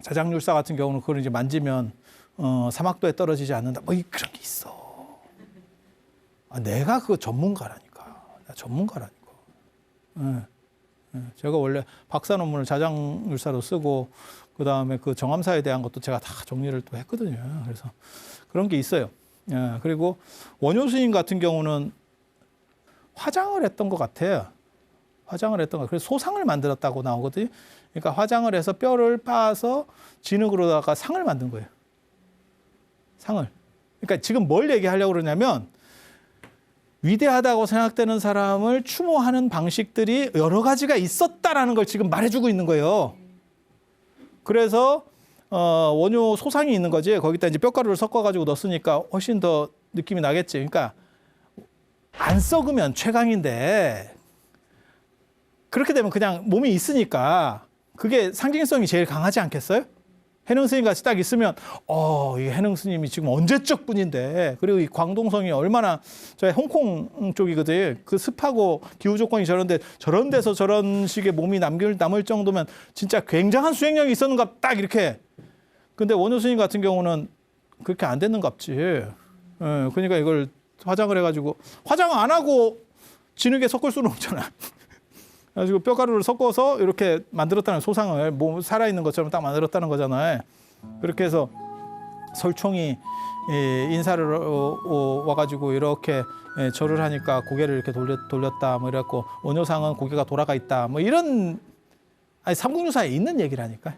자장률사 같은 경우는 그걸 이제 만지면 사막도에 떨어지지 않는다. 뭐 그런 게 있어. 내가 그거 전문가라니까. 나 전문가라니까. 제가 원래 박사 논문을 자장률사로 쓰고 그 다음에 그 정암사에 대한 것도 제가 다 정리를 또 했거든요. 그래서 그런 게 있어요. 그리고 원효 스님 같은 경우는 화장을 했던 것 같아요. 화장을 했던 것. 그래서 소상을 만들었다고 나오거든요. 그러니까 화장을 해서 뼈를 빻아서 진흙으로다가 상을 만든 거예요. 상을. 그러니까 지금 뭘 얘기하려고 그러냐면 위대하다고 생각되는 사람을 추모하는 방식들이 여러 가지가 있었다라는 걸 지금 말해주고 있는 거예요. 그래서 원효 소상이 있는 거지. 거기다 이제 뼈가루를 섞어가지고 넣었으니까 훨씬 더 느낌이 나겠지. 그러니까 안 썩으면 최강인데 그렇게 되면 그냥 몸이 있으니까 그게 상징성이 제일 강하지 않겠어요? 해능 스님 같이 딱 있으면 이 해능 스님이 지금 언제적 분인데 그리고 이 광동성이 얼마나 저희 홍콩 쪽이거든. 그 습하고 기후 조건이 저런데 저런 데서 저런 식의 몸이 남을 정도면 진짜 굉장한 수행력이 있었는가 딱 이렇게. 근데 원효 스님 같은 경우는 그렇게 안 됐는갑지. 그러니까 이걸 화장을 해가지고 화장 안 하고 진흙에 섞을 수는 없잖아. 그래가지고 뼈가루를 섞어서 이렇게 만들었다는 소상을 몸 살아있는 것처럼 딱 만들었다는 거잖아요. 그렇게 해서 설총이 인사를 와가지고 이렇게 절을 하니까 고개를 이렇게 돌렸다 뭐 이랬고 원효상은 고개가 돌아가 있다 뭐 이런 삼국유사에 있는 얘기라니까.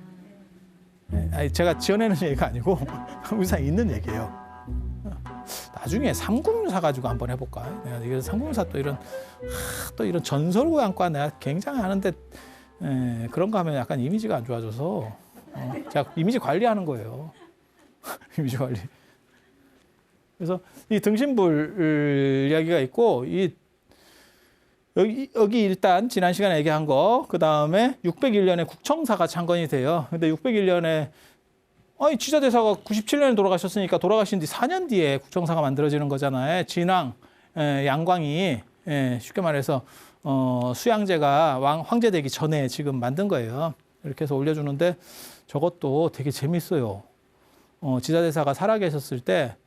제가 지어내는 얘기가 아니고 삼국유사에 있는 얘기예요. 나중에 삼국유사 가지고 한번 해볼까? 내가 이게 삼국유사 또 이런 전설고향과 내가 굉장히 하는데 그런 거 하면 약간 이미지가 안 좋아져서 제가 이미지 관리하는 거예요. 이미지 관리. 그래서 이 등신불 이야기가 있고 여기 일단 지난 시간에 얘기한 거, 그 다음에 601년에 국청사가 창건이 돼요. 근데 601년에 지자대사가 97년에 돌아가셨으니까 돌아가신 뒤 4년 뒤에 국청사가 만들어지는 거잖아요. 진왕, 양광이 쉽게 말해서 수양제가 황제 되기 전에 지금 만든 거예요. 이렇게 해서 올려주는데 저것도 되게 재밌어요. 지자대사가 살아계셨을 때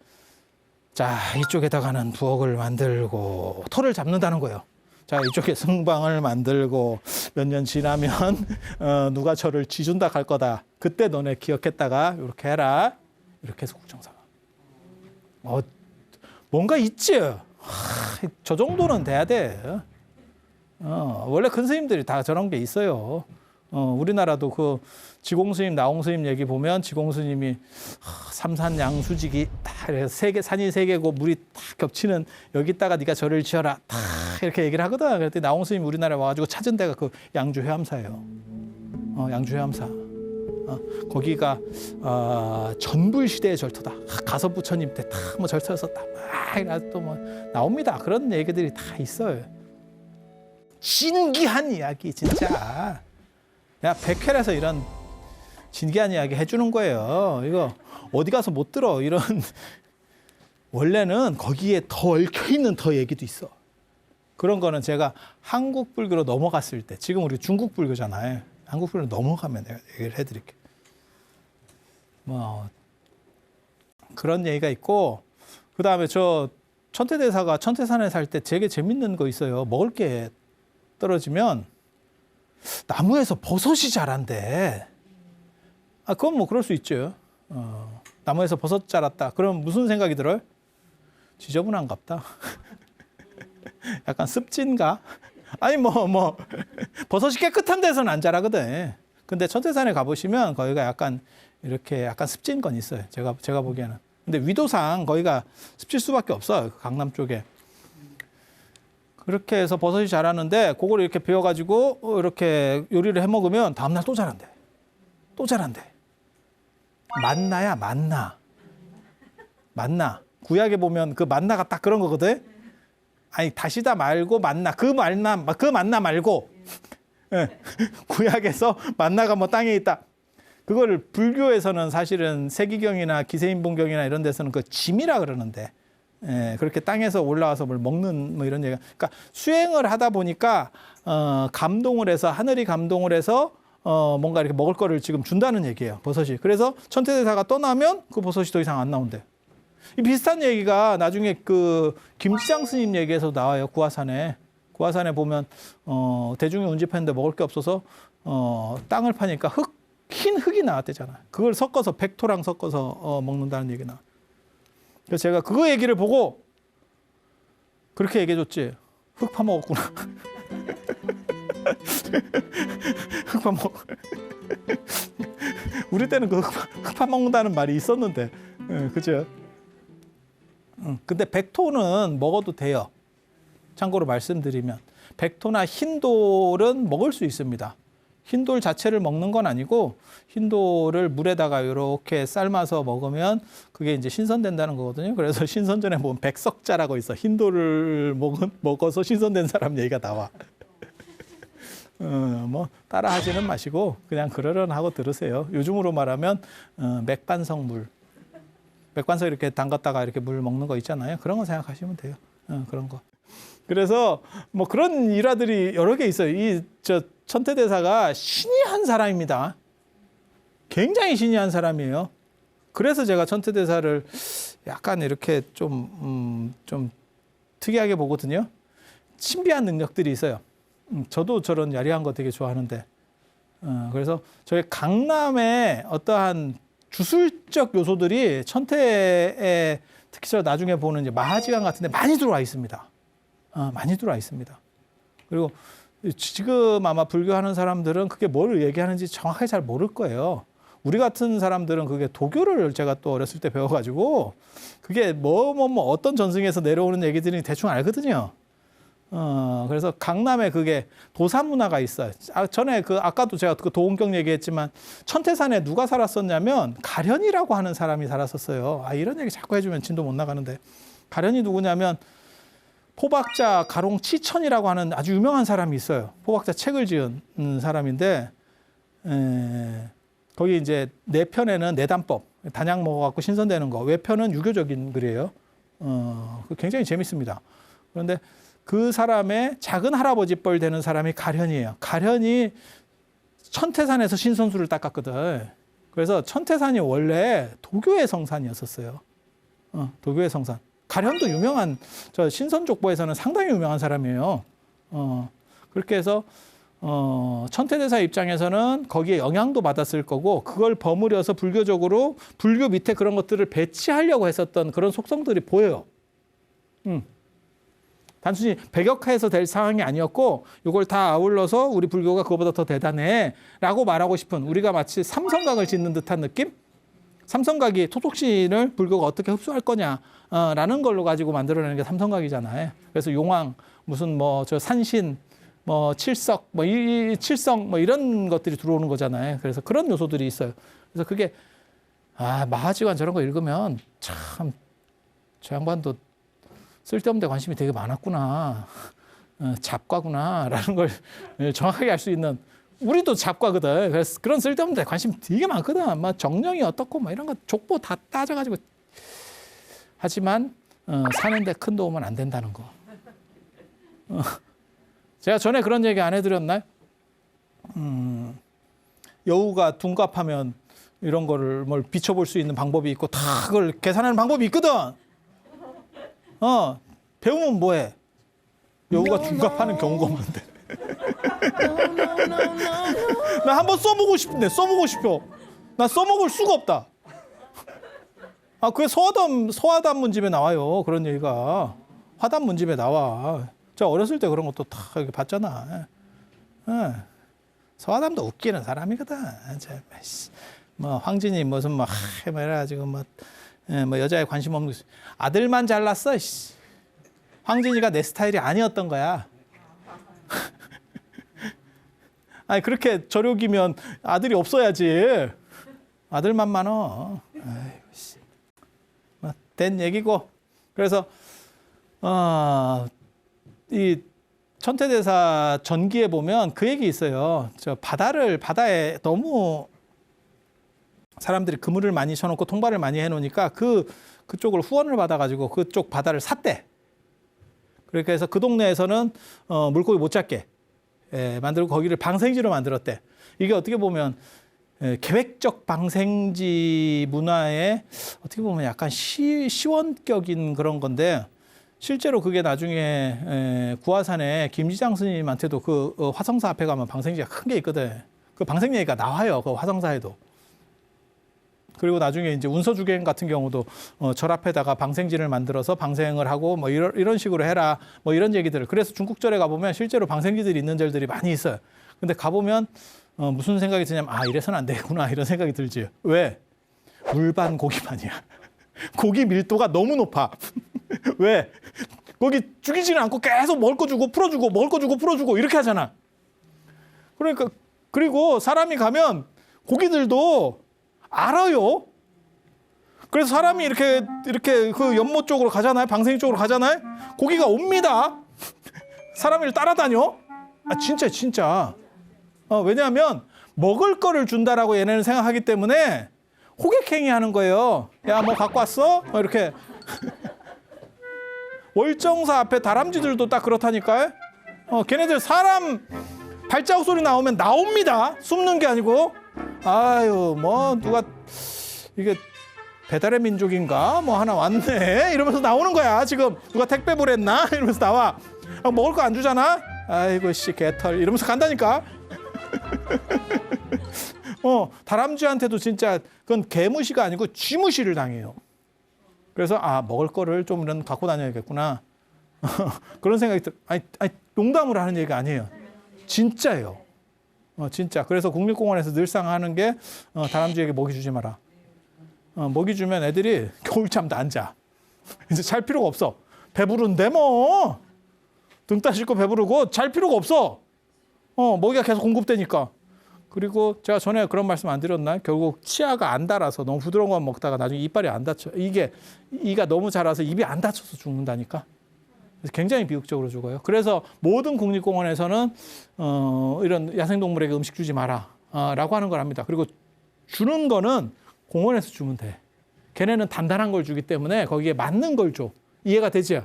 자, 이쪽에다가는 부엌을 만들고 터를 잡는다는 거예요. 자, 이쪽에 승방을 만들고 몇 년 지나면 누가 저를 쥐준다 할 거다. 그때 너네 기억했다가 이렇게 해라. 이렇게 해서 국정사가. 뭔가 있지? 저 정도는 돼야 돼. 원래 큰 스님들이 다 저런 게 있어요. 우리나라도 그 지공스님, 나홍스님 얘기 보면 지공스님이 삼산양수직이 다 산이 세 개고 물이 다 겹치는 여기다가 네가 절을 지어라 다 이렇게 얘기를 하거든. 그랬더니 나홍스님 우리나라에 와가지고 찾은 데가 그 양주 회암사예요. 양주 회암사. 거기가 전불 시대의 절터다. 가서 부처님 때 다 뭐 절터였었다. 막 또 뭐 나옵니다. 그런 얘기들이 다 있어요. 신기한 이야기 진짜. 야, 백회라서 이런 진기한 이야기 해주는 거예요. 이거 어디 가서 못 들어. 이런 원래는 거기에 더 얽혀있는 더 얘기도 있어. 그런 거는 제가 한국 불교로 넘어갔을 때, 지금 우리 중국 불교잖아요. 한국 불교로 넘어가면 내가 얘기를 해드릴게요. 뭐 그런 얘기가 있고, 그 다음에 저 천태대사가 천태산에 살 때 되게 재밌는 거 있어요. 먹을 게 떨어지면 나무에서 버섯이 자란대. 그건 뭐 그럴 수 있죠. 나무에서 버섯 자랐다. 그럼 무슨 생각이 들어요? 지저분한갑다. 약간 습진가? 아니 뭐 버섯이 깨끗한 데서는 안 자라거든. 근데 천태산에 가보시면 거기가 약간 이렇게 약간 습진 건 있어요. 제가 보기에는. 근데 위도상 거기가 습질 수밖에 없어요. 강남 쪽에. 그렇게 해서 버섯이 자라는데 그걸 이렇게 베어가지고 이렇게 요리를 해 먹으면 다음날 또 자란대. 또 자란대. 만나야 만나. 구약에 보면 그 만나가 딱 그런 거거든. 아니 다시다 말고 만나. 그 만나 말고. 구약에서 만나가 뭐 땅에 있다. 그거를 불교에서는 사실은 세기경이나 기세인본경이나 이런 데서는 그 짐이라 그러는데. 그렇게 땅에서 올라와서 뭘 먹는 뭐 이런 얘기가. 그러니까 수행을 하다 보니까 감동을 해서 하늘이 감동을 해서 뭔가 이렇게 먹을 거를 지금 준다는 얘기예요. 버섯이. 그래서 천태대사가 떠나면 그 버섯이 더 이상 안 나온대. 이 비슷한 얘기가 나중에 그 김지장 스님 얘기에서 나와요. 구화산에 보면 대중이 운집했는데 먹을 게 없어서 땅을 파니까 흰 흙이 나왔대잖아. 그걸 섞어서 백토랑 섞어서 먹는다는 얘기나. 그래서 제가 그거 얘기를 보고 그렇게 얘기해줬지. 흙 파먹었구나. 흙 파먹. 우리 때는 그 흙 파먹는다는 말이 있었는데, 그죠? 근데 백토는 먹어도 돼요. 참고로 말씀드리면 백토나 흰돌은 먹을 수 있습니다. 흰돌 자체를 먹는 건 아니고 흰돌을 물에다가 이렇게 삶아서 먹으면 그게 이제 신선된다는 거거든요. 그래서 신선전에 보면 백석자라고 있어. 흰돌을 먹어서 신선된 사람 얘기가 나와. 뭐 따라 하지는 마시고 그냥 그러려하고 들으세요. 요즘으로 말하면 맥반석 이렇게 담갔다가 이렇게 물 먹는 거 있잖아요. 그런 거 생각하시면 돼요. 그런 거. 그래서 뭐 그런 일화들이 여러 개 있어요. 천태대사가 신이한 사람입니다. 굉장히 신이한 사람이에요. 그래서 제가 천태대사를 약간 이렇게 좀 특이하게 보거든요. 신비한 능력들이 있어요. 저도 저런 야리한 거 되게 좋아하는데. 그래서 저희 강남의 어떠한 주술적 요소들이 천태에 특히 저 나중에 보는 이제 마하지강 같은 데 많이 들어와 있습니다. 많이 들어와 있습니다. 그리고 지금 아마 불교하는 사람들은 그게 뭘 얘기하는지 정확하게 잘 모를 거예요. 우리 같은 사람들은 그게 도교를 제가 또 어렸을 때 배워가지고 그게 어떤 전승에서 내려오는 얘기들이 대충 알거든요. 그래서 강남에 그게 도산 문화가 있어요. 전에 아까도 제가 그 도원경 얘기했지만 천태산에 누가 살았었냐면 가련이라고 하는 사람이 살았었어요. 이런 얘기 자꾸 해주면 진도 못 나가는데 가련이 누구냐면 포박자 가롱 치천이라고 하는 아주 유명한 사람이 있어요. 포박자 책을 지은 사람인데 거기 이제 내편에는 내단법, 단약 먹어갖고 신선되는 거, 외편은 유교적인 글이에요. 굉장히 재밌습니다. 그런데 그 사람의 작은 할아버지 뻘 되는 사람이 가련이에요. 가련이 천태산에서 신선수를 닦았거든. 그래서 천태산이 원래 도교의 성산이었었어요. 도교의 성산. 가련도 유명한, 저 신선족보에서는 상당히 유명한 사람이에요. 그렇게 해서 천태대사 입장에서는 거기에 영향도 받았을 거고 그걸 버무려서 불교적으로 불교 밑에 그런 것들을 배치하려고 했었던 그런 속성들이 보여요. 단순히 배격화해서 될 상황이 아니었고 이걸 다 아울러서 우리 불교가 그거보다 더 대단해 라고 말하고 싶은, 우리가 마치 삼성각을 짓는 듯한 느낌? 삼성각이 토독신을 불교가 어떻게 흡수할 거냐 라는 걸로 가지고 만들어내는 게 삼성각이잖아요. 그래서 용왕, 무슨 저 산신, 칠석, 이 칠성 이런 것들이 들어오는 거잖아요. 그래서 그런 요소들이 있어요. 그래서 그게 마하지관 저런 거 읽으면 참 저 양반도 쓸데없는 데 관심이 되게 많았구나. 잡과구나 라는 걸 정확하게 알 수 있는, 우리도 잡과거든. 그래서 그런 쓸데없는 데 관심 되게 많거든. 정령이 어떻고 이런 거 족보 다 따져가지고. 하지만 사는데 큰 도움은 안 된다는 거. 제가 전에 그런 얘기 안 해드렸나요? 여우가 둔갑하면 이런 거를 비춰볼 수 있는 방법이 있고 다 그걸 계산하는 방법이 있거든. 배우면 뭐해? 여우가 둔갑하는 경우가 없는데. 나 한번 써보고 싶은데 써보고 싶어. 나 써먹을 수가 없다. 그게 서화담 문집에 나와요. 그런 얘기가. 화담 문집에 나와. 저 어렸을 때 그런 것도 다 봤잖아. 서화담도 웃기는 사람이거든. 황진이 무슨 해가지고 여자에 관심 없는 아들만 잘났어. 황진이가 내 스타일이 아니었던 거야. 그렇게 저력이면 아들이 없어야지. 아들만 많어. 된 얘기고. 그래서 이 천태대사 전기에 보면 그 얘기 있어요. 바다에 너무 사람들이 그물을 많이 쳐놓고 통발을 많이 해놓으니까 그쪽을 후원을 받아가지고 그쪽 바다를 샀대. 그렇게 해서 그 동네에서는 물고기 못 잡게 만들고 거기를 방생지로 만들었대. 이게 어떻게 보면 계획적 방생지 문화의 어떻게 보면 약간 시원격인 그런 건데, 실제로 그게 나중에 구화산에 김지장 스님한테도 그 화성사 앞에 가면 방생지가 큰 게 있거든. 그 방생 얘기가 나와요. 그 화성사에도. 그리고 나중에 이제 운서주경 같은 경우도 절 앞에다가 방생지를 만들어서 방생을 하고 이런 식으로 해라 이런 얘기들을. 그래서 중국절에 가보면 실제로 방생지들이 있는 절들이 많이 있어요. 근데 가보면 무슨 생각이 드냐면 이래서는 안 되겠구나 이런 생각이 들지. 왜? 물반 고기반이야. 고기 밀도가 너무 높아. 왜? 거기 죽이지는 않고 계속 먹을 거 주고 풀어주고 먹을 거 주고 풀어주고 이렇게 하잖아. 그러니까 그리고 사람이 가면 고기들도 알아요. 그래서 사람이 이렇게 그 연못 쪽으로 가잖아요. 방생이 쪽으로 가잖아요. 고기가 옵니다. 사람을 따라다녀. 진짜. 왜냐하면 먹을 거를 준다라고 얘네는 생각하기 때문에 호객행위 하는 거예요. 야, 갖고 왔어? 이렇게. 월정사 앞에 다람쥐들도 딱 그렇다니까요. 걔네들 사람 발자국 소리 나오면 나옵니다. 숨는 게 아니고. 누가 이게 배달의 민족인가? 하나 왔네. 이러면서 나오는 거야. 지금 누가 택배 보냈나? 이러면서 나와. 먹을 거 안 주잖아? 아이고 개털 이러면서 간다니까. 다람쥐한테도 진짜 그건 개무시가 아니고 쥐무시를 당해요. 그래서 먹을 거를 좀 갖고 다녀야겠구나. 그런 생각이 농담으로 하는 얘기가 아니에요. 진짜예요. 진짜. 그래서 국립공원에서 늘상 하는 게 다람쥐에게 먹이 주지 마라. 먹이 주면 애들이 겨울잠도 안 자. 이제 잘 필요가 없어. 배부른데 뭐. 등 따시고 배부르고 잘 필요가 없어. 먹이가 계속 공급되니까. 그리고 제가 전에 그런 말씀 안 드렸나요? 결국 치아가 안 닳아서 너무 부드러운 것만 먹다가 나중에 이빨이 안 닫혀. 이가 너무 자라서 입이 안 닫혀서 죽는다니까. 굉장히 비극적으로 죽어요. 그래서 모든 국립공원에서는 이런 야생동물에게 음식 주지 마라 라고 하는 걸 합니다. 그리고 주는 거는 공원에서 주면 돼. 걔네는 단단한 걸 주기 때문에 거기에 맞는 걸 줘. 이해가 되지?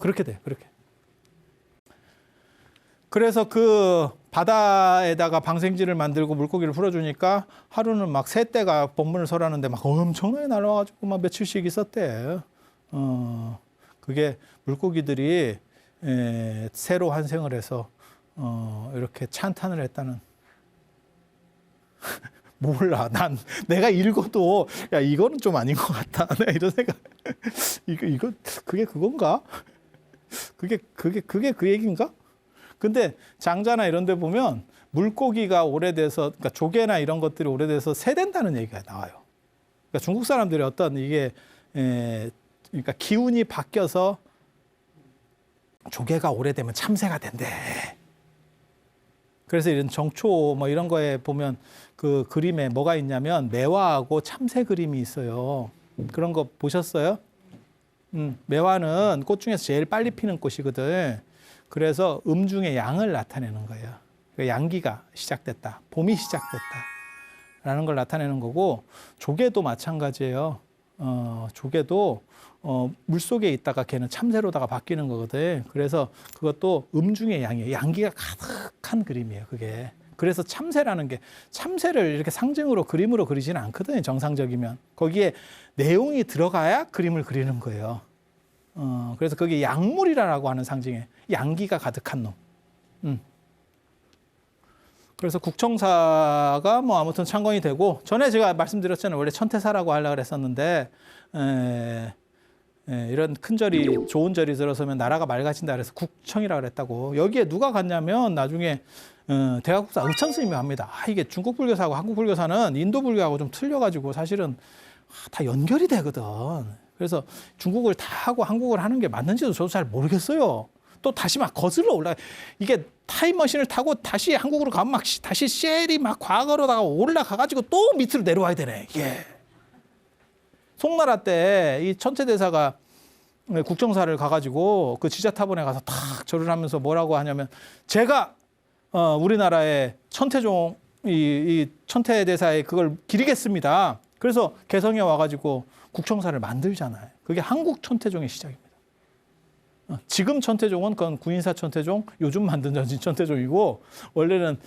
그렇게 돼. 그렇게. 그래서 그 바다에다가 방생지를 만들고 물고기를 풀어주니까 하루는 막 새 떼가 본문을 설하는데 막 엄청나게 날아와가지고 막 며칠씩 있었대. 그게 물고기들이 새로 환생을 해서 이렇게 찬탄을 했다는. 몰라. 내가 읽어도 야 이거는 좀 아닌 것 같다. 내가 이런 생각. 이거 그게 그건가? 그게 그 얘기인가? 근데 장자나 이런 데 보면 물고기가 오래돼서, 그러니까 조개나 이런 것들이 오래돼서 새된다는 얘기가 나와요. 그러니까 중국 사람들이 어떤 이게, 그러니까 기운이 바뀌어서 조개가 오래되면 참새가 된대. 그래서 이런 정초 뭐 이런 거에 보면 그 그림에 뭐가 있냐면 매화하고 참새 그림이 있어요. 그런 거 보셨어요? 매화는 꽃 중에서 제일 빨리 피는 꽃이거든. 그래서 음중의 양을 나타내는 거예요. 양기가 시작됐다. 봄이 시작됐다라는 걸 나타내는 거고, 조개도 마찬가지예요. 조개도 물속에 있다가 걔는 참새로다가 바뀌는 거거든. 그래서 그것도 음중의 양이에요. 양기가 가득한 그림이에요, 그게. 그래서 참새라는 게, 참새를 이렇게 상징으로 그림으로 그리지는 않거든요, 정상적이면. 거기에 내용이 들어가야 그림을 그리는 거예요. 그래서 그게 약물이라고 하는 상징에 양기가 가득한 놈. 그래서 국청사가 뭐 아무튼 창건이 되고, 전에 제가 말씀드렸잖아요. 원래 천태사라고 하려고 그랬었는데, 이런 큰 절이, 좋은 절이 들어서면 나라가 맑아진다 그래서 국청이라고 그랬다고. 여기에 누가 갔냐면 나중에 대학국사 의천 스님이 합니다. 이게 중국 불교사하고 한국 불교사는 인도 불교하고 좀 틀려가지고 사실은 다 연결이 되거든. 그래서 중국을 다 하고 한국을 하는 게 맞는지도 저도 잘 모르겠어요. 또 다시 막 거슬러 올라가. 이게 타임머신을 타고 다시 한국으로 가면 막 다시 쉘이 막 과거로다가 올라가가지고 또 밑으로 내려와야 되네. 예. 송나라 때 이 천태대사가 국정사를 가가지고 그 지자타본에 가서 탁 절을 하면서 뭐라고 하냐면, 제가 우리나라의 천태종 이 천태대사의 그걸 기리겠습니다. 그래서 개성에 와가지고 국청사를 만들잖아요. 그게 한국 천태종의 시작입니다. 지금 천태종은 그건 구인사 천태종, 요즘 만든 전신 천태종이고, 원래는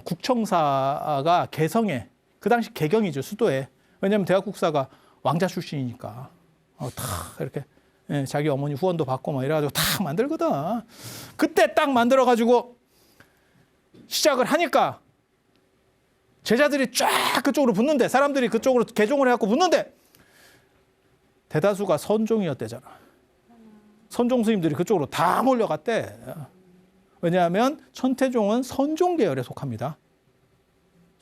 국청사가 개성에, 그 당시 개경이죠, 수도에. 왜냐하면 대학국사가 왕자 출신이니까 다 이렇게 자기 어머니 후원도 받고 막 이래가지고 다 만들거든. 그때 딱 만들어가지고 시작을 하니까 제자들이 쫙 그쪽으로 붙는데, 사람들이 그쪽으로 개종을 해갖고 붙는데 대다수가 선종이었대잖아. 선종 스님들이 그쪽으로 다 몰려갔대. 왜냐하면 천태종은 선종 계열에 속합니다.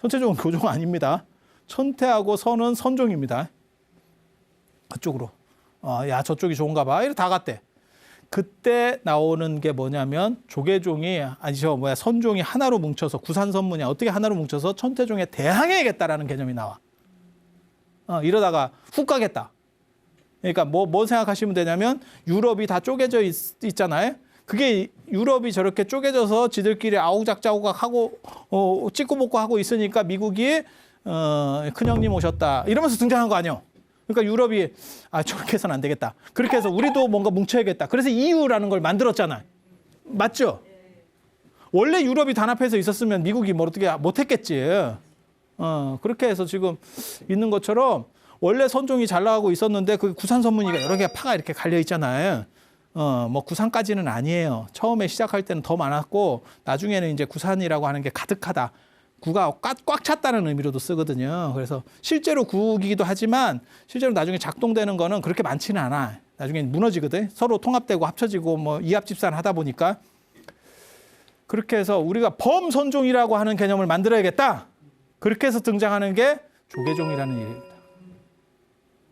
천태종은 교종 아닙니다. 천태하고 선은 선종입니다. 그쪽으로. 야, 저쪽이 좋은가 봐. 이렇게 다 갔대. 그때 나오는 게 뭐냐면, 조계종이, 선종이 하나로 뭉쳐서, 구산선문이 어떻게 하나로 뭉쳐서 천태종에 대항해야겠다라는 개념이 나와. 이러다가 훅 가겠다. 그러니까 뭐 생각하시면 되냐면, 유럽이 다 쪼개져 있잖아요. 그게 유럽이 저렇게 쪼개져서 지들끼리 아우작자우각 하고 찍고 먹고 하고 있으니까 미국이 큰형님 오셨다 이러면서 등장한 거 아니에요. 그러니까 유럽이 저렇게 해서는 안 되겠다. 그렇게 해서 우리도 뭔가 뭉쳐야겠다. 그래서 EU라는 걸 만들었잖아요. 맞죠? 원래 유럽이 단합해서 있었으면 미국이 뭐 어떻게 못했겠지. 그렇게 해서 지금 있는 것처럼, 원래 선종이 잘 나가고 있었는데 그 구산선문이가 여러 개가 파가 이렇게 갈려 있잖아요. 뭐 구산까지는 아니에요. 처음에 시작할 때는 더 많았고, 나중에는 이제 구산이라고 하는 게 가득하다. 구가 꽉 찼다는 의미로도 쓰거든요. 그래서 실제로 구이기도 하지만 실제로 나중에 작동되는 거는 그렇게 많지는 않아. 나중에 무너지거든. 서로 통합되고 합쳐지고 뭐 이합집산 하다 보니까. 그렇게 해서 우리가 범선종이라고 하는 개념을 만들어야겠다. 그렇게 해서 등장하는 게 조계종이라는 얘기입니다.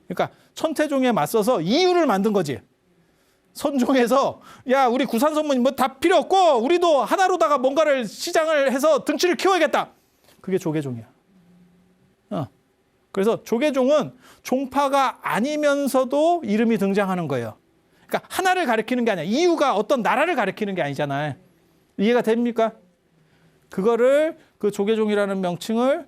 그러니까 천태종에 맞서서 이유를 만든 거지. 선종에서 야 우리 구산선문 뭐 다 필요 없고 우리도 하나로다가 뭔가를 시장을 해서 등치를 키워야겠다. 그게 조계종이야. 그래서 조계종은 종파가 아니면서도 이름이 등장하는 거예요. 그러니까 하나를 가리키는 게 아니야. 이유가 어떤 나라를 가리키는 게 아니잖아요. 이해가 됩니까? 그거를 그 조계종이라는 명칭을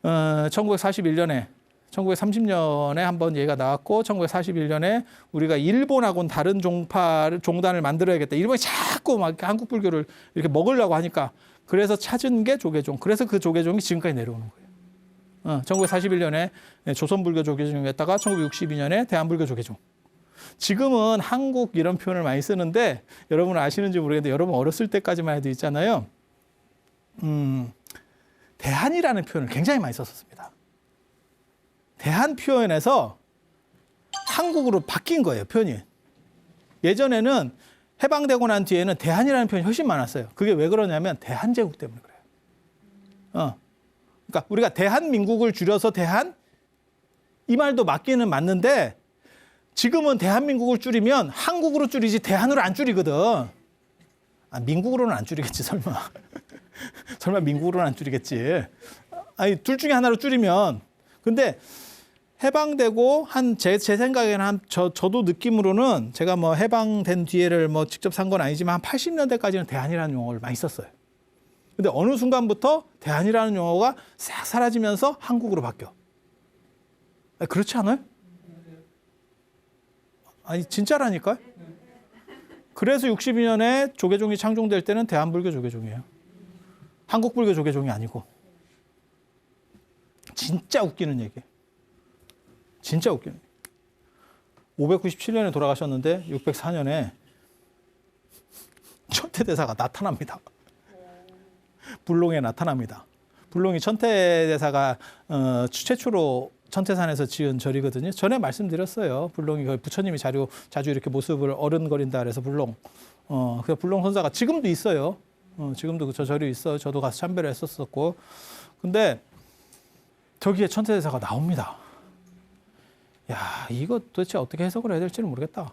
1941년에 1930년에 한번 얘기가 나왔고 1941년에 우리가 일본하고는 다른 종단을 만들어야겠다. 일본이 자꾸 막 한국 불교를 이렇게 먹으려고 하니까 그래서 찾은 게 조계종. 그래서 그 조계종이 지금까지 내려오는 거예요. 1941년에 조선불교 조계종이었다가 1962년에 대한불교 조계종. 지금은 한국 이런 표현을 많이 쓰는데 여러분 아시는지 모르겠는데 여러분 어렸을 때까지만 해도 있잖아요. 대한이라는 표현을 굉장히 많이 썼었습니다. 대한 표현에서 한국으로 바뀐 거예요, 표현이. 예전에는 해방되고 난 뒤에는 대한이라는 표현이 훨씬 많았어요. 그게 왜 그러냐면 대한제국 때문에 그래요. 그러니까 우리가 대한민국을 줄여서 대한 이 말도 맞기는 맞는데 지금은 대한민국을 줄이면 한국으로 줄이지 대한으로 안 줄이거든. 민국으로는 안 줄이겠지 설마. 설마 민국으로는 안 줄이겠지. 아니 둘 중에 하나로 줄이면. 근데 해방되고 제 생각에는 저도 느낌으로는 제가 뭐 해방된 뒤에를 뭐 직접 산 건 아니지만 한 80년대까지는 대한이라는 용어를 많이 썼어요. 근데 어느 순간부터 대한이라는 용어가 싹 사라지면서 한국으로 바뀌어. 그렇지 않아요? 아니 진짜라니까요. 그래서 62년에 조계종이 창종될 때는 대한불교 조계종이에요. 한국불교 조계종이 아니고. 진짜 웃기는 얘기예요. 진짜 웃기는 얘기. 597년에 돌아가셨는데 604년에 천태대사가 나타납니다. 불롱에 나타납니다. 불롱이 천태대사가 최초로 천태산에서 지은 절이거든요. 전에 말씀드렸어요. 불롱이 부처님이 자주 이렇게 모습을 어른거린다 그래서 불롱. 그 불롱 선사가 지금도 있어요. 지금도 저 절이 있어요. 저도 가서 참배를 했었었고. 근데 저기에 천태대사가 나옵니다. 야, 이거 도대체 어떻게 해석을 해야 될지는 모르겠다.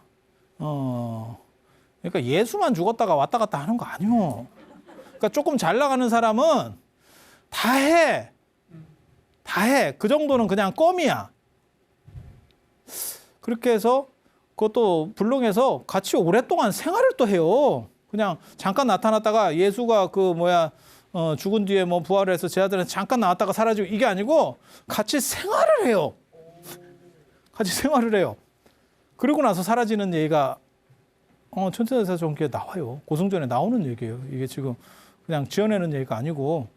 그러니까 예수만 죽었다가 왔다 갔다 하는 거 아니요. 그러니까 조금 잘 나가는 사람은 다 해. 다 해. 그 정도는 그냥 껌이야. 그렇게 해서 그것도 불롱에서 같이 오랫동안 생활을 또 해요. 그냥 잠깐 나타났다가 예수가 죽은 뒤에 뭐 부활을 해서 제자들은 잠깐 나왔다가 사라지고 이게 아니고 같이 생활을 해요. 같이 생활을 해요. 그리고 나서 사라지는 얘기가 천태대사 전기에 나와요. 고승전에 나오는 얘기예요. 이게 지금 그냥 지어내는 얘기가 아니고.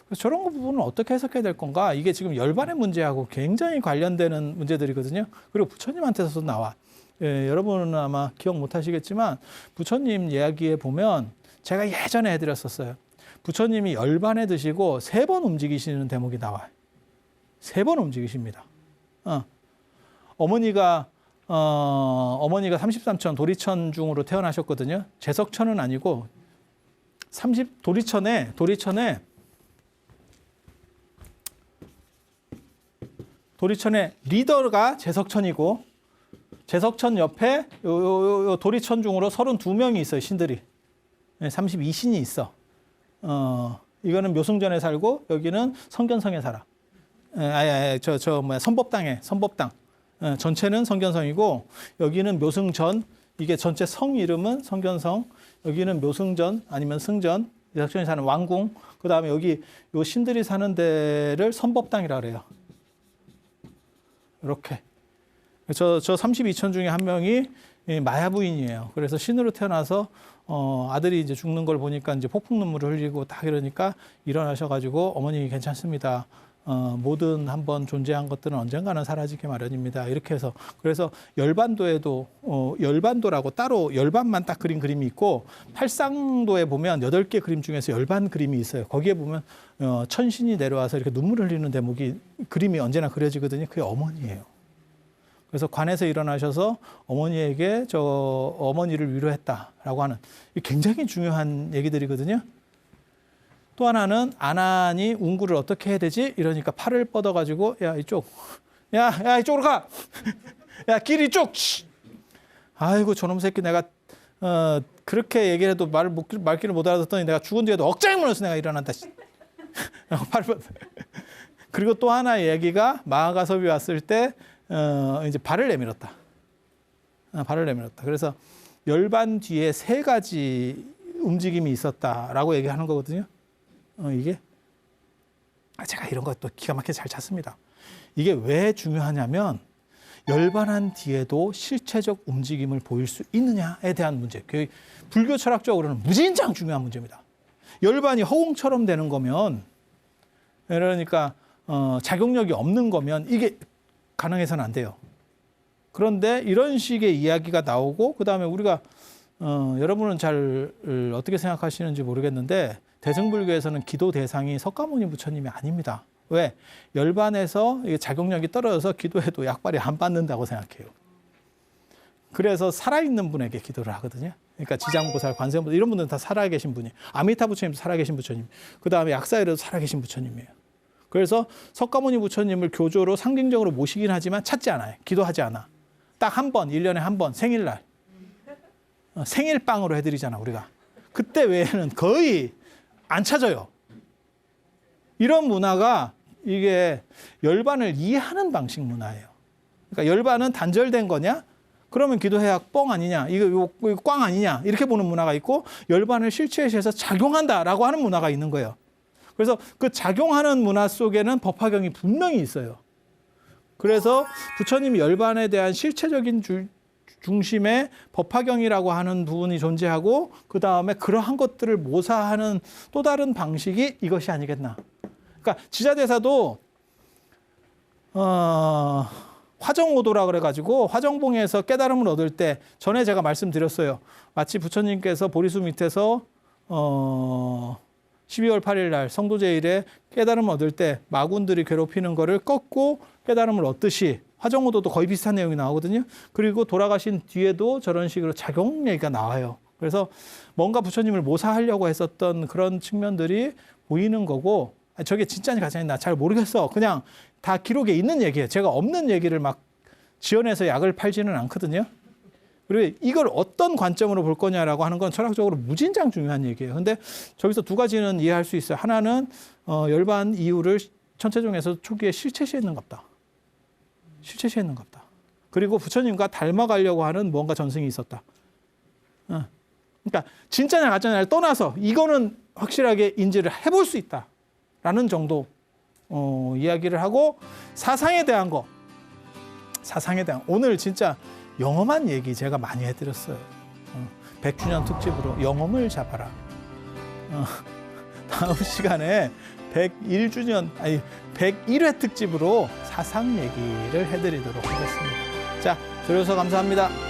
그래서 저런 부분은 어떻게 해석해야 될 건가? 이게 지금 열반의 문제하고 굉장히 관련되는 문제들이거든요. 그리고 부처님한테서도 나와. 예, 여러분은 아마 기억 못 하시겠지만 부처님 이야기에 보면 제가 예전에 해드렸었어요. 부처님이 열반에 드시고 3번 움직이시는 대목이 나와요. 3번 움직이십니다. 어머니가 33천 도리천 중으로 태어나셨거든요. 제석천은 아니고 도리천에 리더가 제석천이고 제석천 옆에 요 도리천 중으로 32명이 있어요. 신들이. 32신이 있어. 이거는 묘승전에 살고 여기는 성견성에 살아. 선법당. 전체는 성견성이고 여기는 묘승전. 이게 전체 성 이름은 성견성. 여기는 묘승전 아니면 승전. 제석천이 사는 왕궁. 그다음에 여기 요 신들이 사는 데를 선법당이라 그래요. 이렇게. 저 32천 중에 한 명이 마야 부인이에요. 그래서 신으로 태어나서 아들이 이제 죽는 걸 보니까 이제 폭풍 눈물을 흘리고 딱 이러니까 일어나셔가지고 어머니 괜찮습니다. 모든 한번 존재한 것들은 언젠가는 사라지게 마련입니다. 이렇게 해서 그래서 열반도에도 열반도라고 따로 열반만 딱 그린 그림이 있고 팔상도에 보면 8개 그림 중에서 열반 그림이 있어요. 거기에 보면 천신이 내려와서 이렇게 눈물 흘리는 대목이 그림이 언제나 그려지거든요. 그게 어머니예요. 그래서 관에서 일어나셔서 어머니에게 어머니를 위로했다라고 하는 굉장히 중요한 얘기들이거든요. 또 하나는 아난이 운구를 어떻게 해야 되지? 이러니까 팔을 뻗어가지고 야 이쪽으로 가. 야 길 이쪽. 아이고 저놈 새끼 내가 그렇게 얘기를 해도 말귀를 못 알아듣더니 내가 죽은 뒤에도 억장이 무너서 내가 일어난다. 팔을 뻗어. 그리고 또 하나의 얘기가 마아가섭이 왔을 때 이제 발을 내밀었다. 발을 내밀었다. 그래서 열반 뒤에 3가지 움직임이 있었다라고 얘기하는 거거든요. 이게 제가 이런 것도 기가 막히게 잘 찾습니다. 이게 왜 중요하냐면 열반한 뒤에도 실체적 움직임을 보일 수 있느냐에 대한 문제. 불교 철학적으로는 무진장 중요한 문제입니다. 열반이 허공처럼 되는 거면 그러니까 작용력이 없는 거면 이게 가능해서는 안 돼요. 그런데 이런 식의 이야기가 나오고 그다음에 우리가 여러분은 잘 어떻게 생각하시는지 모르겠는데 대승불교에서는 기도 대상이 석가모니 부처님이 아닙니다. 왜? 열반에서 작용력이 떨어져서 기도해도 약발이 안 받는다고 생각해요. 그래서 살아있는 분에게 기도를 하거든요. 그러니까 지장보살, 관세음보살 이런 분들은 다 살아계신 분이에요. 아미타 부처님도 살아계신 부처님. 그다음에 약사이르도 살아계신 부처님이에요. 그래서 석가모니 부처님을 교조로 상징적으로 모시긴 하지만 찾지 않아요. 기도하지 않아. 딱 한 번, 1년에 한 번, 생일날. 생일빵으로 해드리잖아, 우리가. 그때 외에는 거의 안 찾아요. 이런 문화가 이게 열반을 이해하는 방식 문화예요. 그러니까 열반은 단절된 거냐? 그러면 기도해야 뻥 아니냐? 이거 꽝 아니냐? 이렇게 보는 문화가 있고 열반을 실체시해서 작용한다라고 하는 문화가 있는 거예요. 그래서 그 작용하는 문화 속에는 법화경이 분명히 있어요. 그래서 부처님이 열반에 대한 실체적인 중심의 법화경이라고 하는 부분이 존재하고 그 다음에 그러한 것들을 모사하는 또 다른 방식이 이것이 아니겠나. 그러니까 지자대사도 화정오도라 그래가지고 화정봉에서 깨달음을 얻을 때 전에 제가 말씀드렸어요. 마치 부처님께서 보리수 밑에서 12월 8일 날 성도제일에 깨달음을 얻을 때 마군들이 괴롭히는 거를 꺾고 깨달음을 얻듯이 화정오도도 거의 비슷한 내용이 나오거든요. 그리고 돌아가신 뒤에도 저런 식으로 작용 얘기가 나와요. 그래서 뭔가 부처님을 모사하려고 했었던 그런 측면들이 보이는 거고 저게 진짜인지 가짜인지 나 잘 모르겠어. 그냥 다 기록에 있는 얘기예요. 제가 없는 얘기를 막 지어내서 약을 팔지는 않거든요. 그리고 이걸 어떤 관점으로 볼 거냐라고 하는 건 철학적으로 무진장 중요한 얘기예요. 근데 저기서 2가지는 이해할 수 있어요. 하나는 열반 이유를 천체종에서 초기에 실체시했는갑다. 실체시했는갑다. 그리고 부처님과 닮아가려고 하는 뭔가 전승이 있었다. 그러니까 진짜냐 가짜냐를 떠나서 이거는 확실하게 인지를 해볼 수 있다라는 정도 이야기를 하고 사상에 대한 거. 사상에 대한 오늘 진짜 영험한 얘기 제가 많이 해드렸어요. 100주년 특집으로 영험을 잡아라. 다음 시간에 101회 특집으로 사상 얘기를 해드리도록 하겠습니다. 자, 들어주셔서 감사합니다.